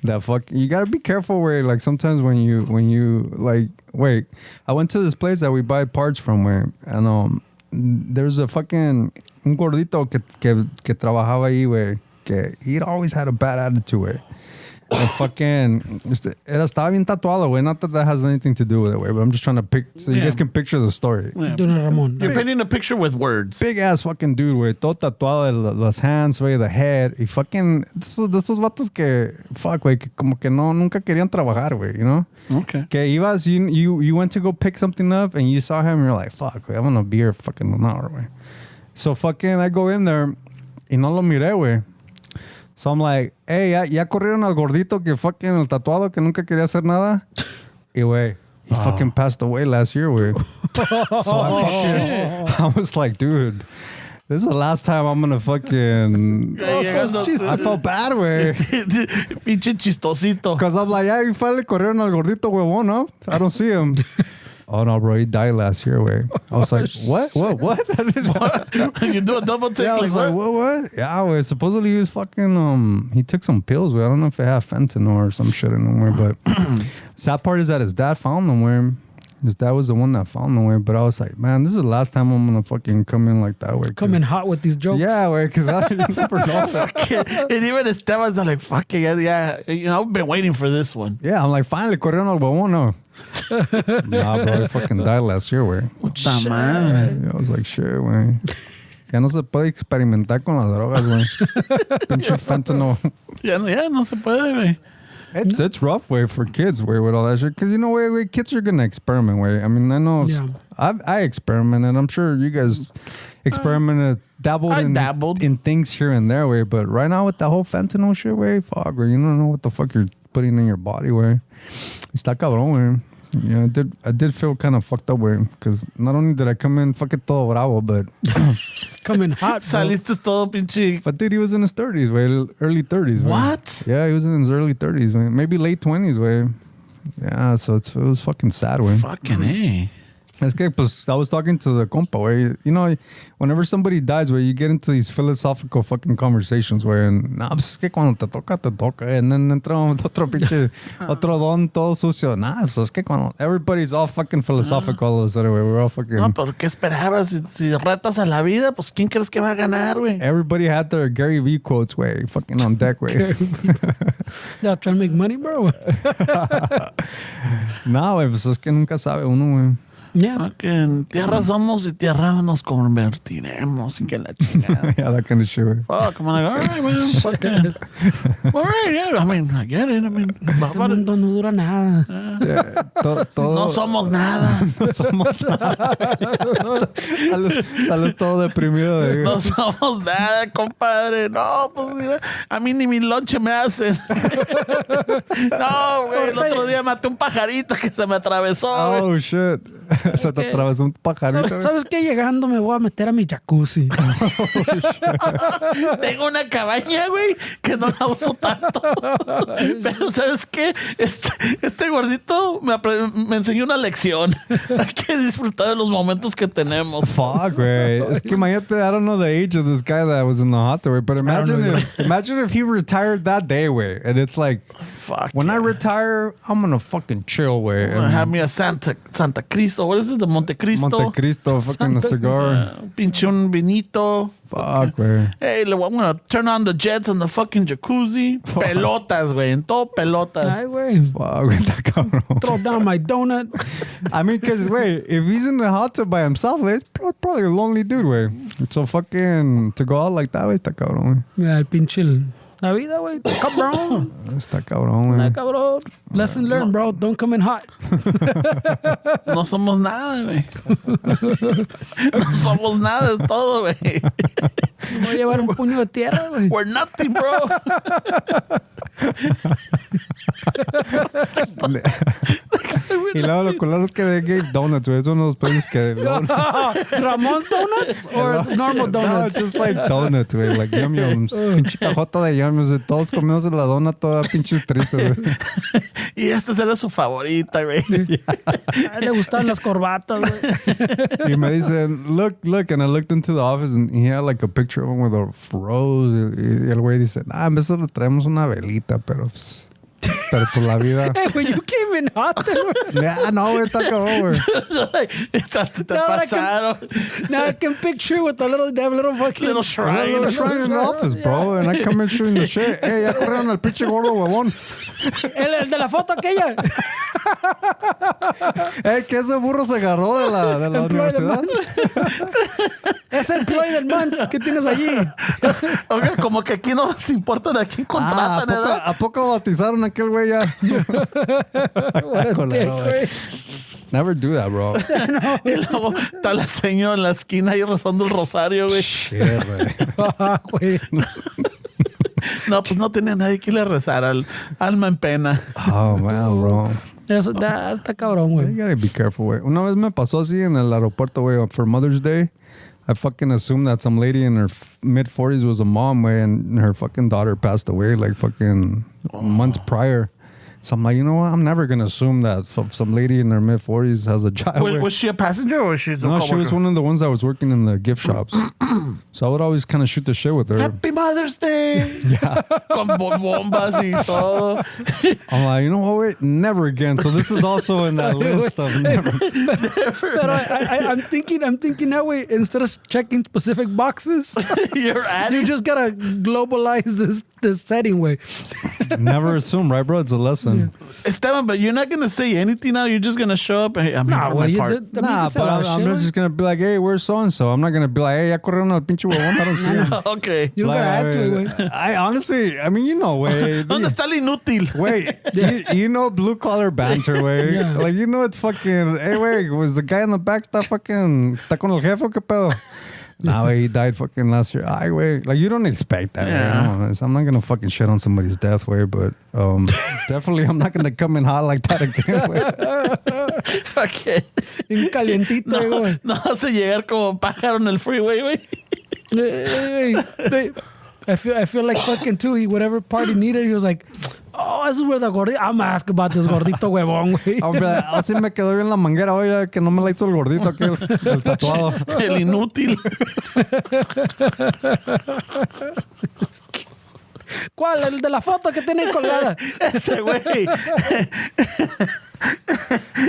[SPEAKER 4] That you gotta be careful, way. Like sometimes when you like, wait, I went to this place that we buy parts from, where, and there's a fucking un gordito que trabajaba ahí, way. Que he'd always had a bad attitude, way. And fucking, estaba bien tatuado, way. Not that has anything to do with it, way. But I'm just trying to so you guys can picture the story.
[SPEAKER 2] Yeah.
[SPEAKER 3] Duna Ramon.
[SPEAKER 2] You're painting a picture with words.
[SPEAKER 4] Big ass fucking dude, güey. Todo tatuado, las hands, güey, the head. Y fucking, de esos vatos que, fuck, güey, que como que nunca querían trabajar, güey, you know?
[SPEAKER 2] Okay.
[SPEAKER 4] Que ibas, you went to go pick something up and you saw him and you're like, fuck, güey, I'm gonna be here fucking an hour, güey. So fucking, I go in there y no lo miré, güey. So I'm like, hey, ya corrieron al gordito que fucking el tatuado que nunca quería hacer nada. Y güey, he fucking passed away last year, güey. So I was like, dude, this is the last time I'm gonna fucking. I felt bad, güey.
[SPEAKER 2] Pinche chistosito.
[SPEAKER 4] Because I'm like, yeah, you finally corrieron al gordito huevón, no? I don't see him. Oh no, bro, he died last year, güey. I was like, what?
[SPEAKER 2] You do a double take.
[SPEAKER 4] Yeah, I was like, what? Yeah, güey. Supposedly he was fucking, he took some pills, güey. I don't know if it had fentanyl or some shit in them, güey. But sad part is that his dad found them, güey. His dad was the one that found them, güey. But I was like, man, this is the last time I'm gonna fucking come in like that, güey.
[SPEAKER 3] Come in hot with these jokes.
[SPEAKER 4] Yeah, güey, because I never know.
[SPEAKER 2] And even Esteban's like, fuck it, yeah. You know, I've been waiting for this one.
[SPEAKER 4] Yeah, I'm like, finally, corrieron al huevón, no. Nah, bro, he fucking died last year, güey.
[SPEAKER 2] Puta madre.
[SPEAKER 4] I was like, shit, güey. Ya no se puede experimentar con las drogas, güey. Pinche fentanyl.
[SPEAKER 2] Ya no se puede, güey.
[SPEAKER 4] It's rough, way, for kids, way, with all that shit. Because, you know, way, kids are going to experiment, way. I mean, I know I experimented. I'm sure you guys experimented, dabbled in things here and there, way. But right now with the whole fentanyl shit, way, fuck, way, you don't know what the fuck you're putting in your body, way. Está cabrón, way. Yeah, I did feel kind of fucked up, güey. Because not only did I come in fucking todo bravo, but...
[SPEAKER 3] Coming hot, bro.
[SPEAKER 2] Saliste todo pinche.
[SPEAKER 4] But dude, he was in his 30s, güey. Early 30s, güey.
[SPEAKER 2] What?
[SPEAKER 4] Yeah, he was in his early 30s, güey. Maybe late 20s, güey. Yeah, so it was fucking sad, güey.
[SPEAKER 2] Fucking A.
[SPEAKER 4] Es que, pues, I was talking to the compa, güey. You know, whenever somebody dies, güey, you get into these philosophical fucking conversations, güey. And, nah, pues, es que cuando te toca, te toca. And then entra otro pinche, otro don todo sucio. Nah, pues, es que cuando... Everybody's all fucking philosophical all of a sudden, güey. We're all fucking...
[SPEAKER 2] No, pero ¿qué esperabas? Si retas a la vida, pues ¿quién crees que va a ganar, güey?
[SPEAKER 4] Everybody had their Gary V quotes, güey. Fucking on deck, güey.
[SPEAKER 3] They're trying to make money, bro.
[SPEAKER 4] Nah, güey, pues, es que nunca sabe uno, güey.
[SPEAKER 3] Yeah.
[SPEAKER 2] Que en tierra somos y tierra nos convertiremos y que la chingada.
[SPEAKER 4] Yeah, that kind of shit, güey.
[SPEAKER 2] Fuck, I'm like, all right, man, fucking. All right, yeah, I mean, I get it. I mean,
[SPEAKER 3] Este mundo no dura nada.
[SPEAKER 4] Yeah, todo...
[SPEAKER 2] no somos nada.
[SPEAKER 4] No somos nada. Sales todo deprimido, güey.
[SPEAKER 2] No somos nada, compadre. No, pues mira, a mí ni mi lonche me hacen. No, güey, el otro día maté un pajarito que se me atravesó.
[SPEAKER 4] Oh, shit. Se te
[SPEAKER 3] que-
[SPEAKER 4] atravesó un pajarito, güey.
[SPEAKER 3] ¿Sabes qué? Llegando me voy a meter a mi jacuzzi.
[SPEAKER 2] Tengo una cabaña, güey, que no la uso tanto. Pero ¿sabes qué? Este gordito me enseñó una lección. Hay que disfrutar de los momentos que tenemos.
[SPEAKER 4] Fuck, güey. Es que imagínate, I don't know the age of this guy that was in the hot tub, güey. But imagine if he retired that day, güey. And it's like,
[SPEAKER 2] Fuck.
[SPEAKER 4] when I retire, I'm gonna fucking chill, güey.
[SPEAKER 2] I'm gonna have me a Santa Cristo. What is it? The Monte Cristo.
[SPEAKER 4] Monte Cristo, fucking a cigar.
[SPEAKER 2] Pinche un vinito.
[SPEAKER 4] Fuck, güey.
[SPEAKER 2] Hey, I'm gonna turn on the jets in the fucking jacuzzi. Pelotas, güey. En todo pelotas.
[SPEAKER 3] Ay, güey.
[SPEAKER 4] Fuck, güey, está cabrón.
[SPEAKER 3] Throw down my donut.
[SPEAKER 4] I mean, because, wait, if he's in the hot tub by himself, it's probably a lonely dude, güey. So fucking, to go out like that, güey, está cabrón, güey.
[SPEAKER 3] Mira, el pinche... La vida, güey. Está cabrón.
[SPEAKER 4] Está cabrón, güey.
[SPEAKER 3] Está cabrón. Lesson learned, bro. Don't come in hot.
[SPEAKER 2] No somos nada, güey. No somos nada, es todo, güey.
[SPEAKER 3] Me voy a llevar un puño de tierra, güey.
[SPEAKER 2] We're nothing, bro.
[SPEAKER 4] Y luego lo culero es que they gave donuts, güey. Es uno de los países que...
[SPEAKER 3] Ramon's donuts or normal
[SPEAKER 4] No,
[SPEAKER 3] donuts?
[SPEAKER 4] it's just like donuts, güey. Like yum-yums. Pinche cajota de yum-yums. De todos comiéndose la dona toda pinche triste, güey.
[SPEAKER 2] Y esta era su favorita, güey.
[SPEAKER 3] A él le gustaban las corbatas, güey.
[SPEAKER 4] Y me dicen, look. And I looked into the office and he had like a picture of him with a rose. Y el güey dice, en vez de le traemos una velita, pero pues... Pero por la vida...
[SPEAKER 3] Hey, when you came in hot, güey.
[SPEAKER 4] Ya, no, güey, está cabrón, güey.
[SPEAKER 2] Te
[SPEAKER 3] No,
[SPEAKER 2] pasaron.
[SPEAKER 3] Now I can picture with a little, they have a little fucking...
[SPEAKER 2] Little
[SPEAKER 4] I
[SPEAKER 2] shrine.
[SPEAKER 4] was trying in the office, bro. And I come in shooting the shit. Hey, ya corrieron al pinche gordo huevón.
[SPEAKER 3] El de la foto aquella.
[SPEAKER 4] Hey, que ese burro se agarró de la
[SPEAKER 3] Employee del
[SPEAKER 4] universidad.
[SPEAKER 3] Es el employee del man que tienes allí.
[SPEAKER 2] Oiga, como que aquí no nos importa de quién contratan, ¿verdad?
[SPEAKER 4] ¿A poco bautizaron a aquel güey ya?
[SPEAKER 3] What a
[SPEAKER 4] Colero,
[SPEAKER 3] dick,
[SPEAKER 4] güey.
[SPEAKER 3] güey.
[SPEAKER 4] Never do that, bro.
[SPEAKER 2] Y luego está la señora en la esquina ahí rezando el rosario, güey.
[SPEAKER 4] Shit, güey.
[SPEAKER 3] Ah, güey.
[SPEAKER 2] No, pues no tenía nadie que le rezara al alma en pena.
[SPEAKER 4] Oh, man, bro.
[SPEAKER 3] Eso está cabrón,
[SPEAKER 4] You
[SPEAKER 3] güey.
[SPEAKER 4] gotta be careful, güey. Una vez me pasó así en el aeropuerto, güey, for Mother's Day. I fucking assumed that some lady in her mid-40s was a mom, güey, and her fucking daughter passed away like fucking months prior. So I'm like, you know what? I'm never going to assume that some lady in her mid-40s has a child. güey.
[SPEAKER 2] Was she a passenger or was she a
[SPEAKER 4] No, she was
[SPEAKER 2] coworker?
[SPEAKER 4] one of the ones that was working in the gift shops. So I would always kind of shoot the shit with her.
[SPEAKER 2] Happy Mother's Day. Con bombas y todo.
[SPEAKER 4] I'm like, you know what? Wait, never again. So this is also in that list of never.
[SPEAKER 3] But I'm thinking that way. Instead of checking specific boxes,
[SPEAKER 2] You're
[SPEAKER 3] you
[SPEAKER 2] adding.
[SPEAKER 3] just gotta globalize this setting, way.
[SPEAKER 4] Never assume, right, bro? It's a lesson.
[SPEAKER 2] Esteban, but you're not going to say anything now. You're just going to show up. Hey, I'm here
[SPEAKER 3] Nah,
[SPEAKER 2] for
[SPEAKER 3] well,
[SPEAKER 2] my
[SPEAKER 3] you
[SPEAKER 2] part.
[SPEAKER 3] did.
[SPEAKER 4] Nah, but I'm just going to be like, hey, where's so-and-so? I'm not going to be like, hey, ya corrieron al pinche huevón. I don't see him.
[SPEAKER 2] Okay.
[SPEAKER 3] You don't
[SPEAKER 4] Like,
[SPEAKER 3] gotta add to it, güey.
[SPEAKER 4] I honestly, I mean, you know, güey.
[SPEAKER 2] ¿Dónde está el inútil?
[SPEAKER 4] Wait, you know blue collar banter, way.
[SPEAKER 3] Yeah.
[SPEAKER 4] Like, you know, it's fucking, hey, wait, was the guy in the back está con el jefe o qué pedo? Nah, he died fucking last year. Ay, güey. Like, you don't expect that,
[SPEAKER 2] Yeah.
[SPEAKER 4] güey. I'm not gonna fucking shit on somebody's death, way, but definitely I'm not gonna come in hot like that again, güey.
[SPEAKER 2] Fuck it.
[SPEAKER 3] En calientito, güey.
[SPEAKER 2] No vas a llegar como pájaro en el freeway, güey.
[SPEAKER 3] I feel like fucking too. He whatever part he needed, he was like, "Oh, this is where the gordito." I'm gonna ask about this gordito huevón, güey.
[SPEAKER 4] Hombre, así me quedó bien la manguera, oye, que no me la hizo el gordito aquel, el tatuado.
[SPEAKER 2] El inútil.
[SPEAKER 3] ¿Cuál? El de la foto que tiene colgada.
[SPEAKER 2] Ese güey.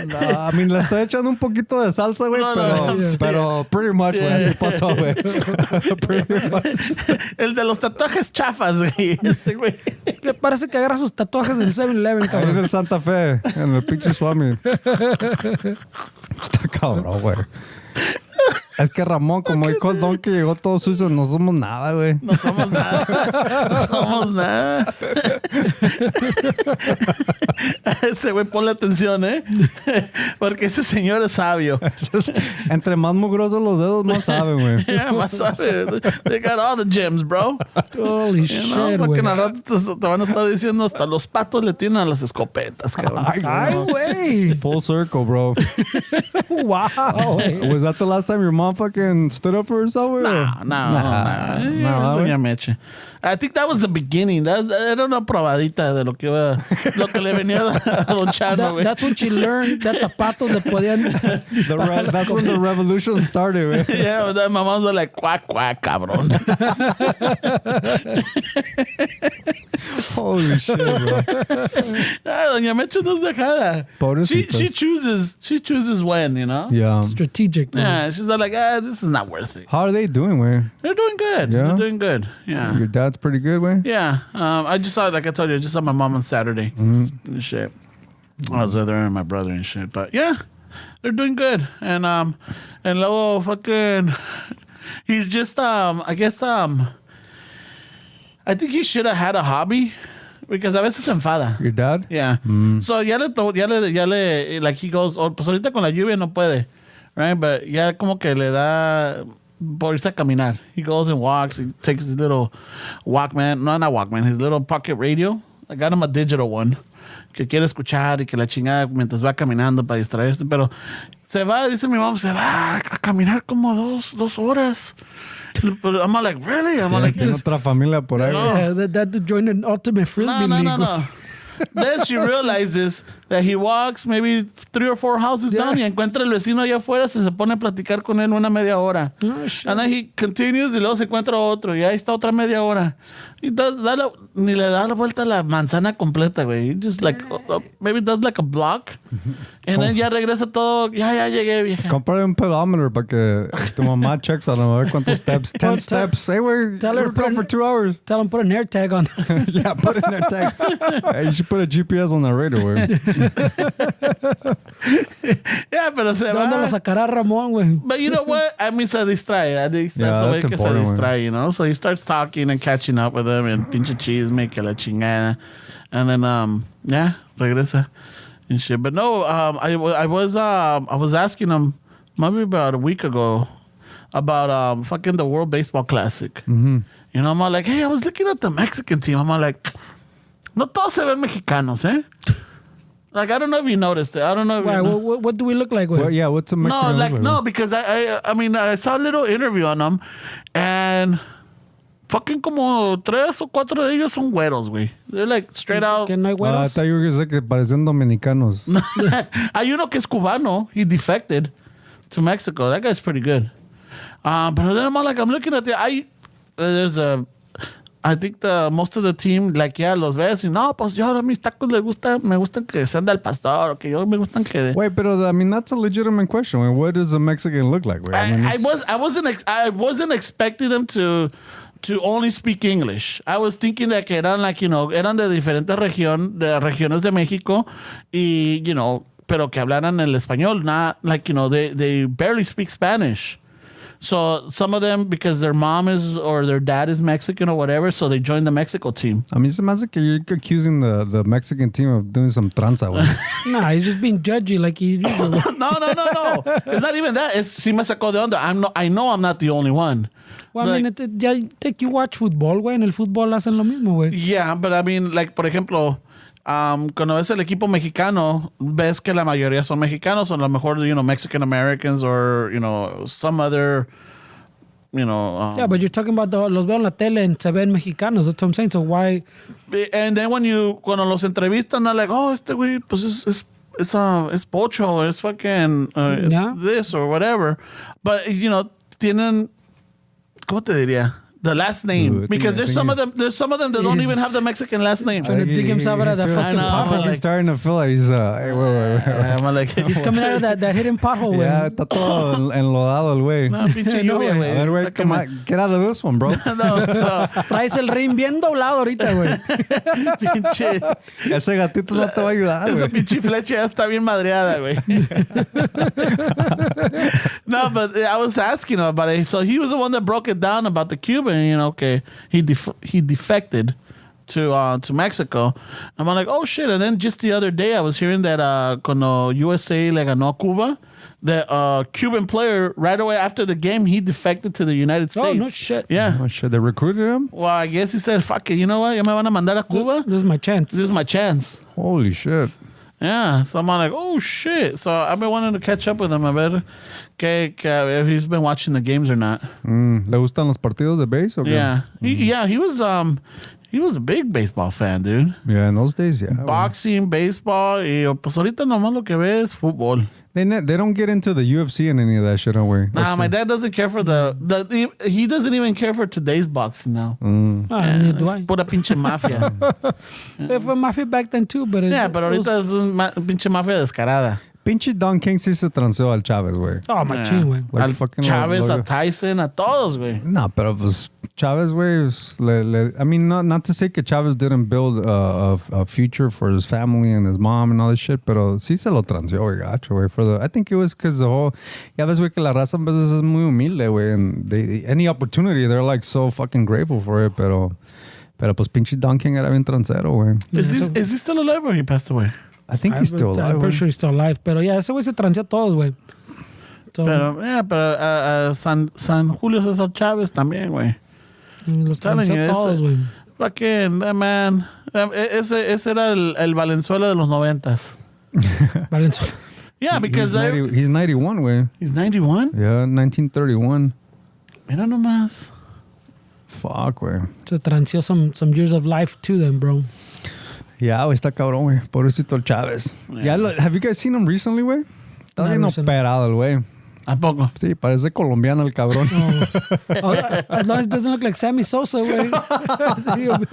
[SPEAKER 4] No, I mean, le estoy echando un poquito de salsa, güey,
[SPEAKER 2] No,
[SPEAKER 4] pero pretty much, güey, así pasó, güey. Pretty much.
[SPEAKER 2] El de los tatuajes chafas, güey. Ese güey.
[SPEAKER 3] Me parece que agarra sus tatuajes en el 7-Eleven,
[SPEAKER 4] Ahí
[SPEAKER 3] cabrón.
[SPEAKER 4] en el Santa Fe, en el pinche Swami. Está cabrón, güey. Es que Ramón, como dijo el don que llegó todo sucio, no somos nada, güey.
[SPEAKER 2] No somos nada. No somos nada. Ese güey, ponle atención, ¿eh? Porque ese señor es sabio.
[SPEAKER 4] Entre más mugrosos los dedos, más saben, güey.
[SPEAKER 2] Ya, más sabe. They got all the gems, bro.
[SPEAKER 3] Holy
[SPEAKER 2] You know,
[SPEAKER 3] shit,
[SPEAKER 2] porque
[SPEAKER 3] güey.
[SPEAKER 2] al rato te van a estar diciendo hasta los patos le tienen a las escopetas, cabrón.
[SPEAKER 3] Ay, güey.
[SPEAKER 4] Full circle, bro.
[SPEAKER 3] Wow, güey.
[SPEAKER 4] Was that the last time your mom fucking stood up for herself, güey?
[SPEAKER 2] No,
[SPEAKER 4] güey.
[SPEAKER 2] Doña Meche. I think that was the beginning. Era una probadita de lo que le venía a Don Chano, güey.
[SPEAKER 3] That's when she learned that the patos le podían.
[SPEAKER 4] That's when the revolution started, güey.
[SPEAKER 2] Yeah, that my mom's like, cuac, cuac, cabrón.
[SPEAKER 4] Holy shit, bro.
[SPEAKER 2] Doña Meche no es dejada.
[SPEAKER 4] Pobrecitas.
[SPEAKER 2] She chooses when, you know?
[SPEAKER 4] Yeah.
[SPEAKER 3] Strategic, man.
[SPEAKER 2] Yeah, she's not like, this is not worth it.
[SPEAKER 4] How are they doing, güey?
[SPEAKER 2] They're doing good.
[SPEAKER 4] Yeah?
[SPEAKER 2] They're doing good. Yeah.
[SPEAKER 4] Your dad's pretty good, güey?
[SPEAKER 2] Yeah. I just saw, like I told you, I just saw my mom on Saturday. And shit. I was with her and my brother and shit. But yeah, they're doing good. And luego fucking, he's just, I guess, I think he should have had a hobby because a veces se enfada.
[SPEAKER 4] Your dad?
[SPEAKER 2] Yeah. So ya le, like he goes, oh, pues ahorita con la lluvia no puede, right? But ya como que le da por irse a caminar. He goes and walks. He takes his little Walkman, no, not Walkman, his little pocket radio. I got him a digital one que quiere escuchar y que la chingada mientras va caminando para distraerse. Pero se va, dice mi mamá, se va a caminar como dos horas. But I'm like, really? I'm like,
[SPEAKER 4] Tiene otra familia por ahí, güey.
[SPEAKER 3] Yeah, that joined an ultimate frisbee league.
[SPEAKER 2] No. Then she realizes that he walks maybe 3 or 4 houses down y encuentra el vecino allá afuera, se pone a platicar con él una media hora.
[SPEAKER 3] Oh, shit.
[SPEAKER 2] And then he continues y luego se encuentra otro y ahí está otra media hora. Y ni le da la vuelta a la manzana completa, güey. He just like, maybe does like a block. And then ya regresa todo, ya llegué, vieja.
[SPEAKER 4] Comprar un pedometer para que tu mamá checks a ver cuántos steps. 10 steps. Hey, güey,
[SPEAKER 3] tell her
[SPEAKER 4] we're going for 2 hours.
[SPEAKER 3] Tell him put an air tag on.
[SPEAKER 4] Yeah, put it in their tag. Hey, you should put a GPS on the radio, güey.
[SPEAKER 2] Yeah, pero se
[SPEAKER 3] ¿Dónde
[SPEAKER 2] va.
[SPEAKER 3] lo sacará Ramón, güey?
[SPEAKER 2] But you know what? I mean, se distrae. That's the way
[SPEAKER 4] that's
[SPEAKER 2] que se
[SPEAKER 4] important,
[SPEAKER 2] distrae, you know? So he starts talking and catching up with him and pinche chisme, que la chingada. And then, yeah, regresa and shit. But no, I was asking him maybe about a week ago about fucking the World Baseball Classic.
[SPEAKER 4] Mm-hmm.
[SPEAKER 2] You know, I'm all like, hey, I was looking at the Mexican team. I'm all like, no todos se ven mexicanos, eh? Like, I don't know if you noticed it. I don't know if
[SPEAKER 3] Why,
[SPEAKER 2] you know.
[SPEAKER 3] what do we look like, güey?
[SPEAKER 4] Well, yeah, what's a Mexican?
[SPEAKER 2] No, like,
[SPEAKER 4] look
[SPEAKER 2] no, because I mean, I saw a little interview on them, and fucking como 3 o 4 de ellos son güeros, güey. They're like straight out.
[SPEAKER 3] Que no hay
[SPEAKER 4] I
[SPEAKER 3] güeros.
[SPEAKER 4] thought you were going to say que parecen dominicanos.
[SPEAKER 2] Hay uno que es cubano. He defected to Mexico. That guy's pretty good. But then I'm like, I'm looking at I think most of the team, like, yeah, los ves y no, pues yo a mis tacos me gustan que sean del pastor, o que yo me gustan que...
[SPEAKER 4] Wait, but I mean, that's a legitimate question. Wait, what does a Mexican look like? Wait,
[SPEAKER 2] I wasn't expecting them to only speak English. I was thinking that que eran like, you know, eran de diferentes regiones de México y, you know, pero que hablaran el español, not like, you know, they barely speak Spanish. So some of them, because their mom is or their dad is Mexican or whatever, so they joined the Mexico team.
[SPEAKER 4] I mean, se me hace que you're accusing the Mexican team of doing some tranza, güey.
[SPEAKER 3] Nah, he's just being judgy like he usually.
[SPEAKER 2] No. It's not even that. It's si me sacó de onda. I know I'm not the only one.
[SPEAKER 3] Well,
[SPEAKER 2] Like-
[SPEAKER 3] I mean, you watch fútbol, güey. En el fútbol hacen lo mismo, güey.
[SPEAKER 2] Yeah, but I mean, like, por ejemplo, cuando ves el equipo mexicano, ves que la mayoría son mexicanos, o a lo mejor, Mexican Americans, or, some other,
[SPEAKER 3] Yeah, but you're talking about los veo en la tele and se ven mexicanos. That's what I'm saying. So why?
[SPEAKER 2] And then cuando los entrevistan, they're like, oh, este güey, pues es pocho, es fucking,
[SPEAKER 3] Yeah.
[SPEAKER 2] it's this or whatever. But, tienen, ¿cómo te diría? The last name,
[SPEAKER 4] Ooh, I
[SPEAKER 2] because
[SPEAKER 4] think
[SPEAKER 2] there's some of them that don't even have the Mexican last name.
[SPEAKER 3] Trying to dig himself out of that fucking
[SPEAKER 2] I know,
[SPEAKER 3] pothole.
[SPEAKER 4] He's starting to feel like he's, hey, wait.
[SPEAKER 2] I'm like,
[SPEAKER 3] He's coming out of that hidden pothole, güey.
[SPEAKER 4] Yeah, está todo enlodado el güey.
[SPEAKER 2] no, pinche lluvia,
[SPEAKER 4] A
[SPEAKER 2] güey.
[SPEAKER 4] ver, güey, come on, get out of this one, bro.
[SPEAKER 2] No, so,
[SPEAKER 3] Traes el ring bien doblado ahorita, güey.
[SPEAKER 2] pinche,
[SPEAKER 4] Ese gatito no te va a ayudar,
[SPEAKER 2] esa
[SPEAKER 4] güey.
[SPEAKER 2] pinche flecha ya está bien madreada, güey. No, but I was asking him about it. So he was the one that broke it down about the Cuban, okay. He defected to Mexico. I'm like, oh shit. And then just the other day I was hearing that cuando USA le ganó a Cuba, the Cuban player right away after the game, he defected to the United States.
[SPEAKER 3] Oh, no shit.
[SPEAKER 2] Yeah.
[SPEAKER 4] Oh, shit, they recruited him?
[SPEAKER 2] Well, I guess he said, fuck it, you know what? Ya me van a mandar a Cuba.
[SPEAKER 3] This is my chance.
[SPEAKER 2] This is my chance.
[SPEAKER 4] Holy shit.
[SPEAKER 2] Yeah, so I'm like, oh shit. So I've been wanting to catch up with him a ver if he's been watching the games or not.
[SPEAKER 4] ¿Le gustan los partidos de base o qué?
[SPEAKER 2] Yeah, he was a big baseball fan, dude.
[SPEAKER 4] Yeah, in those days, yeah. güey.
[SPEAKER 2] Boxing, baseball, y pues ahorita nomás lo que ve es fútbol.
[SPEAKER 4] They don't get into the UFC and any of that shit, don't worry.
[SPEAKER 2] Nah, my dad doesn't care for he doesn't even care for today's boxing now.
[SPEAKER 3] Neither do
[SPEAKER 2] Es
[SPEAKER 3] I.
[SPEAKER 2] pura pinche mafia.
[SPEAKER 3] If a mafia back then too, but
[SPEAKER 2] Yeah, pero ahorita es un pinche mafia descarada.
[SPEAKER 4] Pinche Don King sí se transeó al Chávez, güey.
[SPEAKER 3] Oh, machine, güey.
[SPEAKER 4] Like
[SPEAKER 2] Al
[SPEAKER 4] fucking
[SPEAKER 2] Chávez,
[SPEAKER 4] logo.
[SPEAKER 2] a Tyson, a todos, güey.
[SPEAKER 4] No, pero pues Chávez, güey, I mean, not to say que Chávez didn't build a future for his family and his mom and all this shit, pero sí se lo transeó, güey, gacho, güey. I think it was because the whole, ya ves, güey, que la raza en veces es muy humilde, güey, and any opportunity, they're like so fucking grateful for it, pero pues pinche Don King era bien transero, güey.
[SPEAKER 2] Is he still alive or he passed away?
[SPEAKER 4] I think he's still alive,
[SPEAKER 3] I'm pretty
[SPEAKER 4] güey.
[SPEAKER 3] sure he's still alive. Pero yeah, ese güey se transeó a todos, güey. So,
[SPEAKER 2] Pero San Julio César Chávez también, güey.
[SPEAKER 3] los
[SPEAKER 2] telling
[SPEAKER 3] transeó
[SPEAKER 2] you,
[SPEAKER 3] a todos, güey.
[SPEAKER 2] Fucking, that man. Ese era el Valenzuela de los 90s.
[SPEAKER 3] Valenzuela.
[SPEAKER 2] Yeah, because
[SPEAKER 4] He's 91, güey.
[SPEAKER 2] he's 91.
[SPEAKER 4] Yeah, 1931.
[SPEAKER 2] Mira nomás.
[SPEAKER 4] Fuck, güey.
[SPEAKER 3] Se transeó some years of life to them, bro.
[SPEAKER 4] Ya, güey, está cabrón, güey. Pobrecito el Chávez. Have you guys seen him recently, güey? Está bien
[SPEAKER 3] Never seen him.
[SPEAKER 4] operado el güey.
[SPEAKER 2] ¿A poco?
[SPEAKER 4] Sí, parece colombiano el cabrón.
[SPEAKER 3] Oh, as long as it doesn't look like Sammy Sosa, güey. Sí, güey.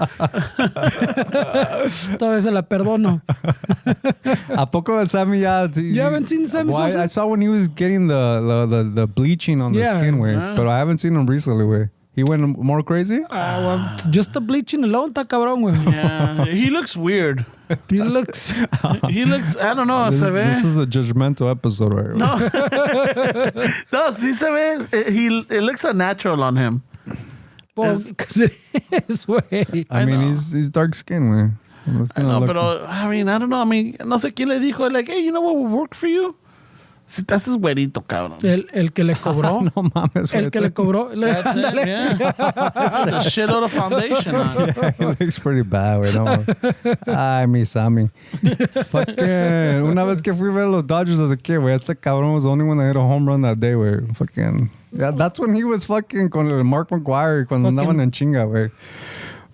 [SPEAKER 3] Todavía se la perdono.
[SPEAKER 4] ¿A poco el Sammy ya?
[SPEAKER 3] You haven't seen Sammy
[SPEAKER 4] Well,
[SPEAKER 3] Sosa?
[SPEAKER 4] I saw when he was getting the bleaching on the
[SPEAKER 3] Yeah.
[SPEAKER 4] skin, güey.
[SPEAKER 2] Yeah.
[SPEAKER 4] But I haven't seen him recently, güey. He went more crazy?
[SPEAKER 3] Well, just the bleaching alone está cabrón, güey.
[SPEAKER 2] Yeah, he looks weird.
[SPEAKER 3] He looks...
[SPEAKER 2] He looks, I don't know, se ve.
[SPEAKER 4] This is a judgmental episode, right?
[SPEAKER 2] No, sí se ve. It looks unnatural on him.
[SPEAKER 3] Well, because it is, güey.
[SPEAKER 4] I mean, he's dark skinned, güey. It's
[SPEAKER 2] I
[SPEAKER 4] gonna
[SPEAKER 2] know,
[SPEAKER 4] look-
[SPEAKER 2] pero, I don't know. No sé quién le dijo, like, hey, you know what would work for you? Si te haces güerito, cabrón.
[SPEAKER 3] El que le cobró.
[SPEAKER 4] No mames,
[SPEAKER 3] El que le cobró.
[SPEAKER 2] That's it,
[SPEAKER 3] Ándale.
[SPEAKER 2] yeah. A shitload of foundation on.
[SPEAKER 4] Yeah, he looks pretty bad, güey. No. Ay, mi Sammy. Fucking. Una vez que fui a ver los Dodgers as a kid, güey. Este cabrón was the only one that hit a home run that day, güey. Fucking. Yeah, that's when he was fucking con el Mark McGuire cuando andaban en chinga, güey.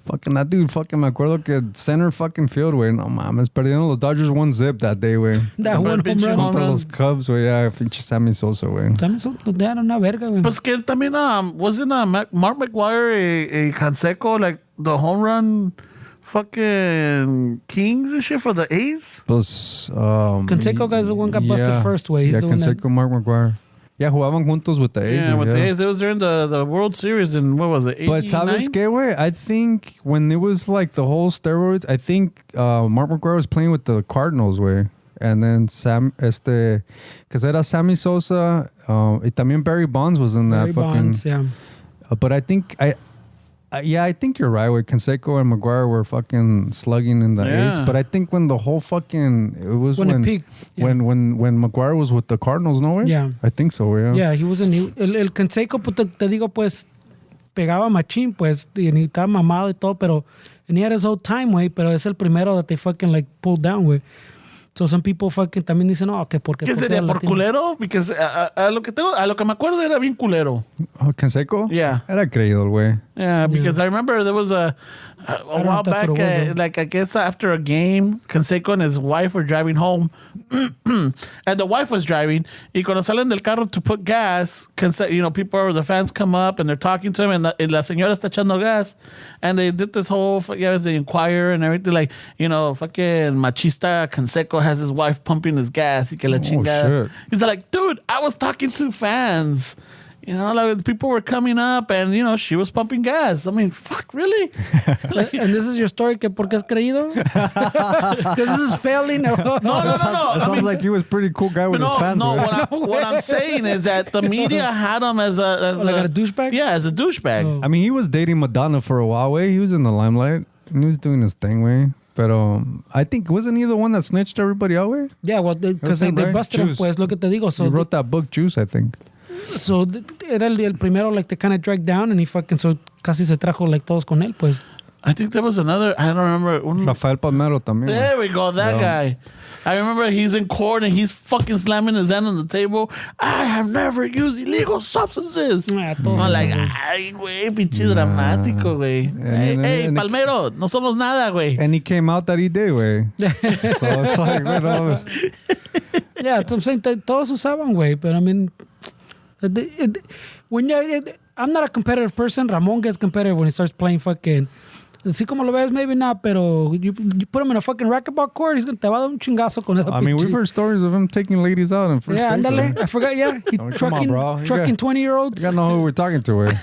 [SPEAKER 4] Fucking that dude, fucking me acuerdo que center fucking field, güey. No mames, perdieron los Dodgers 1-0 that day, güey.
[SPEAKER 3] That one home
[SPEAKER 2] Pinche
[SPEAKER 3] run.
[SPEAKER 2] home
[SPEAKER 4] Contra
[SPEAKER 2] run.
[SPEAKER 4] los Cubs, güey. Yeah, pinche Sammy Sosa, güey.
[SPEAKER 3] También son, eran una verga, güey.
[SPEAKER 2] Pues que él también, wasn't Mark McGuire a Canseco, like the home run fucking Kings and shit for the A's?
[SPEAKER 4] Pues,
[SPEAKER 3] Canseco guy's the one got busted first, güey. He's
[SPEAKER 4] Yeah,
[SPEAKER 3] the one that-
[SPEAKER 4] Canseco, Mark McGuire. Yeah, jugaban juntos with the A's.
[SPEAKER 2] Yeah,
[SPEAKER 4] güey,
[SPEAKER 2] with the A's. It was during the World Series in, what was it, 89?
[SPEAKER 4] But ¿sabes qué, güey? I think when it was like the whole steroids, I think Mark McGuire was playing with the Cardinals, güey. and then because era Sammy Sosa, y también Barry Bonds was in that
[SPEAKER 3] Barry Bonds, yeah.
[SPEAKER 4] But I think I think you're right. Where Canseco and Maguire were fucking slugging in the
[SPEAKER 2] Yeah.
[SPEAKER 4] A's, but I think when the whole fucking
[SPEAKER 3] When it peaked, yeah.
[SPEAKER 4] when Maguire was with the Cardinals, no way.
[SPEAKER 3] Yeah.
[SPEAKER 4] I think so. Yeah.
[SPEAKER 3] Yeah, he wasn't. El Canseco, pues, te digo, pues, pegaba machín, pues, y estaba mamado y todo, pero and he had his own time, güey, pero es el primero that they fucking like pulled down, güey. So some people fucking también dicen, no, que porque
[SPEAKER 2] ¿Qué sería? ¿Por culero? Because a lo que me acuerdo era bien culero.
[SPEAKER 4] Oh, Canseco?
[SPEAKER 2] Yeah.
[SPEAKER 4] Era creído, güey.
[SPEAKER 2] Yeah, because I remember there was a
[SPEAKER 3] know
[SPEAKER 2] while
[SPEAKER 3] if that's
[SPEAKER 2] back,
[SPEAKER 3] what it was, though.
[SPEAKER 2] like I guess after a game, Canseco and his wife were driving home, and the wife was driving. Y cuando salen del carro to put gas, the fans come up and they're talking to him, and la señora está echando gas, and they did this whole, the Inquirer and everything, like, fucking machista Canseco has his wife pumping his gas. Y que la chingada.
[SPEAKER 4] Shit.
[SPEAKER 2] He's like, dude, I was talking to fans. Like people were coming up and, she was pumping gas. I mean, fuck, really?
[SPEAKER 3] And this is your story, que porque es creído? Because this is failing.
[SPEAKER 2] No.
[SPEAKER 4] It sounds like he was a pretty cool guy with his fans.
[SPEAKER 2] No,
[SPEAKER 4] Right?
[SPEAKER 2] what I'm saying is that the media had him as a
[SPEAKER 3] douchebag?
[SPEAKER 2] Yeah, as a douchebag.
[SPEAKER 3] Oh.
[SPEAKER 4] I mean, he was dating Madonna for a while, way. He was in the limelight. And he was doing his thing, way. But I think, wasn't he the one that snitched everybody out, way?
[SPEAKER 3] Yeah, well, because they
[SPEAKER 4] right?
[SPEAKER 3] busted him,
[SPEAKER 4] Juice.
[SPEAKER 3] pues, lo que te digo. So
[SPEAKER 4] He wrote that book, Juice, I think.
[SPEAKER 3] So era el primero, like, they kind of dragged down, and he fucking, so casi se trajo, like, todos con él, pues.
[SPEAKER 2] I think there was another, I don't remember.
[SPEAKER 4] Rafael Palmero también.
[SPEAKER 2] There we go, that
[SPEAKER 4] Yeah.
[SPEAKER 2] guy. I remember he's in court and he's fucking slamming his hand on the table. I have never used illegal substances.
[SPEAKER 3] Ah, todos
[SPEAKER 2] I'm
[SPEAKER 3] esos,
[SPEAKER 2] like,
[SPEAKER 3] güey.
[SPEAKER 2] ay, güey, pinche dramático, güey. Hey,
[SPEAKER 4] and-
[SPEAKER 2] Palmero, no somos nada, güey.
[SPEAKER 4] And he came out that he did, way. So it's like,
[SPEAKER 3] Yeah, so I'm saying todos usaban, güey, but I mean, I'm not a competitive person. Ramon gets competitive when he starts playing fucking. Así como lo ves, maybe not, pero you put him in a fucking racquetball court, te va a dar un chingazo con esa
[SPEAKER 4] I mean, we've
[SPEAKER 3] pinche-
[SPEAKER 4] heard stories of him taking ladies out in first
[SPEAKER 3] Yeah,
[SPEAKER 4] base.
[SPEAKER 3] ándale.
[SPEAKER 4] Way.
[SPEAKER 3] I forgot, yeah. He
[SPEAKER 4] Oh, come on,
[SPEAKER 3] trucking
[SPEAKER 4] bro. You
[SPEAKER 3] 20-year-olds.
[SPEAKER 4] You gotta know who we're talking to, way.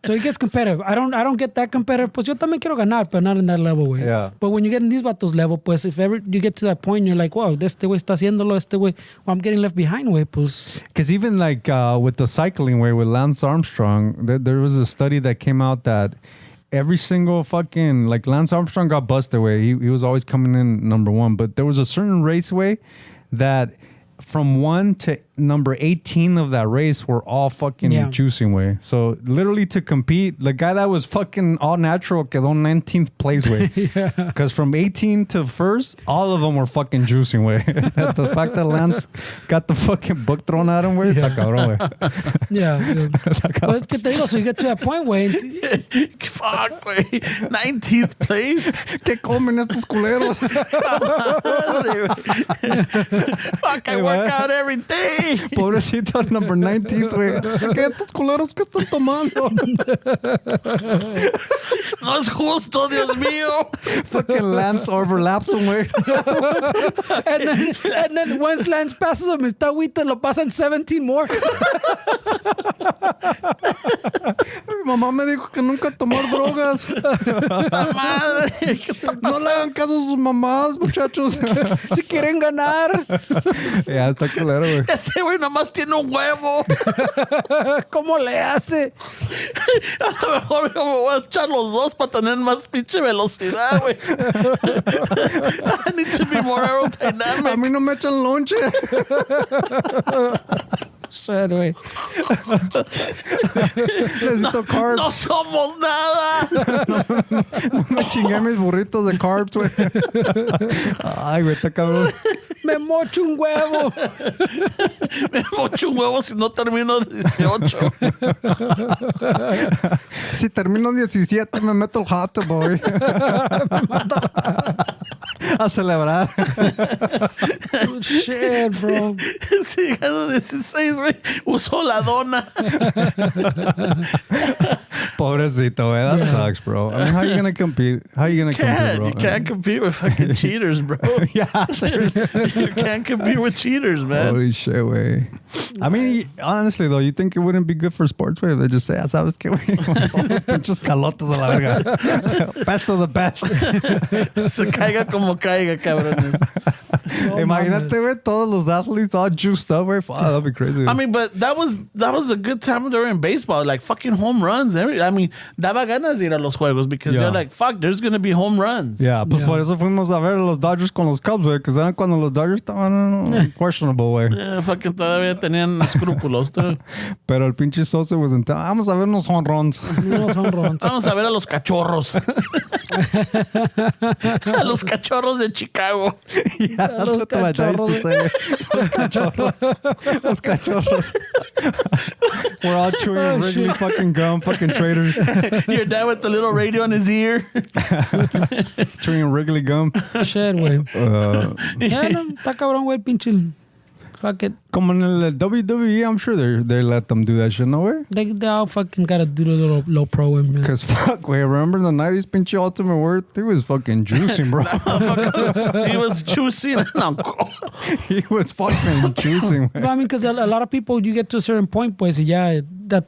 [SPEAKER 3] So he gets competitive. I don't get that competitive. Pues yo también quiero ganar, but not in that level, güey.
[SPEAKER 4] Yeah.
[SPEAKER 3] But when you get in these vatos level, pues if ever you get to that point, you're like, wow, este güey está haciéndolo, este güey, well, I'm getting left behind, güey, pues.
[SPEAKER 4] Because even like with the cycling way with Lance Armstrong, there was a study that came out that every single fucking, like Lance Armstrong got busted way. He was always coming in number one, but there was a certain raceway that from 1 to number 18 of that race were all fucking juicing way. So literally to compete, the guy that was fucking all natural quedó 19th place way. Because from 18 to first, all of them were fucking juicing way. The fact that Lance got the fucking book thrown at him way, está cabrón way.
[SPEAKER 3] Yeah. Pues es que te digo, so you get to that point, güey.
[SPEAKER 2] Fuck, güey. 19th place.
[SPEAKER 4] ¿Qué comen estos culeros?
[SPEAKER 2] Fuck, I work out every day.
[SPEAKER 4] Pobrecito number 19, güey. ¿Qué estos culeros que están tomando?
[SPEAKER 2] No es justo, Dios mío.
[SPEAKER 4] Fucking Lance overlaps him, güey.
[SPEAKER 3] And then once Lance passes him, está agüita, lo pasan 17 more.
[SPEAKER 4] Mi mamá me dijo que nunca tomar drogas.
[SPEAKER 2] ¡La madre! ¿Qué está
[SPEAKER 4] No le hagan caso a sus mamás, muchachos.
[SPEAKER 3] Si quieren ganar.
[SPEAKER 4] Ya está culero, güey.
[SPEAKER 2] Ese güey nomás tiene un huevo.
[SPEAKER 3] ¿Cómo le hace?
[SPEAKER 2] A lo mejor yo me voy a echar los dos para tener más pinche velocidad, güey. I need to be more
[SPEAKER 4] A
[SPEAKER 2] aerodynamic.
[SPEAKER 4] mí no me echan lonche.
[SPEAKER 3] Shit, güey.
[SPEAKER 4] Necesito carbs.
[SPEAKER 2] No somos nada.
[SPEAKER 4] Me chingué mis burritos de carbs, güey. Ay, güey, está cabrón.
[SPEAKER 3] Me mocho un huevo.
[SPEAKER 2] Me mocho un huevo si no termino 18.
[SPEAKER 4] Si termino 17, me meto el hot tub, güey. A celebrar.
[SPEAKER 3] Shit, bro.
[SPEAKER 2] Si gano 16, güey, uso la dona.
[SPEAKER 4] Pobrecito, güey. That sucks, bro. I mean, how you gonna compete? How you gonna compete, bro?
[SPEAKER 2] You can't compete with fucking cheaters, bro.
[SPEAKER 4] Yeah, seriously.
[SPEAKER 2] You can't compete with cheaters, man.
[SPEAKER 4] Holy shit, güey. I mean, honestly, though, you think it wouldn't be good for sports, güey? If they just say, ah, ¿sabes qué, güey? Pinches calotas a la verga. Best of the best.
[SPEAKER 2] Se caiga como caiga, cabrones.
[SPEAKER 4] Imagínate, güey, todos los athletes all juiced up, güey. Fuck, that'd be crazy.
[SPEAKER 2] I mean, but that was a good time during baseball. Like fucking home runs. I mean, daba ganas de ir a los juegos because you're like, fuck, there's gonna be home runs.
[SPEAKER 4] Yeah, pues por eso fuimos a ver a los Dodgers con los Cubs, güey, because eran cuando los Dodgers estaban questionable, güey.
[SPEAKER 2] Yeah, fucking todavía tenían escrúpulos.
[SPEAKER 4] Pero el pinche Sosa was in town. Vamos a ver unos home runs.
[SPEAKER 2] Vamos a ver a los cachorros. A los cachorros de Chicago.
[SPEAKER 4] Yeah, that's what my dad used to say. Los cachorros. Los cachorros. We're all chewing Wrigley fucking gum, fucking traitors.
[SPEAKER 2] Your dad with the little radio in his ear.
[SPEAKER 4] Chewing Wrigley gum.
[SPEAKER 3] Shit, güey. Ya, no, está cabrón, güey, pinche. Fuck it.
[SPEAKER 4] Como en el WWE, I'm sure they let them do that shit, no way?
[SPEAKER 3] They all fucking gotta do the little low pro, man.
[SPEAKER 4] Because fuck, wait, remember the 90s pinche Ultimate Word? He was fucking juicing, bro.
[SPEAKER 2] He was juicing.
[SPEAKER 4] He was fucking juicing,
[SPEAKER 3] No, I mean, because a lot of people, you get to a certain point, pues, y ya,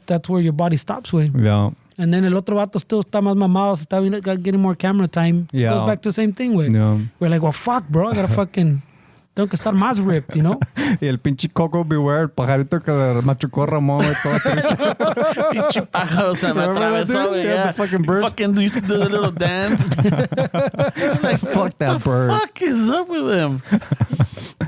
[SPEAKER 3] that's where your body stops, güey.
[SPEAKER 4] Yeah.
[SPEAKER 3] And then el otro vato still está más mamado, está getting more camera time.
[SPEAKER 4] Yeah.
[SPEAKER 3] Goes back to the same thing, güey.
[SPEAKER 4] Yeah.
[SPEAKER 3] We're like, well, fuck, bro, I gotta fucking... Tengo que estar más ripped, you know?
[SPEAKER 4] Y el pinche Coco Beware, el pajarito que le machucó Ramón, güey, todo triste.
[SPEAKER 2] Pinche pájaro se me atravesó, güey.
[SPEAKER 4] Yeah, the fucking bird.
[SPEAKER 2] Fucking used to do the little dance.
[SPEAKER 4] Like, fuck that bird.
[SPEAKER 2] What the fuck is up with him?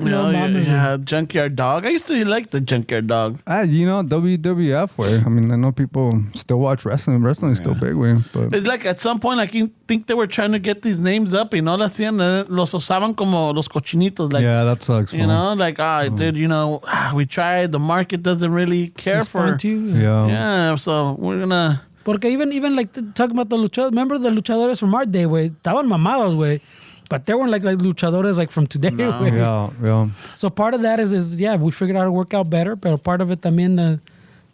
[SPEAKER 2] Yeah, Junkyard Dog. I used to like the Junkyard Dog.
[SPEAKER 4] You know, WWF, way. I mean, I know people still watch wrestling. Wrestling is still big, way. But
[SPEAKER 2] It's like at some point, I think they were trying to get these names up y no lo hacían. Los usaban como los cochinitos. Like,
[SPEAKER 4] yeah, that sucks,
[SPEAKER 2] you know, like, dude, you know, we tried. The market doesn't really care for.
[SPEAKER 3] Respond to you.
[SPEAKER 4] Yeah.
[SPEAKER 2] Yeah, so we're gonna.
[SPEAKER 3] Porque even like talking about the luchadores, remember the luchadores from our day, güey? Estaban mamados, güey. But they weren't like luchadores like from today, güey.
[SPEAKER 4] Yeah, yeah.
[SPEAKER 3] So part of that is yeah, we figured out how to work out better, but part of it también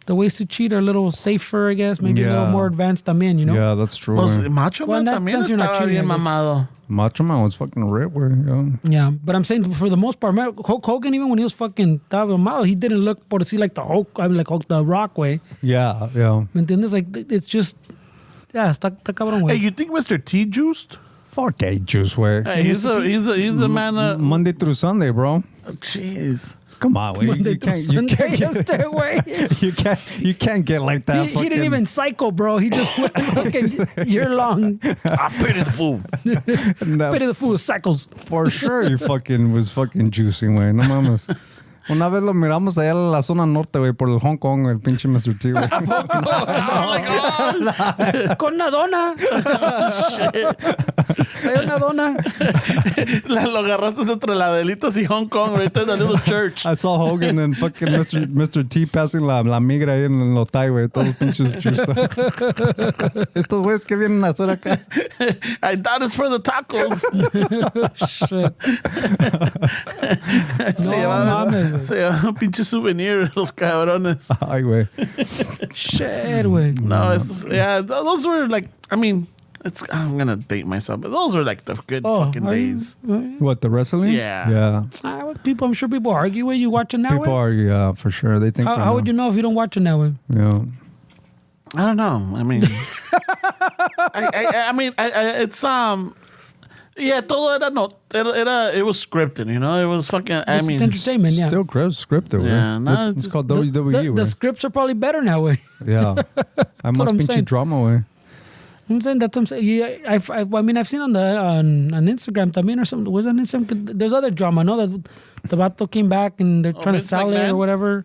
[SPEAKER 3] the ways to cheat are a little safer, I guess, maybe a little more advanced también, you know?
[SPEAKER 4] Yeah, that's true.
[SPEAKER 2] Pues,
[SPEAKER 4] Way.
[SPEAKER 2] Macho
[SPEAKER 3] Well, in
[SPEAKER 2] Man
[SPEAKER 3] that
[SPEAKER 2] también
[SPEAKER 3] sense, you're not
[SPEAKER 2] estaba
[SPEAKER 3] cheating,
[SPEAKER 2] bien
[SPEAKER 3] I guess.
[SPEAKER 2] mamado.
[SPEAKER 4] Macho Man was fucking ripped, way. Yeah.
[SPEAKER 3] Yeah, but I'm saying for the most part, Hulk Hogan, even when he was fucking estaba mamado, he didn't look por decir like the Hulk, I mean like Hulk, the Rock way.
[SPEAKER 4] Yeah, yeah.
[SPEAKER 3] ¿Me entiendes? Like it's just, yeah, está cabrón, güey.
[SPEAKER 2] Hey, you think Mr. T juiced?
[SPEAKER 4] Fuck that juice, way.
[SPEAKER 2] Hey, he's a man.
[SPEAKER 4] Monday through Sunday, bro.
[SPEAKER 2] Jeez.
[SPEAKER 4] Come on, way.
[SPEAKER 3] Monday
[SPEAKER 4] You
[SPEAKER 3] through
[SPEAKER 4] can't
[SPEAKER 3] Sunday,
[SPEAKER 4] get,
[SPEAKER 3] stay away.
[SPEAKER 4] you can't get like that.
[SPEAKER 3] He didn't even cycle, bro. He just went fucking year long.
[SPEAKER 2] I pity the fool.
[SPEAKER 3] Pity the fool cycles.
[SPEAKER 4] For sure, he fucking was fucking juicing, güey. No mames. Una vez lo miramos allá en la zona norte, güey, por el Hong Kong, el pinche Mr. T, güey.
[SPEAKER 3] Con una dona. Trae una dona.
[SPEAKER 2] Lo agarraste entre la Delitos y Hong Kong, right there in the little church.
[SPEAKER 4] I saw Hogan and fucking Mr. T passing la migra ahí en el Otay, güey. Todos los pinches juiced. Estos güeyes que vienen a hacer acá.
[SPEAKER 2] I thought it's for the tacos.
[SPEAKER 3] Shit. No mames.
[SPEAKER 2] Se llama un pinche souvenir, los cabrones.
[SPEAKER 4] Ay, güey.
[SPEAKER 3] Shit, güey.
[SPEAKER 2] No, yeah, those were like, I mean, I'm gonna date myself, but those were like the good fucking days.
[SPEAKER 4] What, the wrestling?
[SPEAKER 2] Yeah.
[SPEAKER 4] Yeah.
[SPEAKER 3] I'm sure people argue when you watch it now.
[SPEAKER 4] People argue, yeah, for sure. They think.
[SPEAKER 3] How would you know if you don't watch it now? Way?
[SPEAKER 4] Yeah.
[SPEAKER 2] I don't know. I mean, I mean, it's yeah, todo it was scripted, you know. It was fucking. I
[SPEAKER 3] It's
[SPEAKER 2] mean,
[SPEAKER 3] entertainment, yeah.
[SPEAKER 4] Still scripted,
[SPEAKER 2] Yeah,
[SPEAKER 4] güey.
[SPEAKER 2] no,
[SPEAKER 4] It's
[SPEAKER 2] just
[SPEAKER 4] called WWE,
[SPEAKER 3] The
[SPEAKER 4] güey.
[SPEAKER 3] scripts are probably better now, way.
[SPEAKER 4] Yeah. I
[SPEAKER 3] what
[SPEAKER 4] must
[SPEAKER 3] I'm
[SPEAKER 4] pinche
[SPEAKER 3] saying.
[SPEAKER 4] drama, güey.
[SPEAKER 3] I'm saying that's what I'm saying. Yeah, I mean, I've seen on Instagram también or something. Was it on Instagram? There's other drama, no? That the vato came back and they're trying to
[SPEAKER 2] Vince
[SPEAKER 3] sell it
[SPEAKER 2] McMahon?
[SPEAKER 3] or whatever.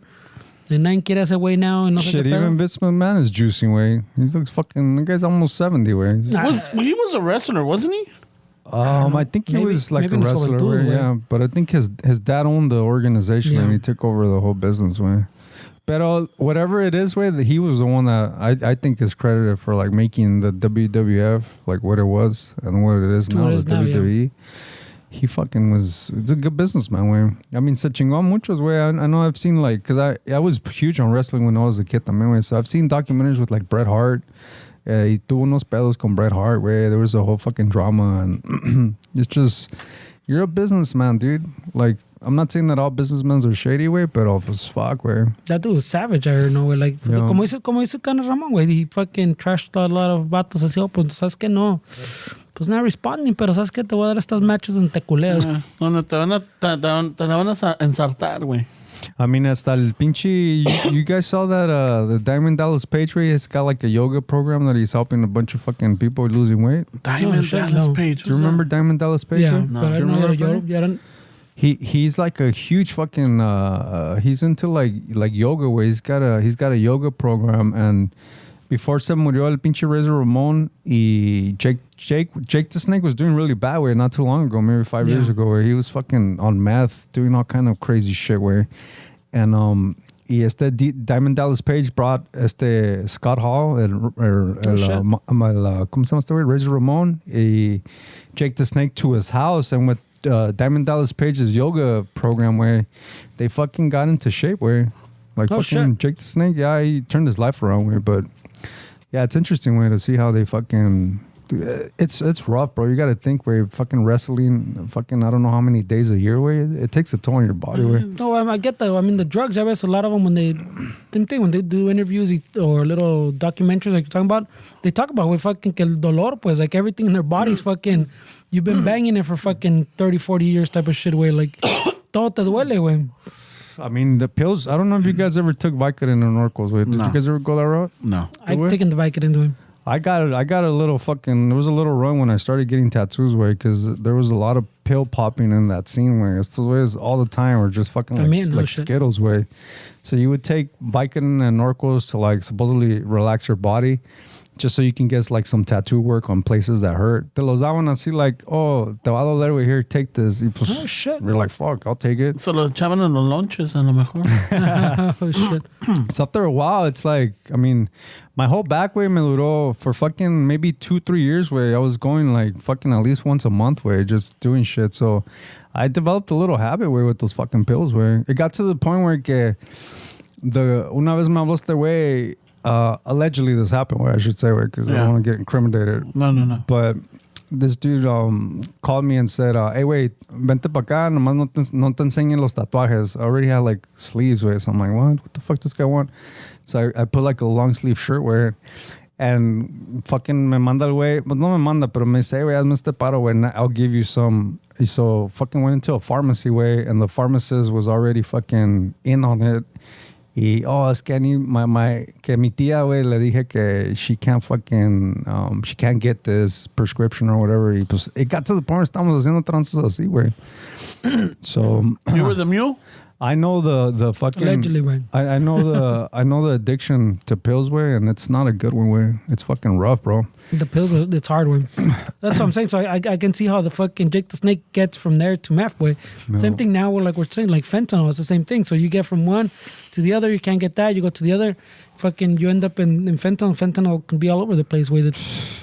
[SPEAKER 3] And nine quiere ese way now. And no sé
[SPEAKER 4] Shit,
[SPEAKER 3] qué pedo.
[SPEAKER 4] even Vince McMahon is juicing, way. He looks fucking. The guy's almost 70, way.
[SPEAKER 3] Nah.
[SPEAKER 2] he was a wrestler, wasn't he?
[SPEAKER 4] I think he
[SPEAKER 3] Maybe-
[SPEAKER 4] was like
[SPEAKER 3] maybe
[SPEAKER 4] a
[SPEAKER 3] in
[SPEAKER 4] wrestler,
[SPEAKER 3] Juventud,
[SPEAKER 4] way, yeah. But I think his dad owned the organization
[SPEAKER 3] Yeah.
[SPEAKER 4] and he took over the whole business, way. But whatever it is, way, that he was the one that I think is credited for like making the WWF like what it was and what it is
[SPEAKER 3] To
[SPEAKER 4] now,
[SPEAKER 3] what it
[SPEAKER 4] the
[SPEAKER 3] is now, yeah.
[SPEAKER 4] WWE. He fucking was. It's a good businessman, way. I mean, se chingó muchos, way. I know I've seen like, cause I was huge on wrestling when I was a kid, también, way. So I've seen documentaries with like Bret Hart. Y tuvo unos pedos con Bret Hart, way. There was a whole fucking drama, and it's just, you're a businessman, dude. Like, I'm not saying that all businessmen are shady, way, but off as fuck, way.
[SPEAKER 3] That dude was savage, I heard, no, güey. Like,
[SPEAKER 4] Yeah.
[SPEAKER 3] como dice Cano Ramón, güey. He fucking trashed a lot of vatos así, oh, pues, ¿sabes qué? No. Pues not responding, pero ¿sabes qué? Te voy a dar estas matches en teculeas.
[SPEAKER 2] Donde te la van a ensartar, güey.
[SPEAKER 4] I mean, hasta el pinche. You guys saw that the Diamond Dallas Page where he's got like a yoga program that he's helping a bunch of fucking people losing weight.
[SPEAKER 2] Diamond
[SPEAKER 3] shit,
[SPEAKER 2] Dallas
[SPEAKER 3] no.
[SPEAKER 2] Page.
[SPEAKER 4] Do you remember Diamond Dallas Page?
[SPEAKER 3] Yeah,
[SPEAKER 4] güey?
[SPEAKER 3] but I
[SPEAKER 4] Do you
[SPEAKER 3] don't know
[SPEAKER 4] remember
[SPEAKER 3] how
[SPEAKER 4] that? He's like a huge fucking he's into like yoga where he's got a yoga program, and before se murió el pinche Razor Ramon y Jake the Snake was doing really bad where not too long ago, maybe 5 years ago, where he was fucking on meth doing all kind of crazy shit where, and y Diamond Dallas Page brought Scott Hall ¿cómo se llama este güey? Razor Ramon y Jake the Snake to his house, and with Diamond Dallas Page's yoga program where they fucking got into shape where like fucking Jake the Snake, yeah, he turned his life around where, but yeah, it's interesting way to see how they fucking it's rough, bro. You got to think where fucking wrestling fucking I don't know how many days a year where it takes a toll on your body where.
[SPEAKER 3] No, I get that. I mean, the drugs, I guess a lot of them when they do interviews or little documentaries like you're talking about, they talk about with fucking que el dolor, pues like everything in their body's fucking, you've been banging it for fucking 30, 40 years type of shit where like todo te duele, güey.
[SPEAKER 4] I mean, the pills, I don't know if you guys ever took Vicodin or Norcos. Wait, did you guys ever go that route?
[SPEAKER 2] No.
[SPEAKER 3] I've taken the Vicodin to him.
[SPEAKER 4] I got a little fucking, there was a little run when I started getting tattoos way because there was a lot of pill popping in that scene where it's the ways all the time or just fucking like Skittles way. So you would take Vicodin and Norcos to like supposedly relax your body just so you can get like some tattoo work on places that hurt. Te los daban así like, oh, te va a doler over here, take this. Y pues,
[SPEAKER 3] oh, shit.
[SPEAKER 4] You're like, fuck, I'll take it.
[SPEAKER 2] So los echaban en los lunches a lo mejor.
[SPEAKER 3] Oh, shit.
[SPEAKER 4] So after a while, it's like, I mean, my whole back way me duró for fucking maybe 2-3 years where I was going like fucking at least once a month where just doing shit. So I developed a little habit where with those fucking pills where it got to the point where que una vez me habló este güey. Allegedly this happened, where I should say, because I don't want to get incriminated.
[SPEAKER 2] No.
[SPEAKER 4] But this dude called me and said, hey, wait, vente pa acá, nomás no te enseñen los tatuajes. I already had like sleeves, way. So I'm like, what the fuck does this guy want? So I put like a long sleeve shirt wear, and fucking me manda el güey, but no me manda, pero me dice, hey, güey, hazme este paro, güey, I'll give you some. So fucking went into a pharmacy, way, and the pharmacist was already fucking in on it. Y, es que que mi tía, güey, le dije que she can't fucking, she can't get this prescription or whatever. Y pues, it got to the point where estamos haciendo trances así, güey. So.
[SPEAKER 2] You were the mule?
[SPEAKER 4] I know the fucking.
[SPEAKER 3] Allegedly, güey.
[SPEAKER 4] I know the addiction to pills, way, and it's not a good one, way. It's fucking rough, bro.
[SPEAKER 3] The pills, it's hard, way. That's what I'm saying. So I can see how the fucking Jake the Snake gets from there to meth, way. No. Same thing now, like we're saying, like fentanyl, it's the same thing. So you get from one to the other, you can't get that. You go to the other, fucking, you end up in fentanyl. Fentanyl can be all over the place, way. That's.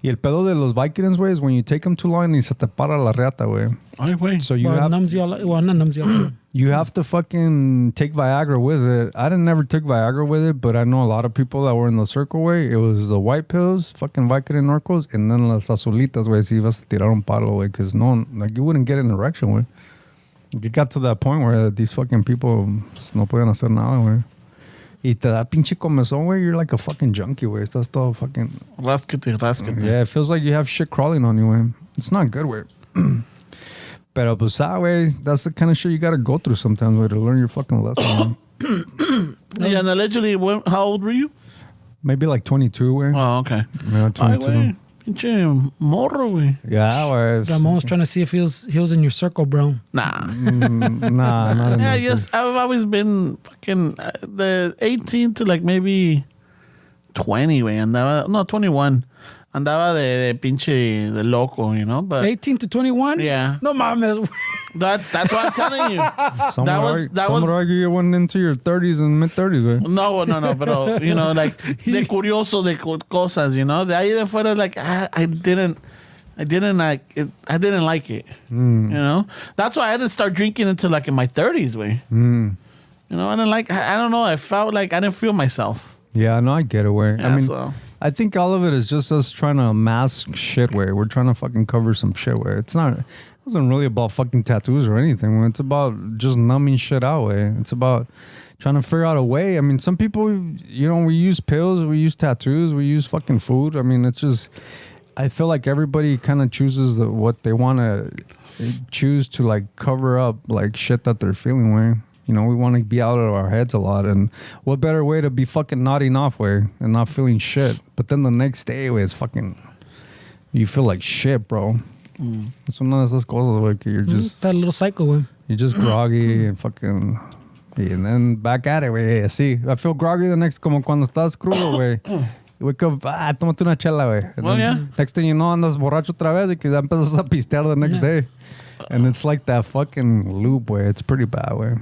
[SPEAKER 4] Y el pedo de los Vicodins, güey, is when you take them too long y se te para la reata, güey.
[SPEAKER 2] Ay, güey.
[SPEAKER 4] So you have
[SPEAKER 3] not numbs you.
[SPEAKER 4] You have to fucking take Viagra with it. I never took Viagra with it, but I know a lot of people that were in the circle, way. It was the white pills, fucking Vicodin Norcos, and then las azulitas, güey, si ibas a tirar un palo, güey, because no, like, you wouldn't get an erection, güey. It got to that point where these fucking people just no podían hacer nada, güey. Y te da pinche comezón, güey. You're like a fucking junkie, güey. Estás todo fucking.
[SPEAKER 2] Ráscate.
[SPEAKER 4] Yeah, it feels like you have shit crawling on you, güey. It's not good, güey. Pero pues, güey, that's the kind of shit you gotta go through sometimes, güey, to learn your fucking lesson.
[SPEAKER 2] Yeah, and allegedly, how old were you?
[SPEAKER 4] Maybe like 22, güey.
[SPEAKER 2] Oh, okay.
[SPEAKER 4] Yeah, 22.
[SPEAKER 2] Ay, güey. Pinche morro, güey.
[SPEAKER 4] Yeah, güey.
[SPEAKER 3] Ramon's trying to see if he was in your circle, bro.
[SPEAKER 2] Nah.
[SPEAKER 4] Nah, not in
[SPEAKER 2] Yeah,
[SPEAKER 4] this
[SPEAKER 2] yes. I've always been fucking the 18 to like maybe 20, güey. Andaba, no, 21. Andaba de pinche de loco, you know. But
[SPEAKER 3] 18 to 21?
[SPEAKER 2] Yeah.
[SPEAKER 3] No mames.
[SPEAKER 2] That's what I'm telling you.
[SPEAKER 4] Some would argue you went into your 30s and mid-30s, güey.
[SPEAKER 2] No, but you know, like de curioso de cosas, you know. De ahí de fuera, like I didn't like it. I didn't like it. You know. That's why I didn't start drinking until like in my 30s, way. You know, I don't know. I felt like I didn't feel myself.
[SPEAKER 4] Yeah, no, I get it, way.
[SPEAKER 2] Yeah,
[SPEAKER 4] I mean,
[SPEAKER 2] so.
[SPEAKER 4] I think all of it is just us trying to mask shit, way. We're trying to fucking cover some shit, way. It wasn't really about fucking tattoos or anything. It's about just numbing shit out, way. It's about trying to figure out a way. I mean, some people, you know, we use pills, we use tattoos, we use fucking food. I mean, it's just, I feel like everybody kind of chooses what they want to choose to like cover up like shit that they're feeling, way. You know, we want to be out of our heads a lot, and what better way to be fucking nodding off, way, and not feeling shit. But then the next day, way, it's fucking, you feel like shit, bro. It's one of esas cosas, way, que you're just
[SPEAKER 3] that little cycle, way.
[SPEAKER 4] you're just groggy and fucking, and then back at it, way. See, I feel groggy the next, como cuando estás crudo, way. You wake up, tómate una chela, way.
[SPEAKER 2] Well, yeah.
[SPEAKER 4] Next thing you know, andas borracho otra vez, y que ya empiezas a pistear the next day. And it's like that fucking loop, way. It's pretty bad, way.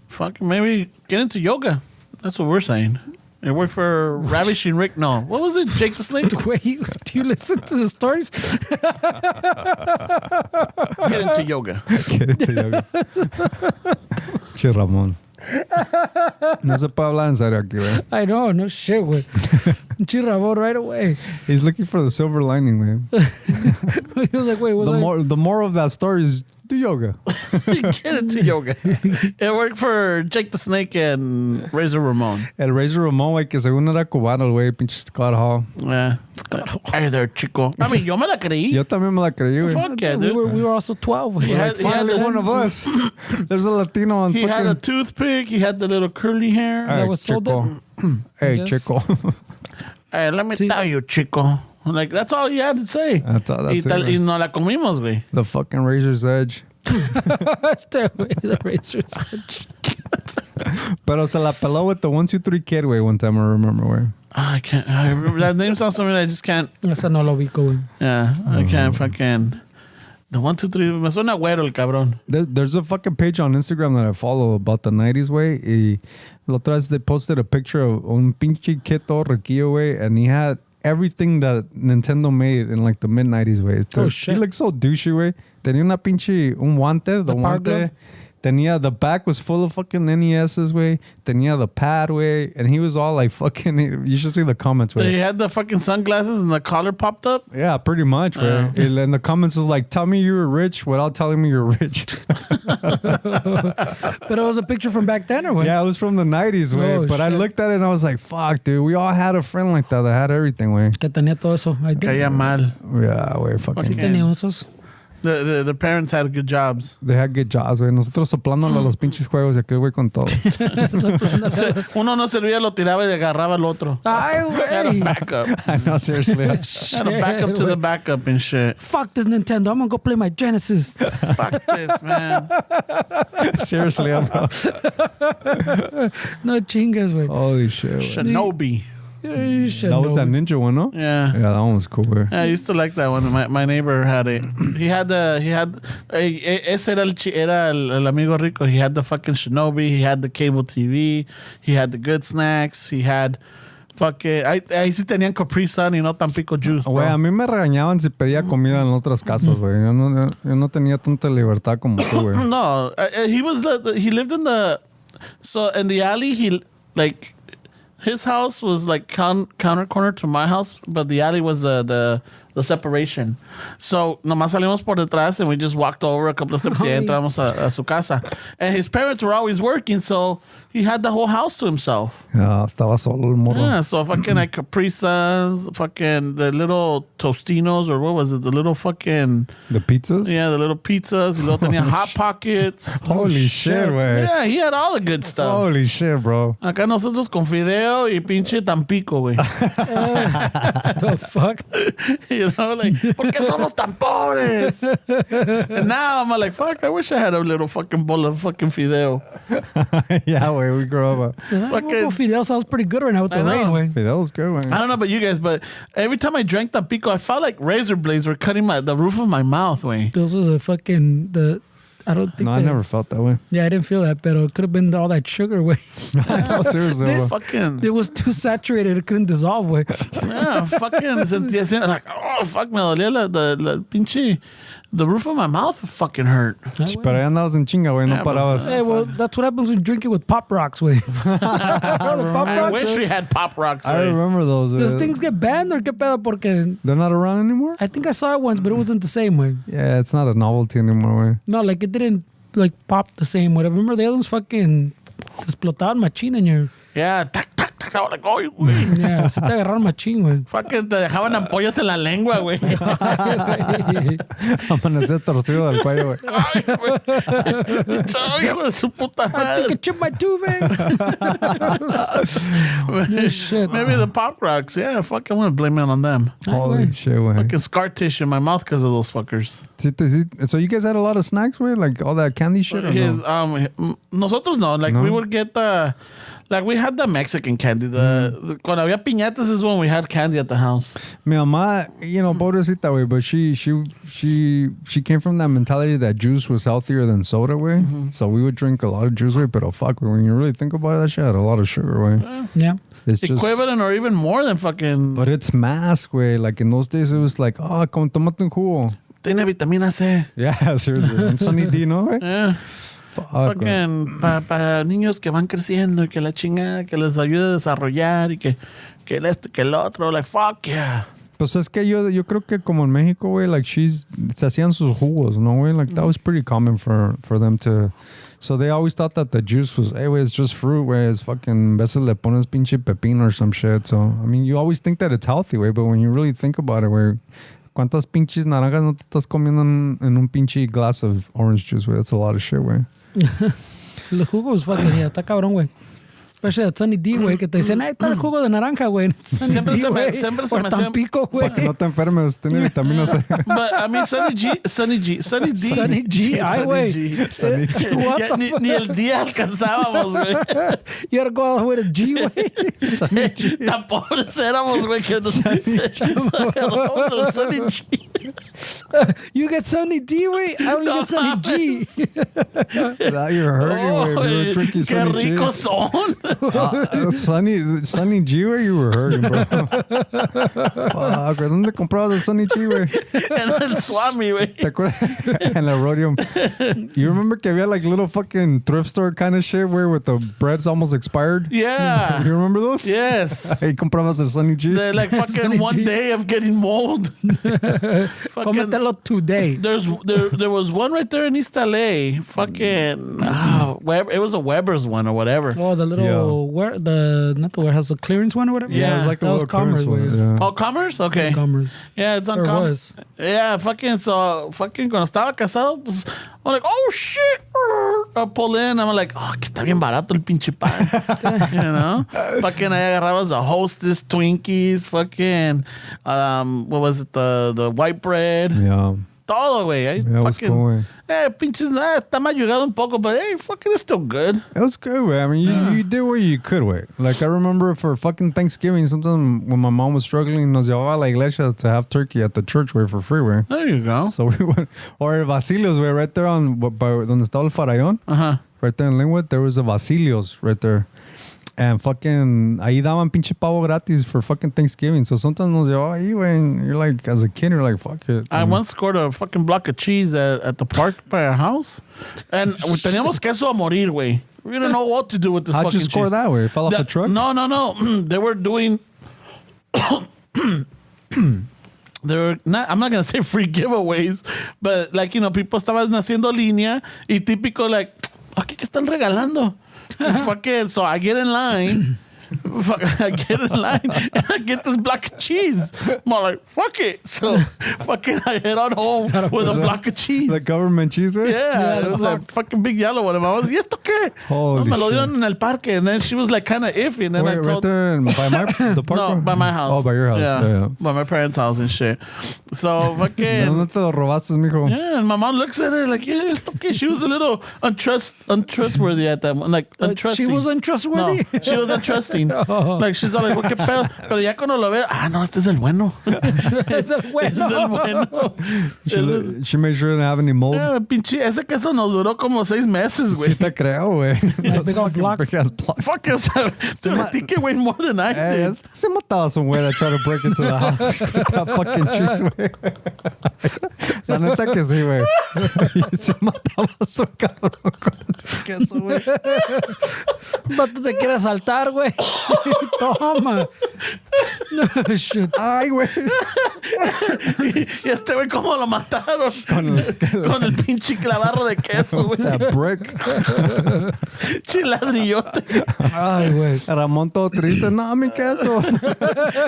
[SPEAKER 2] Fucking maybe get into yoga. That's what we're saying. It worked for Ravishing Rick. No. What was it? Jake the Snake?
[SPEAKER 3] Wait, do you listen to the stories?
[SPEAKER 2] Get into yoga.
[SPEAKER 4] Get into yoga. Che, Ramón. No se puede hablar en serio aquí, güey.
[SPEAKER 3] I know, no shit, güey. Chirrabón right away.
[SPEAKER 4] He's looking for the silver lining, man.
[SPEAKER 3] He was like, wait, what's
[SPEAKER 4] The more of that story is do yoga.
[SPEAKER 2] Get into yoga. It worked for Jake the Snake and Razor Ramon.
[SPEAKER 4] El Razor Ramón, güey, que según era cubano, el güey, pinche Scott Hall.
[SPEAKER 2] Yeah. Hey there, chico. I mean, yo me la creí.
[SPEAKER 4] Yo también me la creí, güey.
[SPEAKER 2] Fuck yeah, dude.
[SPEAKER 3] we were also 12.
[SPEAKER 2] He had
[SPEAKER 4] Finally,
[SPEAKER 2] the-
[SPEAKER 4] one of us. There's a Latino on
[SPEAKER 2] He had a
[SPEAKER 4] fucking...
[SPEAKER 2] toothpick. He had the little curly hair.
[SPEAKER 3] that what sold
[SPEAKER 4] Chico. Hey,
[SPEAKER 3] Yes.
[SPEAKER 4] Chico.
[SPEAKER 2] Hey, let me
[SPEAKER 3] See-
[SPEAKER 2] tell you, chico. Like, that's all he had to say.
[SPEAKER 4] That's all. That's
[SPEAKER 2] y,
[SPEAKER 4] it,
[SPEAKER 2] y
[SPEAKER 4] güey.
[SPEAKER 2] no la comimos, güey.
[SPEAKER 4] The fucking Razor's Edge.
[SPEAKER 3] Stay away, the razor's edge.
[SPEAKER 4] Pero se la peló with the 1, 2, 3 kid, güey, one time, I remember, güey.
[SPEAKER 2] I can't. I remember that name sounds something I just can't.
[SPEAKER 3] Esa no lo ubico, güey.
[SPEAKER 2] Yeah, I can't fucking. The 1, 2, 3. Me suena güero el cabrón.
[SPEAKER 4] There's a fucking page on Instagram that I follow about the 90s, way. Y la otra vez they posted a picture of un pinche kid todo riquillo, way, and he had everything that Nintendo made in like the mid 90s, way.
[SPEAKER 3] Oh, shit.
[SPEAKER 4] He looked so douchey, way. Tenía una pinche un guante, the
[SPEAKER 3] power
[SPEAKER 4] guante.
[SPEAKER 3] glove?
[SPEAKER 4] Tenía the back was full of fucking NESs, way. Tenía the pad, way, and he was all like fucking. You should see the comments, way.
[SPEAKER 2] They had the fucking sunglasses and the collar popped up.
[SPEAKER 4] Yeah, pretty much, right? And the comments was like, tell me you were rich without telling me you're rich.
[SPEAKER 3] But it was a picture from back then, or what?
[SPEAKER 4] Yeah, it was from the 90s, way.
[SPEAKER 3] Oh,
[SPEAKER 4] But I
[SPEAKER 3] shit.
[SPEAKER 4] looked at it and I was like, fuck, dude. We all had a friend like that had everything, way.
[SPEAKER 3] Que tenía todo eso. I did.
[SPEAKER 2] Caía mal.
[SPEAKER 4] Yeah, way,
[SPEAKER 3] Sí
[SPEAKER 4] fucking.
[SPEAKER 3] tenía esos.
[SPEAKER 2] The parents had good jobs.
[SPEAKER 4] They had good jobs, way. Nosotros soplándole a los pinches juegos y aquel güey con todo.
[SPEAKER 2] Uno no servía, lo tiraba y agarraba el otro.
[SPEAKER 3] Ay,
[SPEAKER 2] Had a
[SPEAKER 3] güey.
[SPEAKER 2] backup.
[SPEAKER 4] I know, seriously.
[SPEAKER 2] Had a backup to the backup and shit.
[SPEAKER 3] Fuck this Nintendo. I'm gonna go play my Genesis.
[SPEAKER 2] Fuck this, man.
[SPEAKER 4] Seriously, bro.
[SPEAKER 3] No chingas, güey.
[SPEAKER 4] Holy shit, güey.
[SPEAKER 2] Shinobi.
[SPEAKER 4] That was that ninja one, no?
[SPEAKER 2] Yeah.
[SPEAKER 4] Yeah, that one was cool, güey.
[SPEAKER 2] Yeah, I used to like that one. My neighbor had it. Ese era el amigo rico. He had the fucking Shinobi. He had the cable TV. He had the good snacks. He had fucking. Ahí sí tenían Capri Sun y no Tampico Juice, bro.
[SPEAKER 4] Güey, a mí me regañaban si pedía comida en otras casas, güey. Yo no tenía tanta libertad como tú, güey.
[SPEAKER 2] No, he lived in the. So in the alley, his house was like counter corner to my house, but the alley was the separation. So nomás salimos por detrás and we just walked over a couple of steps y entramos a su casa. And his parents were always working, so he had the whole house to himself.
[SPEAKER 4] Ya, estaba solo el morro.
[SPEAKER 2] Yeah, so fucking like Capri Suns, fucking the little Tostinos, or what was it? The little fucking,
[SPEAKER 4] The pizzas?
[SPEAKER 2] yeah, the little pizzas. Y luego tenía Hot Pockets.
[SPEAKER 4] Holy shit, güey.
[SPEAKER 2] Yeah, he had all the good stuff.
[SPEAKER 4] Holy shit, bro.
[SPEAKER 2] Acá nosotros con fideo y pinche Tampico, güey.
[SPEAKER 3] The fuck?
[SPEAKER 2] You know, like, ¿por qué somos tan pobres? And now I'm like, fuck, I wish I had a little fucking bowl of fucking fideo.
[SPEAKER 4] Yeah, güey, we grew up.
[SPEAKER 3] Well, Fidel sounds pretty good right now with
[SPEAKER 2] I
[SPEAKER 3] the rain,
[SPEAKER 2] know.
[SPEAKER 3] güey.
[SPEAKER 4] That was good,
[SPEAKER 2] I
[SPEAKER 4] güey.
[SPEAKER 2] don't know about you guys, but every time I drank Tampico, I felt like razor blades were cutting the roof of my mouth, güey.
[SPEAKER 3] Those are I don't think
[SPEAKER 4] No, I never felt that way.
[SPEAKER 3] Yeah, I didn't feel that, but it could have been all that sugar, güey.
[SPEAKER 4] No, seriously, bro.
[SPEAKER 2] Fucking,
[SPEAKER 3] It was too saturated. It couldn't dissolve, güey.
[SPEAKER 2] yeah, fucking, sentía así, like, oh, fuck, me dolía la pinche, the roof of my mouth fucking hurt.
[SPEAKER 4] Pero ahí andabas en chinga, güey. No
[SPEAKER 2] Yeah,
[SPEAKER 4] parabas.
[SPEAKER 3] Hey, well, that's what happens when you drink it with Pop Rocks, güey. The Pop
[SPEAKER 2] I
[SPEAKER 3] Rocks,
[SPEAKER 2] wish we had Pop Rocks,
[SPEAKER 4] I
[SPEAKER 2] güey.
[SPEAKER 4] remember those.
[SPEAKER 3] those things get banned or qué pedo? Porque
[SPEAKER 4] They're not around anymore?
[SPEAKER 3] I think I saw it once, but it wasn't the same, way.
[SPEAKER 4] Yeah, it's not a novelty anymore, güey.
[SPEAKER 3] No, like it didn't like pop the same. Whatever. Remember the other ones fucking explotaban machine in your.
[SPEAKER 2] Yeah, tac, tac, tac, like, oh, güey.
[SPEAKER 3] Yeah, se te agarraron machín, güey.
[SPEAKER 2] Fucking te dejaban ampollas en la lengua, güey.
[SPEAKER 4] Amanecer torcido del cuello, güey.
[SPEAKER 2] Ay, güey. Hijo de su puta
[SPEAKER 3] I think
[SPEAKER 2] madre.
[SPEAKER 3] I chipped my tooth, man. Shit.
[SPEAKER 2] Maybe the Pop Rocks. Yeah, fuck, I want to blame it on them.
[SPEAKER 4] Holy shit, güey.
[SPEAKER 2] Fucking scar tissue in my mouth because of those fuckers.
[SPEAKER 4] So you guys had a lot of snacks, güey? Like all that candy shit? Or no?
[SPEAKER 2] Nosotros no. Like, we would get the... Like, we had the Mexican candy. The cuando había piñatas is when we had candy at the house.
[SPEAKER 4] Mi mamá, pobrecita, güey, but she came from that mentality that juice was healthier than soda, güey. Mm-hmm. So we would drink a lot of juice, güey, but fuck, when you really think about it, that shit had a lot of sugar, güey.
[SPEAKER 3] Yeah.
[SPEAKER 4] It's just,
[SPEAKER 2] equivalent or even more than fucking...
[SPEAKER 4] But it's mass, güey. Like, in those days, it was like, como tomate un jugo.
[SPEAKER 2] Tiene vitamina C.
[SPEAKER 4] Yeah, seriously. And Sunny D, ¿no, güey?
[SPEAKER 2] Yeah. Fucking para niños que van creciendo y que la chingada, que les ayuda a desarrollar y que el que el otro, like, fuck yeah.
[SPEAKER 4] Pues es que yo creo que como en México, güey, like se hacían sus jugos, ¿no, güey? Like that was pretty common for them to... So they always thought that the juice was, hey, güey, it's just fruit, güey. It's fucking, veces le pones pinche pepino or some shit. So, I mean, you always think that it's healthy, güey, but when you really think about it, güey, ¿cuántas pinches naranjas no te estás comiendo en un pinche glass of orange juice, güey? That's a lot of shit, güey.
[SPEAKER 3] Los jugos, fucking, yeah, está cabrón, güey. Especially at Sunny D, güey, que te dicen, está el jugo de naranja, güey.
[SPEAKER 2] Siempre se me
[SPEAKER 3] Tampico, güey.
[SPEAKER 4] Para que no te enfermes, tiene vitamina C.
[SPEAKER 2] But, I mean, Sunny D.
[SPEAKER 3] Sunny G, ay, güey.
[SPEAKER 2] Ni el día alcanzábamos, güey.
[SPEAKER 3] You gotta go all the way to G, güey.
[SPEAKER 4] Sunny G.
[SPEAKER 2] Tan pobres éramos, güey, que nos... Sunny G.
[SPEAKER 3] You get Sunny D, güey. I only get Sunny G.
[SPEAKER 4] Now you're hurting, güey. You're drinking Sunny G.
[SPEAKER 2] Qué ricos son.
[SPEAKER 4] Sunny G, güey, you were hurting, bro. Fuck, güey. ¿Dónde comprabas el Sunny G, güey?
[SPEAKER 2] En el Swami, güey.
[SPEAKER 4] ¿Te acuerdas? En la Rhodium. You remember que había like little fucking thrift store kind of shit where with the bread's almost expired?
[SPEAKER 2] Yeah.
[SPEAKER 4] You remember those?
[SPEAKER 2] Yes.
[SPEAKER 4] Ahí comprabas el Sunny G.
[SPEAKER 2] They're like fucking
[SPEAKER 3] Sunny
[SPEAKER 2] one
[SPEAKER 3] G.
[SPEAKER 2] day of getting mold.
[SPEAKER 3] Cómetelo today.
[SPEAKER 2] There was one right there in East LA. Fucking it was a Weber's one or whatever.
[SPEAKER 3] Oh, the little not the warehouse, the clearance one or whatever.
[SPEAKER 2] Yeah,
[SPEAKER 4] it was like
[SPEAKER 3] that
[SPEAKER 4] a
[SPEAKER 3] was
[SPEAKER 4] little clearance
[SPEAKER 3] Commerce,
[SPEAKER 4] one.
[SPEAKER 3] güey.
[SPEAKER 4] Yeah.
[SPEAKER 2] Oh, Commerce? Okay.
[SPEAKER 3] Commerce.
[SPEAKER 2] Yeah, it's on
[SPEAKER 3] Or
[SPEAKER 2] Commerce.
[SPEAKER 3] was.
[SPEAKER 2] Yeah, fucking cuando estaba casado, pues, I'm like, oh shit. I pull in, I'm like, oh, que está bien barato el pinche pan. You know? Fucking I agarrabas a Hostess, Twinkies, fucking, what was it, the white bread.
[SPEAKER 4] Yeah.
[SPEAKER 2] Todo, güey.
[SPEAKER 4] Yeah, it was cool, güey.
[SPEAKER 2] Pinches, está mayugado un poco, but hey, fucking it's still good.
[SPEAKER 4] It was good, güey. I mean, you did what you could, güey. Like, I remember for fucking Thanksgiving, sometimes when my mom was struggling, nos llevaba a la iglesia to have turkey at the church, güey, for free, güey.
[SPEAKER 2] There you go.
[SPEAKER 4] So we went, or Basilio's, güey, right there on, by donde estaba el farallón.
[SPEAKER 2] Uh-huh.
[SPEAKER 4] Right there in Linwood, there was a Basilio's right there. And fucking, ahí daban pinche pavo gratis for fucking Thanksgiving. So sometimes nos llevaba ahí, güey. And you're like, as a kid, you're like, fuck it.
[SPEAKER 2] I once scored a fucking block of cheese at the park by our house. And teníamos queso a morir, güey. We didn't know what to do with this
[SPEAKER 4] How'd
[SPEAKER 2] fucking
[SPEAKER 4] you score
[SPEAKER 2] cheese.
[SPEAKER 4] that, güey? Fell off the truck?
[SPEAKER 2] No. They were doing... They were not, I'm not going to say free giveaways, but like, people estaban haciendo línea y típico like, aquí que están regalando. Fucking, so I get in line. I get in line and I get this block of cheese. I'm like, fuck it. So fucking I head on home with a block of cheese.
[SPEAKER 4] The government cheese, güey?
[SPEAKER 2] Yeah, it was a fucking big yellow one. I was, ¿y esto qué?
[SPEAKER 4] Holy
[SPEAKER 2] me lo
[SPEAKER 4] shit.
[SPEAKER 2] dieron en el parque. And then she was like kind of iffy. And then
[SPEAKER 4] Wait,
[SPEAKER 2] I told
[SPEAKER 4] right there by the park?
[SPEAKER 2] No, by my house.
[SPEAKER 4] Oh, by your house. Yeah.
[SPEAKER 2] By my parents' house and shit. So fucking...
[SPEAKER 4] ¿Dónde te lo robaste, mijo?
[SPEAKER 2] Yeah, and my mom looks at her like, yeah, it's okay. She was a little untrustworthy at that moment. Like, untrusting.
[SPEAKER 3] She was untrustworthy?
[SPEAKER 2] No, she was untrusting. Like, she's all like, ¿qué pedo? Pero ya cuando lo veo, no, este es el bueno.
[SPEAKER 3] Es el bueno.
[SPEAKER 2] Es el bueno.
[SPEAKER 4] She made sure it didn't have any mold.
[SPEAKER 2] Yeah, pinche, ese queso nos duró como 6 meses, güey.
[SPEAKER 4] Sí te creo, güey.
[SPEAKER 3] Like big old block.
[SPEAKER 4] Big ass block.
[SPEAKER 2] Fuck, o sea, dude, I think it weighed more than I did.
[SPEAKER 4] Se mataba some güey that tried to break into the house with that fucking cheese, güey. La neta que sí, güey. Se mataba su cabrón con ese queso, güey.
[SPEAKER 3] Vato te quiere asaltar, güey. Toma. No, shit.
[SPEAKER 4] Ay, güey.
[SPEAKER 2] Y este güey, ¿cómo lo mataron? Con el pinche clavarro de queso, güey.
[SPEAKER 4] That brick.
[SPEAKER 2] Chiladrillote.
[SPEAKER 3] Ay, güey.
[SPEAKER 4] Ramón todo triste. No, mi queso.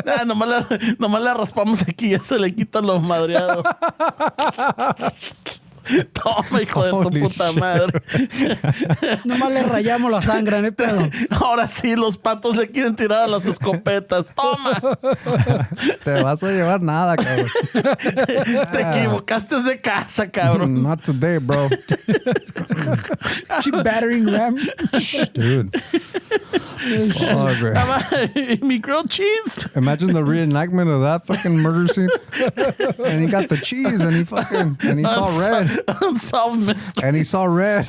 [SPEAKER 2] Ah, nomás la raspamos aquí y ya se le quitan los madreados. Toma, hijo de tu
[SPEAKER 4] Holy
[SPEAKER 2] puta
[SPEAKER 4] shit.
[SPEAKER 2] madre.
[SPEAKER 3] Nomás le rayamos la sangre, ¿no? Pedo.
[SPEAKER 2] Ahora sí, los patos le quieren tirar a las escopetas. Toma.
[SPEAKER 4] Te vas a llevar nada, cabrón.
[SPEAKER 2] Te equivocaste de casa, cabrón.
[SPEAKER 4] Not today, bro.
[SPEAKER 3] She battering ram.
[SPEAKER 4] Dude. Oh, great.
[SPEAKER 2] Mi grilled cheese.
[SPEAKER 4] Imagine the reenactment of that fucking murder scene. And he got the cheese and he saw red.
[SPEAKER 2] Unsolved mystery.
[SPEAKER 4] And he saw red.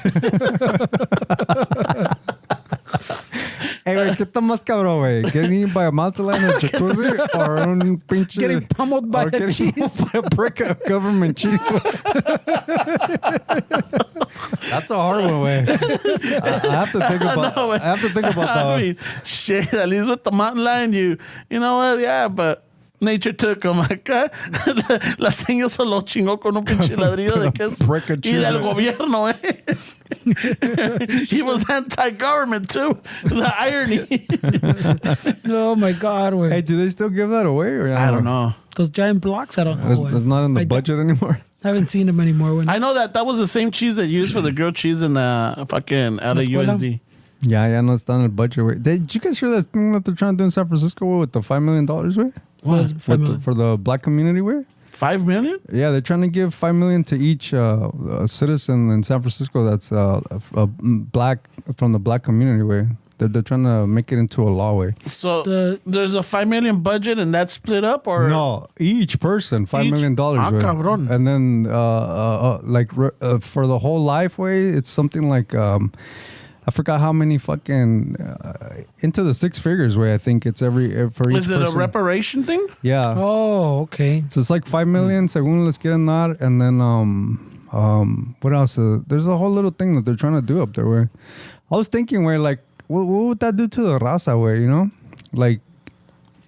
[SPEAKER 4] Hey, güey, ¿qué está más cabrón, güey? Getting eaten by a mountain lion in a jacuzzi or un pinche...
[SPEAKER 3] Getting pummeled by
[SPEAKER 4] or
[SPEAKER 3] a
[SPEAKER 4] getting
[SPEAKER 3] cheese.
[SPEAKER 4] pummeled by a brick of government cheese. That's a hard one, güey. I have to think about
[SPEAKER 2] No,
[SPEAKER 4] I have to think about that
[SPEAKER 2] I
[SPEAKER 4] one.
[SPEAKER 2] mean, shit, at least with the mountain lion, you know what? Yeah, but nature took him. Acá, la señora se lo chingó con un pinche ladrillo de queso.
[SPEAKER 4] Brick of
[SPEAKER 2] Y
[SPEAKER 4] cheese.
[SPEAKER 2] del gobierno, eh. He was anti-government, too. The irony.
[SPEAKER 3] Oh, my God, güey.
[SPEAKER 4] Hey, do they still give that away? Or
[SPEAKER 2] I don't know.
[SPEAKER 3] Those giant blocks, I don't know.
[SPEAKER 4] It's,
[SPEAKER 3] güey.
[SPEAKER 4] it's not in the
[SPEAKER 3] I
[SPEAKER 4] budget anymore.
[SPEAKER 3] haven't seen them anymore. Güey.
[SPEAKER 2] I know that was the same cheese they used for the grilled cheese in the fucking LAUSD.
[SPEAKER 4] Yeah, no está en el budget, güey. Did you guys hear that thing that they're trying to do in San Francisco with the $5 million, güey?
[SPEAKER 3] What?
[SPEAKER 4] For the black community, güey?
[SPEAKER 2] 5 million?
[SPEAKER 4] Yeah, they're trying to give $5 million to each citizen in San Francisco that's black from the black community, way. They're trying to make it into a law, way.
[SPEAKER 2] So there's a 5 million budget and that's split up, or
[SPEAKER 4] No, each person $5 million,
[SPEAKER 2] Ah,
[SPEAKER 4] way.
[SPEAKER 2] cabrón.
[SPEAKER 4] And then for the whole life, way, it's something like I forgot how many fucking into the six figures, way. I think it's for each
[SPEAKER 2] Is it
[SPEAKER 4] person.
[SPEAKER 2] a reparation thing?
[SPEAKER 4] Yeah.
[SPEAKER 3] Oh, okay.
[SPEAKER 4] So it's like $5 million, según les quieren dar, and then what else? There's a whole little thing that they're trying to do up there. Where I was thinking, where like, what would that do to the raza? Where, you know, like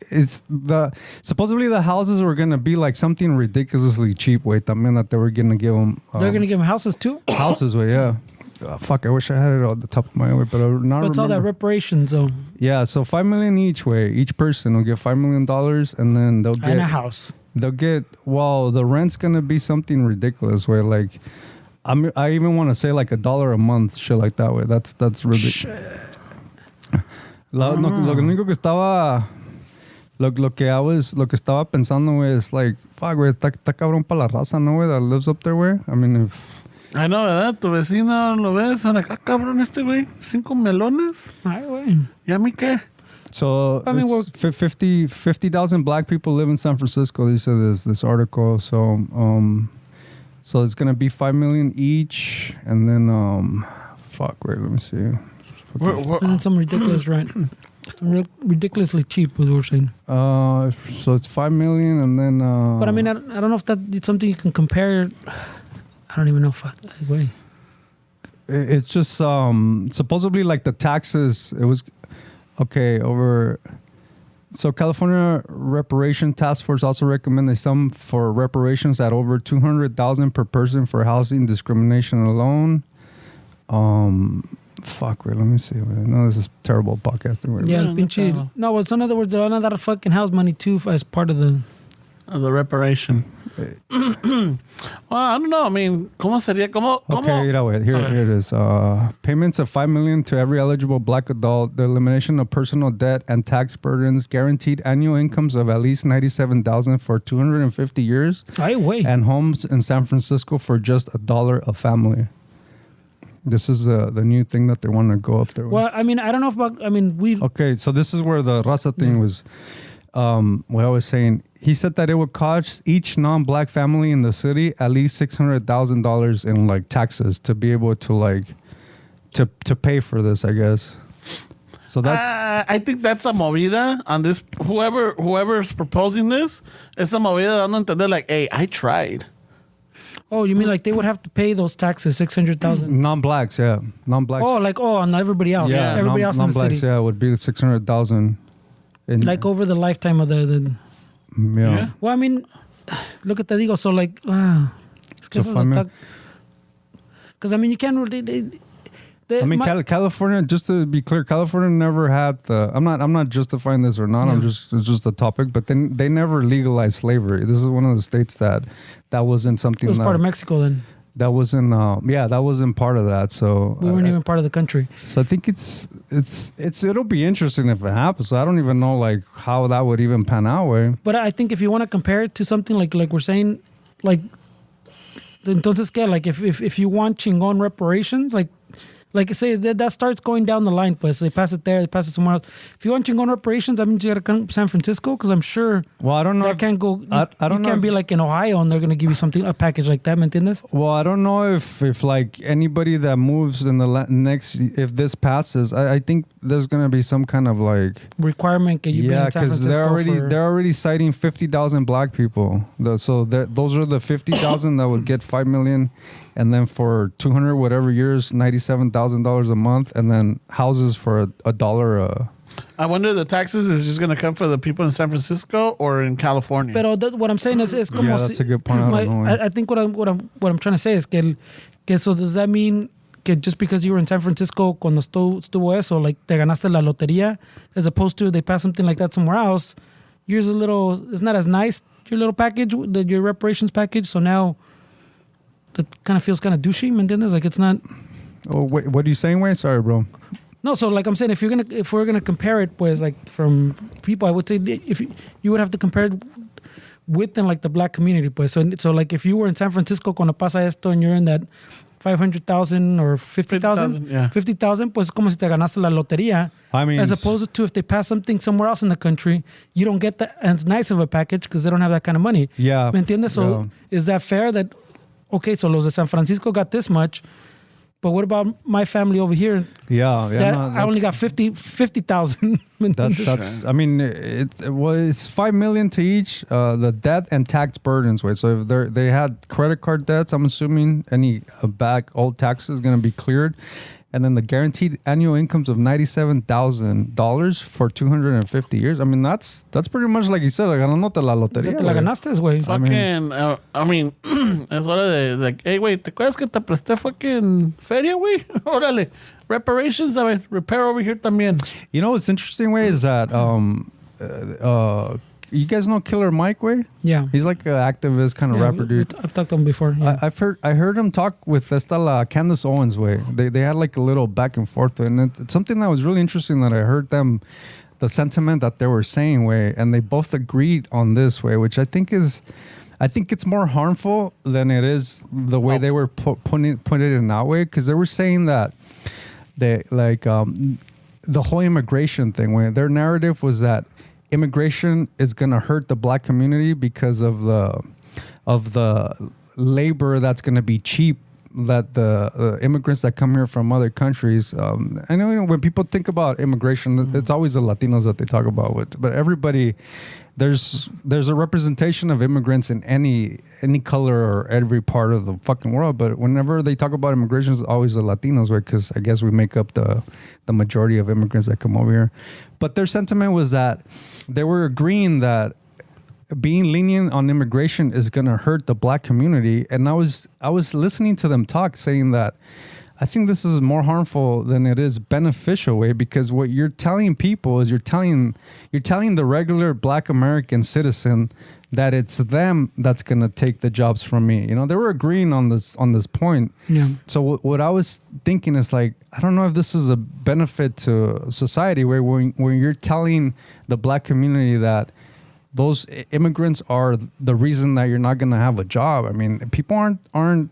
[SPEAKER 4] it's supposedly the houses were gonna be like something ridiculously cheap. Way, también that they were gonna give them.
[SPEAKER 3] They're going to give them houses too?
[SPEAKER 4] houses. Way, yeah. Fuck, I wish I had it on the top of my head, but I don't
[SPEAKER 3] What's all that
[SPEAKER 4] remember.
[SPEAKER 3] reparations, though?
[SPEAKER 4] Yeah, so $5 million each way. Each person will get $5 million, and then they'll get
[SPEAKER 3] And a house.
[SPEAKER 4] They'll get, well, the rent's gonna be something ridiculous. Where like, I even want to say like $1 a month, shit like that. Way that's ridiculous. Lo único que estaba, lo que estaba pensando, güey, is like, fuck, güey, está cabrón para la raza, no, güey, that lives up there, güey. I mean, if.
[SPEAKER 2] I know, ¿verdad? Tu vecino lo ves. Acá, cabrón, este güey. 5 melones.
[SPEAKER 3] Ay, güey.
[SPEAKER 2] ¿Y a mí qué?
[SPEAKER 4] So
[SPEAKER 3] I mean,
[SPEAKER 4] it's 50,000 black people live in San Francisco. They said this article. So it's gonna be $5 million each, and then wait, let me see.
[SPEAKER 3] And then some ridiculous rent. Some ridiculously cheap, was what we're saying.
[SPEAKER 4] So it's $5 million, and then.
[SPEAKER 3] But I mean, I don't know if that's something you can compare. I don't even know. Fuck. Wait.
[SPEAKER 4] It's just supposedly like the taxes. It was okay over. So California Reparation Task Force also recommended some for reparations at over $200,000 per person for housing discrimination alone. Fuck, wait, let me see. No, this is terrible podcasting. Wait,
[SPEAKER 3] Yeah,
[SPEAKER 2] no
[SPEAKER 3] pinche.
[SPEAKER 2] problem.
[SPEAKER 3] No, well, so in other words, they're gonna dar fucking house money too as part of the.
[SPEAKER 2] The reparation. Well, I don't know. I mean, ¿cómo sería? ¿Cómo?
[SPEAKER 4] Okay, here it is. Payments of $5 million to every eligible black adult, the elimination of personal debt and tax burdens, guaranteed annual incomes of at least $97,000 for 250 years,
[SPEAKER 3] Ay, güey.
[SPEAKER 4] and homes in San Francisco for just $1 a family. This is the new thing that they want to go up there with.
[SPEAKER 3] Well, I mean, I don't know about. I mean, we.
[SPEAKER 4] Okay, so this is where the raza thing was. What I was saying, he said that it would cost each non-black family in the city at least $600,000 in like taxes to be able to like to pay for this, I guess. So that's
[SPEAKER 2] I think that's a movida on this. Whoever's proposing this, it's a movida dando a entender like, hey, I tried.
[SPEAKER 3] Oh, you mean like they would have to pay those taxes, 600,000?
[SPEAKER 4] Non-blacks, yeah, non-blacks.
[SPEAKER 3] On everybody else.
[SPEAKER 4] yeah,
[SPEAKER 3] Everybody else in the
[SPEAKER 4] non-blacks,
[SPEAKER 3] city.
[SPEAKER 4] yeah, would be 600,000.
[SPEAKER 3] Like over the lifetime of the
[SPEAKER 4] yeah.
[SPEAKER 3] Well, I mean, look at that ego. So like, because I mean, you can't really.
[SPEAKER 4] I mean, California. Just to be clear, California never had the. I'm not justifying this or not.
[SPEAKER 3] Yeah.
[SPEAKER 4] It's just a topic. But then they never legalized slavery. This is one of the states that wasn't something.
[SPEAKER 3] It was part of Mexico then.
[SPEAKER 4] That wasn't. That wasn't part of that. So
[SPEAKER 3] we weren't even part of the country.
[SPEAKER 4] So I think it'll be interesting if it happens. So I don't even know like how that would even pan out. Way.
[SPEAKER 3] But I think if you want to compare it to something like we're saying, like, entonces que like if you want chingon reparations, like say that starts going down the line, pues they pass it there, they pass it somewhere else. If you want chingon reparations, I mean you gotta come to San Francisco because I'm sure.
[SPEAKER 4] Well, I don't know.
[SPEAKER 3] That can't go.
[SPEAKER 4] I don't know.
[SPEAKER 3] You can't be like in Ohio and they're gonna give you a package like that, ¿me entiendes?
[SPEAKER 4] Well, I don't know if like anybody that moves in the next, if this passes, I think there's gonna be some kind of like
[SPEAKER 3] requirement that you be in San
[SPEAKER 4] because
[SPEAKER 3] Francisco.
[SPEAKER 4] they're already citing 50,000 black people. Those are the 50,000 that would get 5 million. And then for 200 whatever years, $97,000 a month, and then houses for $1.
[SPEAKER 2] I wonder the taxes is just going to come for the people in San Francisco or in California.
[SPEAKER 3] But what I'm saying is como
[SPEAKER 4] yeah, that's a good point.
[SPEAKER 3] I think what I'm trying to say is que so does that mean que just because you were in San Francisco cuando estuvo eso, like te ganaste la lotería, as opposed to they pass something like that somewhere else, yours it's not as nice, your little package, your reparations package. So now. It kind of feels kind of douchey, ¿me entiendes? Like it's not.
[SPEAKER 4] Oh wait, what are you saying, Wayne? Sorry, bro.
[SPEAKER 3] No, so like I'm saying, if we're gonna compare it, pues like from people, I would say if you would have to compare it within like the black community, pues. So like if you were in San Francisco cuando pasa esto and you're in that 500,000 or 50,000,
[SPEAKER 2] yeah.
[SPEAKER 3] 50,000, pues como si te ganaste la lotería.
[SPEAKER 4] I mean,
[SPEAKER 3] as opposed to if they pass something somewhere else in the country, you don't get that as nice of a package because they don't have that kind of money.
[SPEAKER 4] Yeah.
[SPEAKER 3] ¿Me entiendes? So is that fair that? Okay, so los de San Francisco got this much, but what about my family over here?
[SPEAKER 4] Yeah.
[SPEAKER 3] I only got 50,000.
[SPEAKER 4] That's. I mean, it's 5 million to each. The debt and tax burdens. Wait, so if they had credit card debts, I'm assuming any back old taxes is going to be cleared. And then the guaranteed annual incomes of $97,000 for 250 years. I mean, that's pretty much like you said. Like, ganándote la lotería.
[SPEAKER 3] Te la ganaste, güey.
[SPEAKER 2] Fucking, I mean, es hora de, like, hey, güey, ¿te acuerdas que te presté fucking feria, güey? Órale. Reparations, a ver, repair over here también.
[SPEAKER 4] You know what's interesting, way is that you guys know Killer Mike, way?
[SPEAKER 3] Yeah.
[SPEAKER 4] He's like an activist kind of rapper dude.
[SPEAKER 3] I've talked to him before. Yeah.
[SPEAKER 4] I heard him talk with Candace Owens, way. They had like a little back and forth, and it's something that was really interesting that I heard them, the sentiment that they were saying, way, and they both agreed on this, way, which I think it's more harmful than it is the way they were putting it in that way, because they were saying that they like the whole immigration thing, where their narrative was that immigration is going to hurt the black community because of the labor that's going to be cheap, that the immigrants that come here from other countries. I know, when people think about immigration, it's always the Latinos that they talk about, but everybody, there's a representation of immigrants in any color or every part of the fucking world. But whenever they talk about immigration, it's always the Latinos, right? Because I guess we make up the majority of immigrants that come over here. But their sentiment was that they were agreeing that being lenient on immigration is going to hurt the black community. And I was listening to them talk, saying that I think this is more harmful than it is beneficial, way, because what you're telling people is you're telling the regular black American citizen that it's them that's going to take the jobs from me. You know, they were agreeing on this point.
[SPEAKER 3] Yeah.
[SPEAKER 4] So what I was thinking is like, I don't know if this is a benefit to society, where when you're telling the black community that those immigrants are the reason that you're not going to have a job. I mean, people aren't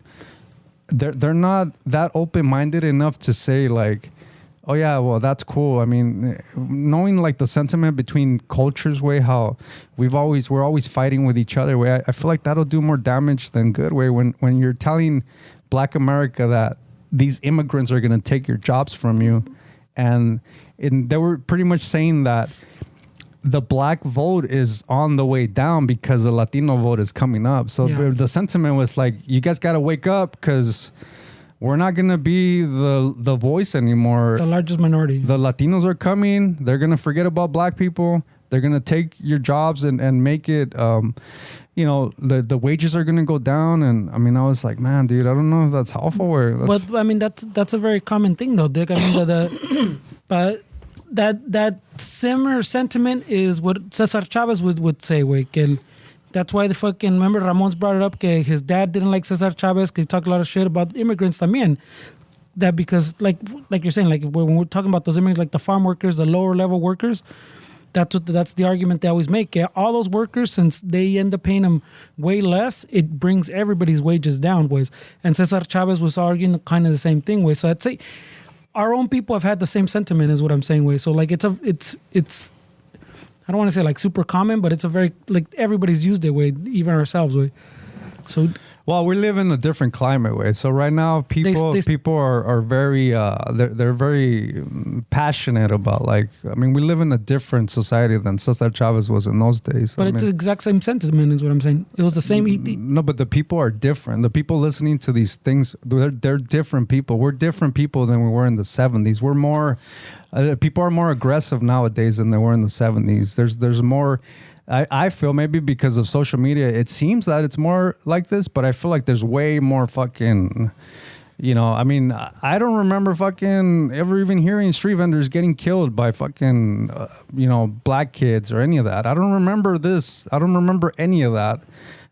[SPEAKER 4] they're not that open-minded enough to say like, oh yeah, well that's cool. I mean, knowing like the sentiment between cultures, way, how we're always fighting with each other, way, I feel like that'll do more damage than good, way, when you're telling black America that these immigrants are going to take your jobs from you. And they were pretty much saying that the black vote is on the way down because the Latino vote is coming up. So the sentiment was like, you guys got to wake up because we're not going to be the voice anymore.
[SPEAKER 3] The largest minority.
[SPEAKER 4] The Latinos are coming. They're going to forget about black people. They're going to take your jobs and make it, the wages are going to go down. And I mean, I was like, man, dude, I don't know if that's helpful.
[SPEAKER 3] But I mean, that's a very common thing though, Dick. I mean, but that similar sentiment is what Cesar Chavez would say, güey. That's why the fucking, remember Ramon's brought it up, que his dad didn't like Cesar Chavez because he talked a lot of shit about immigrants también. That because, like you're saying, like when we're talking about those immigrants, like the farm workers, the lower level workers, that's the argument they always make. All those workers, since they end up paying them way less, it brings everybody's wages down, ways. And Cesar Chavez was arguing kind of the same thing, way. So I'd say our own people have had the same sentiment, is what I'm saying, way. So like it's I don't want to say like super common, but it's a very, like everybody's used it, way, even ourselves, way. So.
[SPEAKER 4] Well, we live in a different climate, way. So right now, people are very they're very passionate about, like, I mean, we live in a different society than Cesar Chavez was in those days.
[SPEAKER 3] But it's the exact same sentiment, is what I'm saying. It was the same.
[SPEAKER 4] No, but the people are different. The people listening to these things, they're different people. We're different people than we were in the 70s. We're more people are more aggressive nowadays than they were in the 70s. There's more. I feel maybe because of social media, it seems that it's more like this, but I feel like there's way more fucking, I mean, I don't remember fucking ever even hearing street vendors getting killed by fucking, black kids or any of that. I don't remember this. I don't remember any of that.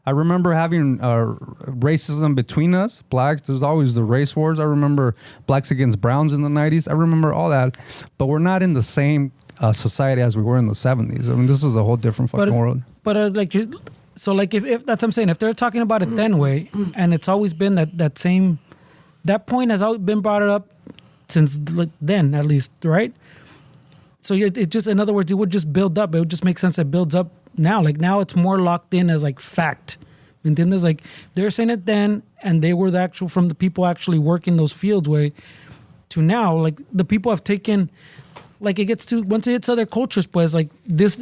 [SPEAKER 4] I remember having racism between us, blacks. There's always the race wars. I remember blacks against browns in the 90s. I remember all that, but we're not in the same society as we were in the 70s. I mean, this is a whole different fucking world. But
[SPEAKER 3] if that's what I'm saying. If they're talking about it then way, and it's always been that same, that point has always been brought up since then, at least, right? So it just, in other words, it would just build up. It would just make sense. It builds up now. Like now it's more locked in as like fact. And then there's like, they're saying it then, and they were from the people actually working those fields way to now, like the people have taken, like it gets to, once it hits other cultures, pues like this,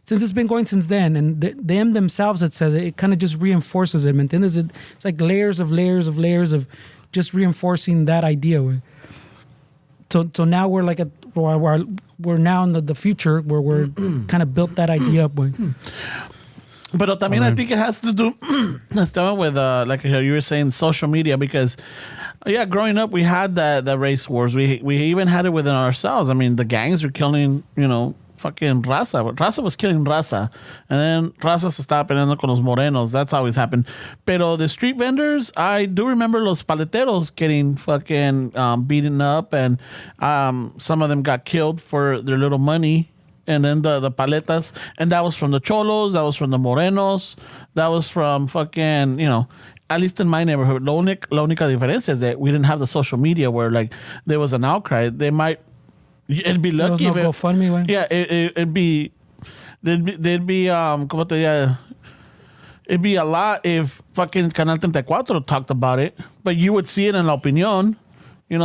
[SPEAKER 3] since it's been going since then, and them themselves had said it kind of just reinforces it. And then it's like layers of just reinforcing that idea. So now we're like we're now in the future where we're kind of built that idea up.
[SPEAKER 2] But I mean, I think it has to do with like you were saying, social media, because growing up we had the race wars. We even had it within ourselves. I mean, the gangs were killing, fucking raza. Raza was killing raza, and then raza se estaba peleando con los morenos. That's always happened. Pero the street vendors, I do remember los paleteros getting fucking beaten up, and some of them got killed for their little money. And then the paletas, and that was from the cholos, that was from the morenos, that was from fucking, at least in my neighborhood. La única diferencia is that we didn't have the social media where like there was an outcry. It'd be lucky if
[SPEAKER 3] GoFundMe way.
[SPEAKER 2] Yeah, it'd be there'd be ¿cómo te diga? It'd be a lot if fucking Canal 34 talked about it, but you would see it in La Opinión.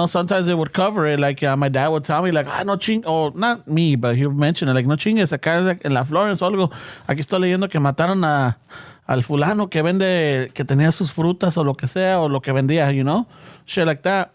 [SPEAKER 2] Sometimes they would cover it. Like my dad would tell me, like, no ching, or not me, but he would mention it, like, no chingues, acá en la Florence o algo. Aquí estoy leyendo que mataron al fulano que tenía sus frutas o lo que sea, o lo que vendía, shit like that.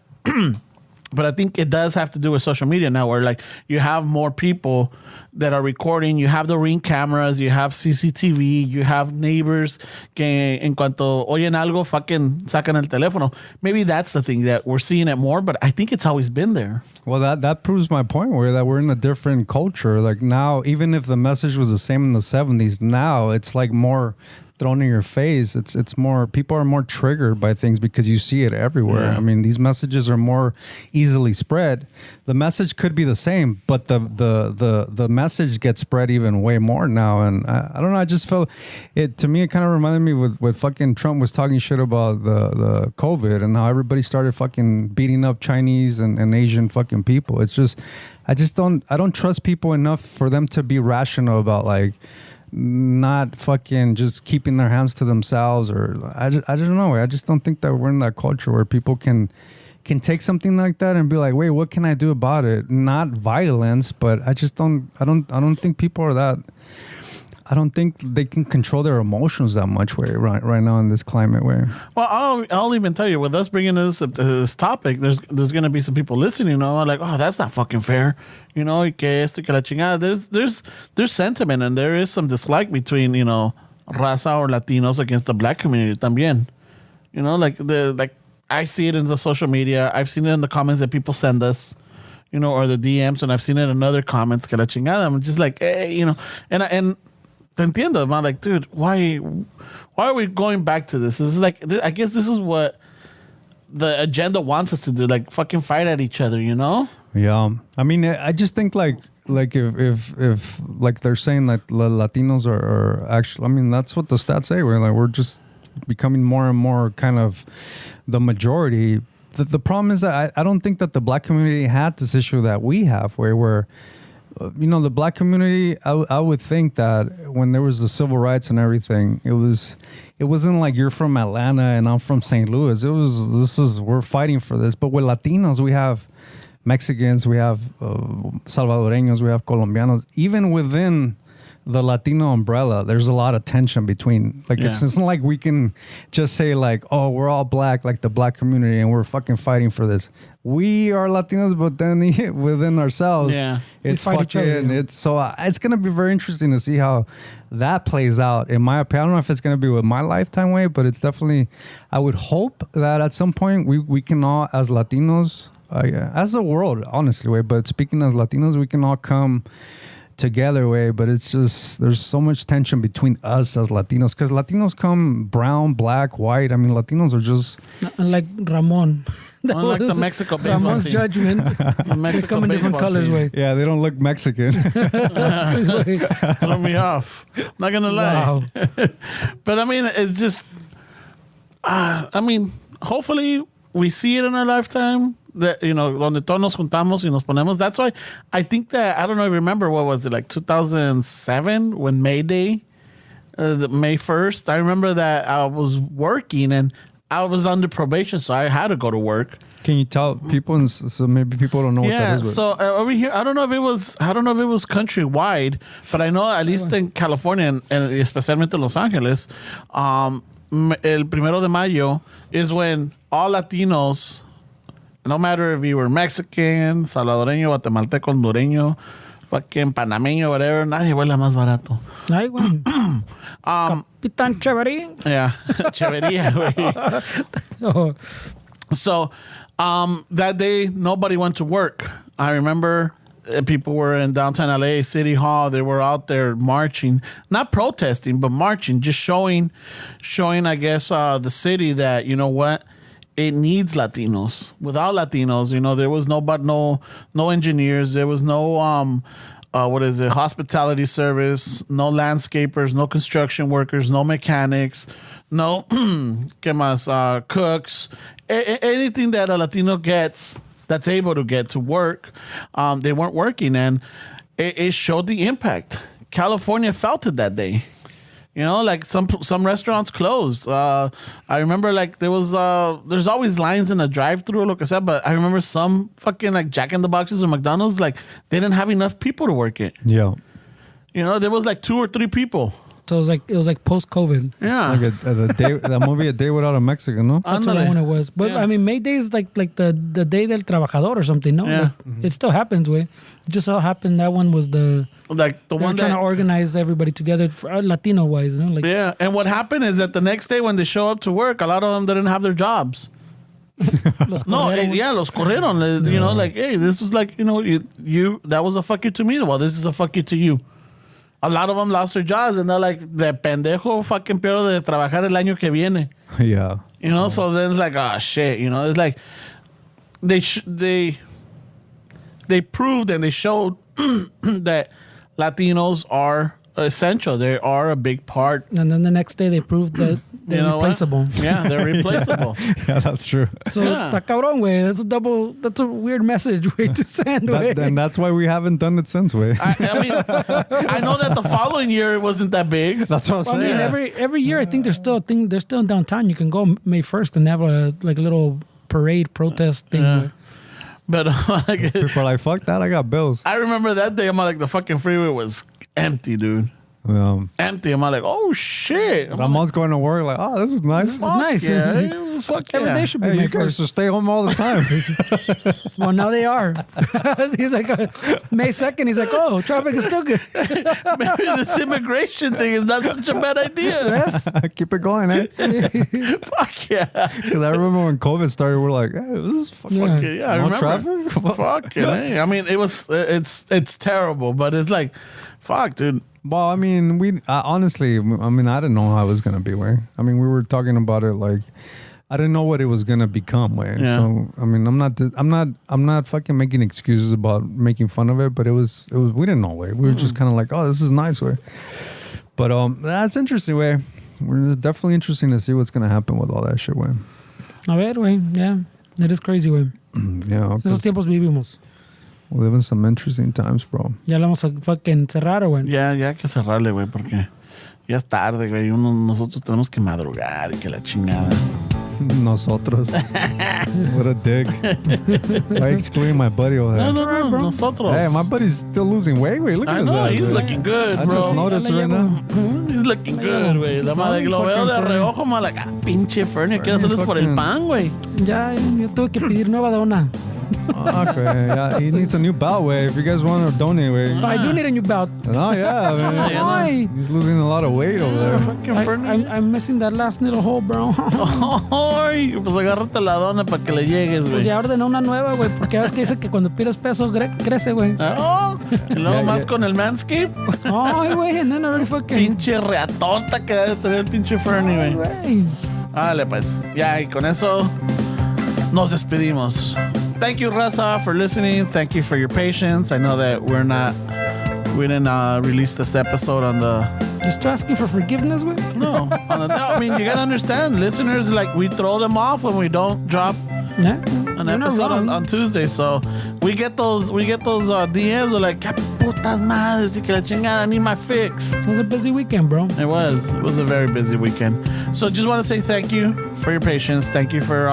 [SPEAKER 2] But I think it does have to do with social media now, where like you have more people that are recording. You have the Ring cameras, you have CCTV, you have neighbors que en cuanto oyen algo, fucking sacan el teléfono. Maybe that's the thing that we're seeing it more, but I think it's always been there.
[SPEAKER 4] Well, that proves my point, that we're in a different culture. Like now, even if the message was the same in the 70s, now it's like more thrown in your face. It's more, people are more triggered by things because you see it everywhere. Yeah. I mean, these messages are more easily spread. The message could be the same, but the message gets spread even way more now. And I don't know, I just felt it, to me, it kind of reminded me with fucking Trump was talking shit about the COVID and how everybody started fucking beating up Chinese and Asian fucking people. It's just, I don't trust people enough for them to be rational about like, not fucking just keeping their hands to themselves, or I don't know. I just don't think that we're in that culture where people can can take something like that and be like, wait, what can I do about it? Not violence, but I don't think people are that. I don't think they can control their emotions that much way right now in this climate way.
[SPEAKER 2] Well, I'll even tell you, with us bringing this topic, there's going to be some people listening, you know, like, oh, that's not fucking fair, you know, y que esto, que la chingada. There's sentiment, and there is some dislike between, you know, raza or Latinos against the black community también. You know, like I see it in the social media. I've seen it in the comments that people send us, you know, or the DMs, and I've seen it in other comments, que la chingada. I'm just like, hey, you know, and te entiendo, I'm like, dude, why are we going back to this? This is like, I guess this is what the agenda wants us to do, like fucking fight at each other, you know?
[SPEAKER 4] Yeah, I mean, I just think like if like they're saying that Latinos are actually, I mean, that's what the stats say. We're just becoming more and more kind of the majority. The problem is that I don't think that the black community had this issue that we have, where you know, the black community, I would think that when there was the civil rights and everything, it wasn't like you're from Atlanta and I'm from St. Louis. We're fighting for this. But with Latinos, we have Mexicans, we have Salvadoreños, we have Colombianos. Even within the Latino umbrella, there's a lot of tension between, like, it's not like we can just say like, oh, we're all black, like the black community, and we're fucking fighting for this. We are Latinos, but then within ourselves, it's fucking, it's going to be very interesting to see how that plays out. In my opinion, I don't know if it's going to be with my lifetime way, but it's definitely, I would hope that at some point we can all, as Latinos, as a world, honestly, way, but speaking as Latinos, we can all come together way, but it's just, there's so much tension between us as Latinos, because Latinos come brown, black, white. I mean, Latinos are just
[SPEAKER 3] like Ramon.
[SPEAKER 2] Unlike the Mexico baseball
[SPEAKER 3] Ramon's
[SPEAKER 2] team.
[SPEAKER 3] Judgment. They come in different colors way.
[SPEAKER 4] yeah, they don't look Mexican.
[SPEAKER 2] Throw me off. Not gonna lie.
[SPEAKER 3] Wow.
[SPEAKER 2] But I mean, it's just, I mean, hopefully we see it in our lifetime. That, you know, donde todos nos juntamos y nos ponemos. That's why I think that, I don't know if you remember, what was it, like 2007 when May Day, May 1st. I remember that I was working and I was under probation, so I had to go to work.
[SPEAKER 4] Can you tell people, so maybe people don't know what that is?
[SPEAKER 2] Yeah, so over here, I don't know if it was countrywide, but I know at least in California and especialmente Los Angeles, el 1 de mayo is when all Latinos, no matter if you were Mexican, Salvadoreño, Guatemalteco, Hondureño, fucking Panameño, whatever, nadie huele más barato.
[SPEAKER 3] Ay, güey. Capitán Cheverí.
[SPEAKER 2] Yeah, Chevería, güey.
[SPEAKER 3] Oh.
[SPEAKER 2] So, that day, nobody went to work. I remember people were in downtown LA, City Hall. They were out there marching, not protesting, but marching, just showing, I guess, the city that, you know what, it needs Latinos. Without Latinos, you know, there was no engineers. There was no, hospitality service, no landscapers, no construction workers, no mechanics, no, ¿qué más? Cooks. Anything that a Latino gets, that's able to get to work, they weren't working. And it showed the impact. California felt it that day. You know, like some restaurants closed. I remember like there's always lines in a drive-thru, like I said, but I remember some fucking like Jack in the Boxes or McDonald's, like they didn't have enough people to work it.
[SPEAKER 4] Yeah.
[SPEAKER 2] You know, there was like 2 or 3 people.
[SPEAKER 3] So it was like post-COVID.
[SPEAKER 2] Yeah.
[SPEAKER 4] Like that movie, A Day Without a Mexican, no?
[SPEAKER 3] That's what I want it was. But
[SPEAKER 2] Yeah.
[SPEAKER 3] I mean, May Day is like the Day del Trabajador or something, no?
[SPEAKER 2] Yeah.
[SPEAKER 3] Like, it still happens, way. It just so happened that one was the
[SPEAKER 2] one
[SPEAKER 3] trying to organize everybody together for, Latino wise, you know? Like,
[SPEAKER 2] yeah. And what happened is that the next day when they show up to work, a lot of them didn't have their jobs.
[SPEAKER 3] los
[SPEAKER 2] corrieron. You know, like, hey, this was like, you know, you that was a fuck you to me. Well, this is a fuck you to you. A lot of them lost their jobs, and they're like, de pendejo fucking pierdo de trabajar el año que viene.
[SPEAKER 4] Yeah.
[SPEAKER 2] You know, so then it's like, oh shit, you know, it's like they proved and they showed that Latinos are essential. They are a big part.
[SPEAKER 3] And then the next day they proved that they're replaceable.
[SPEAKER 2] Yeah, they're replaceable.
[SPEAKER 4] Yeah, that's true.
[SPEAKER 3] So, ta cabrón, güey. That's a weird message, way to send, güey.
[SPEAKER 4] And that's why we haven't done it since, way.
[SPEAKER 2] I mean, I know that the following year it wasn't that big.
[SPEAKER 4] That's what I'm saying.
[SPEAKER 3] I mean, every year I think they're still in downtown. You can go May 1st and have a little parade protest thing.
[SPEAKER 2] Yeah.
[SPEAKER 3] güey.
[SPEAKER 2] But like,
[SPEAKER 4] People are like, fuck that, I got bills.
[SPEAKER 2] I remember that day. I'm like, the fucking freeway was empty, dude. Empty. I'm like, oh shit.
[SPEAKER 4] I'm almost going to work like, oh, this is nice.
[SPEAKER 3] This is nice.
[SPEAKER 2] Yeah, fuck
[SPEAKER 3] Every
[SPEAKER 2] yeah.
[SPEAKER 3] day should be
[SPEAKER 4] Hey,
[SPEAKER 3] May
[SPEAKER 4] you guys
[SPEAKER 3] 1st.
[SPEAKER 4] should stay home all the time.
[SPEAKER 3] Well, now they are. He's like, May 2nd, he's like, oh, traffic is still good.
[SPEAKER 2] Maybe this immigration thing is not such a bad idea.
[SPEAKER 3] Yes.
[SPEAKER 4] Keep it going, eh?
[SPEAKER 2] Fuck yeah.
[SPEAKER 4] Because I remember when COVID started, we're like, hey, this is fucking
[SPEAKER 3] Yeah.
[SPEAKER 2] Yeah, I
[SPEAKER 4] no
[SPEAKER 2] remember.
[SPEAKER 4] traffic.
[SPEAKER 2] Fuck it. Eh? I mean, it's terrible, but it's like, fuck, dude.
[SPEAKER 4] Well, I mean, honestly, I mean, I didn't know how it was gonna be. Way. I mean, we were talking about it like, I didn't know what it was gonna become. Way.
[SPEAKER 2] Yeah.
[SPEAKER 4] So I mean, I'm not fucking making excuses about making fun of it. But it was. We didn't know. Way. We were just kind of like, oh, this is nice. Way. But that's interesting. Way. It's definitely interesting to see what's gonna happen with all that shit. Way.
[SPEAKER 3] A ver, güey. Yeah. It is crazy, güey.
[SPEAKER 4] Yeah.
[SPEAKER 3] Esos tiempos vivimos.
[SPEAKER 4] We live in some interesting times, bro.
[SPEAKER 3] Ya le vamos a fucking cerrar, güey.
[SPEAKER 2] Ya hay que cerrarle, güey, porque ya es tarde, güey. Nosotros tenemos que madrugar y que la chingada.
[SPEAKER 4] Nosotros. What a dick. Why excluding my buddy over there?
[SPEAKER 2] No, nosotros.
[SPEAKER 4] Hey, my buddy's still losing weight. Wait, look at
[SPEAKER 2] I
[SPEAKER 4] his
[SPEAKER 2] know,
[SPEAKER 4] ass,
[SPEAKER 2] he's
[SPEAKER 4] man.
[SPEAKER 2] looking good,
[SPEAKER 4] I
[SPEAKER 2] bro.
[SPEAKER 4] just noticed right now.
[SPEAKER 2] He's looking good, güey. La madre que lo veo de reojo, me like, pinche Fernie, quiero hacerles por el pan, güey.
[SPEAKER 3] Ya, yo tuve que pedir nueva dona.
[SPEAKER 4] Okay, yeah, he needs a new belt, way. If you guys want to donate, way.
[SPEAKER 3] I do need a new belt.
[SPEAKER 4] Oh, yeah, man.
[SPEAKER 3] Why?
[SPEAKER 4] He's losing a lot of weight over there.
[SPEAKER 2] Fucking Fernie.
[SPEAKER 3] I'm missing that last little hole, bro.
[SPEAKER 2] Ay, pues agárrate la dona para que le llegues,
[SPEAKER 3] Pues
[SPEAKER 2] güey.
[SPEAKER 3] ya ordené una nueva, güey, porque ves que dice que cuando pierdes peso crece, güey.
[SPEAKER 2] Oh, y luego
[SPEAKER 4] Ya,
[SPEAKER 2] más
[SPEAKER 4] ya.
[SPEAKER 2] con el Manscape.
[SPEAKER 3] Ay, güey, and then I already fucking...
[SPEAKER 2] Pinche reatonta que debe tener el pinche Fernie, güey.
[SPEAKER 3] Güey.
[SPEAKER 2] Dale, pues. Ya, y con eso nos despedimos. Thank you, Raza, for listening. Thank you for your patience. I know that we didn't release this episode on the...
[SPEAKER 3] Just asking for forgiveness, güey.
[SPEAKER 2] No, I mean, you gotta understand, listeners, like, we throw them off when we don't drop
[SPEAKER 3] Yeah.
[SPEAKER 2] an
[SPEAKER 3] You're not
[SPEAKER 2] episode
[SPEAKER 3] wrong.
[SPEAKER 2] on Tuesday. So we get those DMs are like, "Qué putas madres, y que la chingada, I need my fix."
[SPEAKER 3] It was a busy weekend, bro.
[SPEAKER 2] It was a very busy weekend. So just want to say thank you for your patience. Thank you for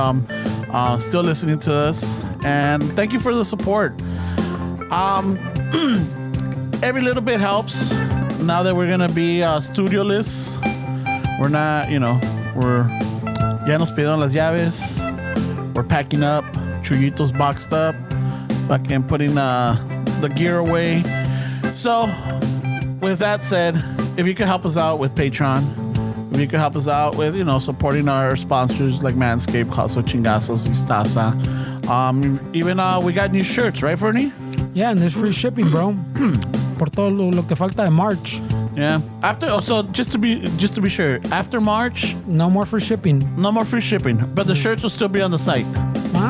[SPEAKER 2] still listening to us, and thank you for the support. Every little bit helps. Now that we're gonna be studioless, we're not, we're ya nos pidieron las llaves. We're packing up, Chuyito's boxed up, fucking putting the gear away. So, with that said, if you could help us out with Patreon, if you could help us out with, supporting our sponsors like Manscaped, Caso Chingazos, Istasa. Even we got new shirts, right, Fernie?
[SPEAKER 3] Yeah, and there's free shipping, bro. Por todo lo que falta de March.
[SPEAKER 2] Yeah. So just to be sure, after March,
[SPEAKER 3] No more free shipping.
[SPEAKER 2] no more free shipping, but the shirts will still be on the site.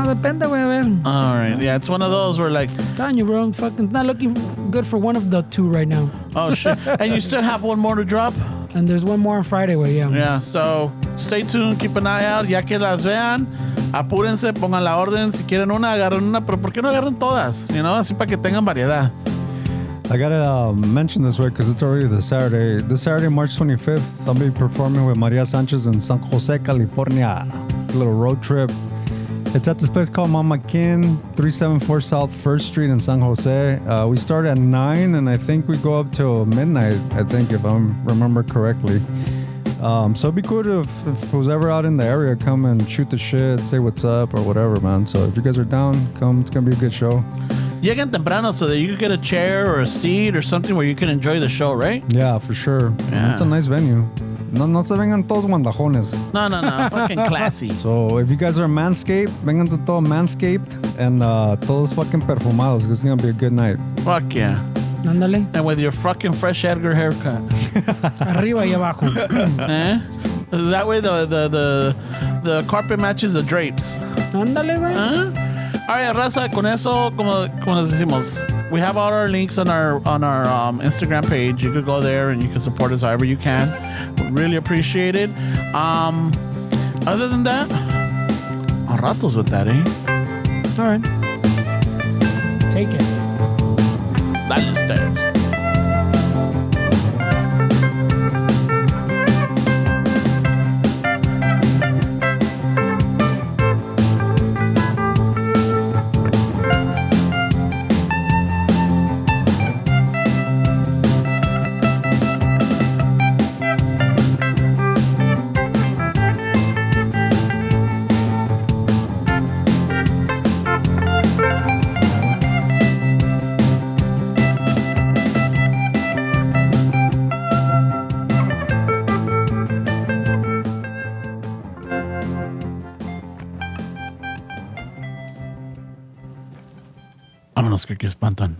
[SPEAKER 3] Depende, güey, a ver.
[SPEAKER 2] All right. Yeah, it's one of those where like,
[SPEAKER 3] Telling you, bro, fucking not looking good for one of the two right now.
[SPEAKER 2] oh shit, and you still have one more to drop.
[SPEAKER 3] And there's one more on Friday, güey, yeah.
[SPEAKER 2] Yeah, so stay tuned, keep an eye out. Ya que las vean, apúrense, pongan la orden. Si quieren una, agarren una, pero ¿por qué no agarran todas? Así para que tengan variedad.
[SPEAKER 4] I gotta mention this way because it's already this Saturday, March 25th, I'll be performing with Maria Sanchez in San Jose, California. A little road trip. It's at this place called Mama Kin, 374 South 1st Street in San Jose. We start at 9 and I think we go up till midnight, I think, if I remember correctly. So it'd be cool if who's ever out in the area, come and shoot the shit, say what's up or whatever, man. So if you guys are down, come. It's gonna be a good show.
[SPEAKER 2] Lleguen temprano so that you can get a chair or a seat or something where you can enjoy the show, right?
[SPEAKER 4] Yeah, for sure.
[SPEAKER 2] Yeah.
[SPEAKER 4] It's a nice venue. No se vengan todos guandajones.
[SPEAKER 2] No, fucking classy.
[SPEAKER 4] So if you guys are Manscaped, vengan to todo Manscaped and todos fucking perfumados. It's gonna be a good night.
[SPEAKER 2] Fuck yeah.
[SPEAKER 3] Ándale.
[SPEAKER 2] And with your fucking fresh Edgar haircut.
[SPEAKER 3] Arriba y abajo.
[SPEAKER 2] Eh? That way the carpet matches the drapes.
[SPEAKER 3] Ándale, güey.
[SPEAKER 2] Huh? All right, Raza, con eso, como les decimos, we have all our links on our Instagram page. You could go there and you can support us however you can. We really appreciate it. Other than that, a ratos with that, eh?
[SPEAKER 3] All right. Take it.
[SPEAKER 2] Dale ustedes.
[SPEAKER 1] que espantan.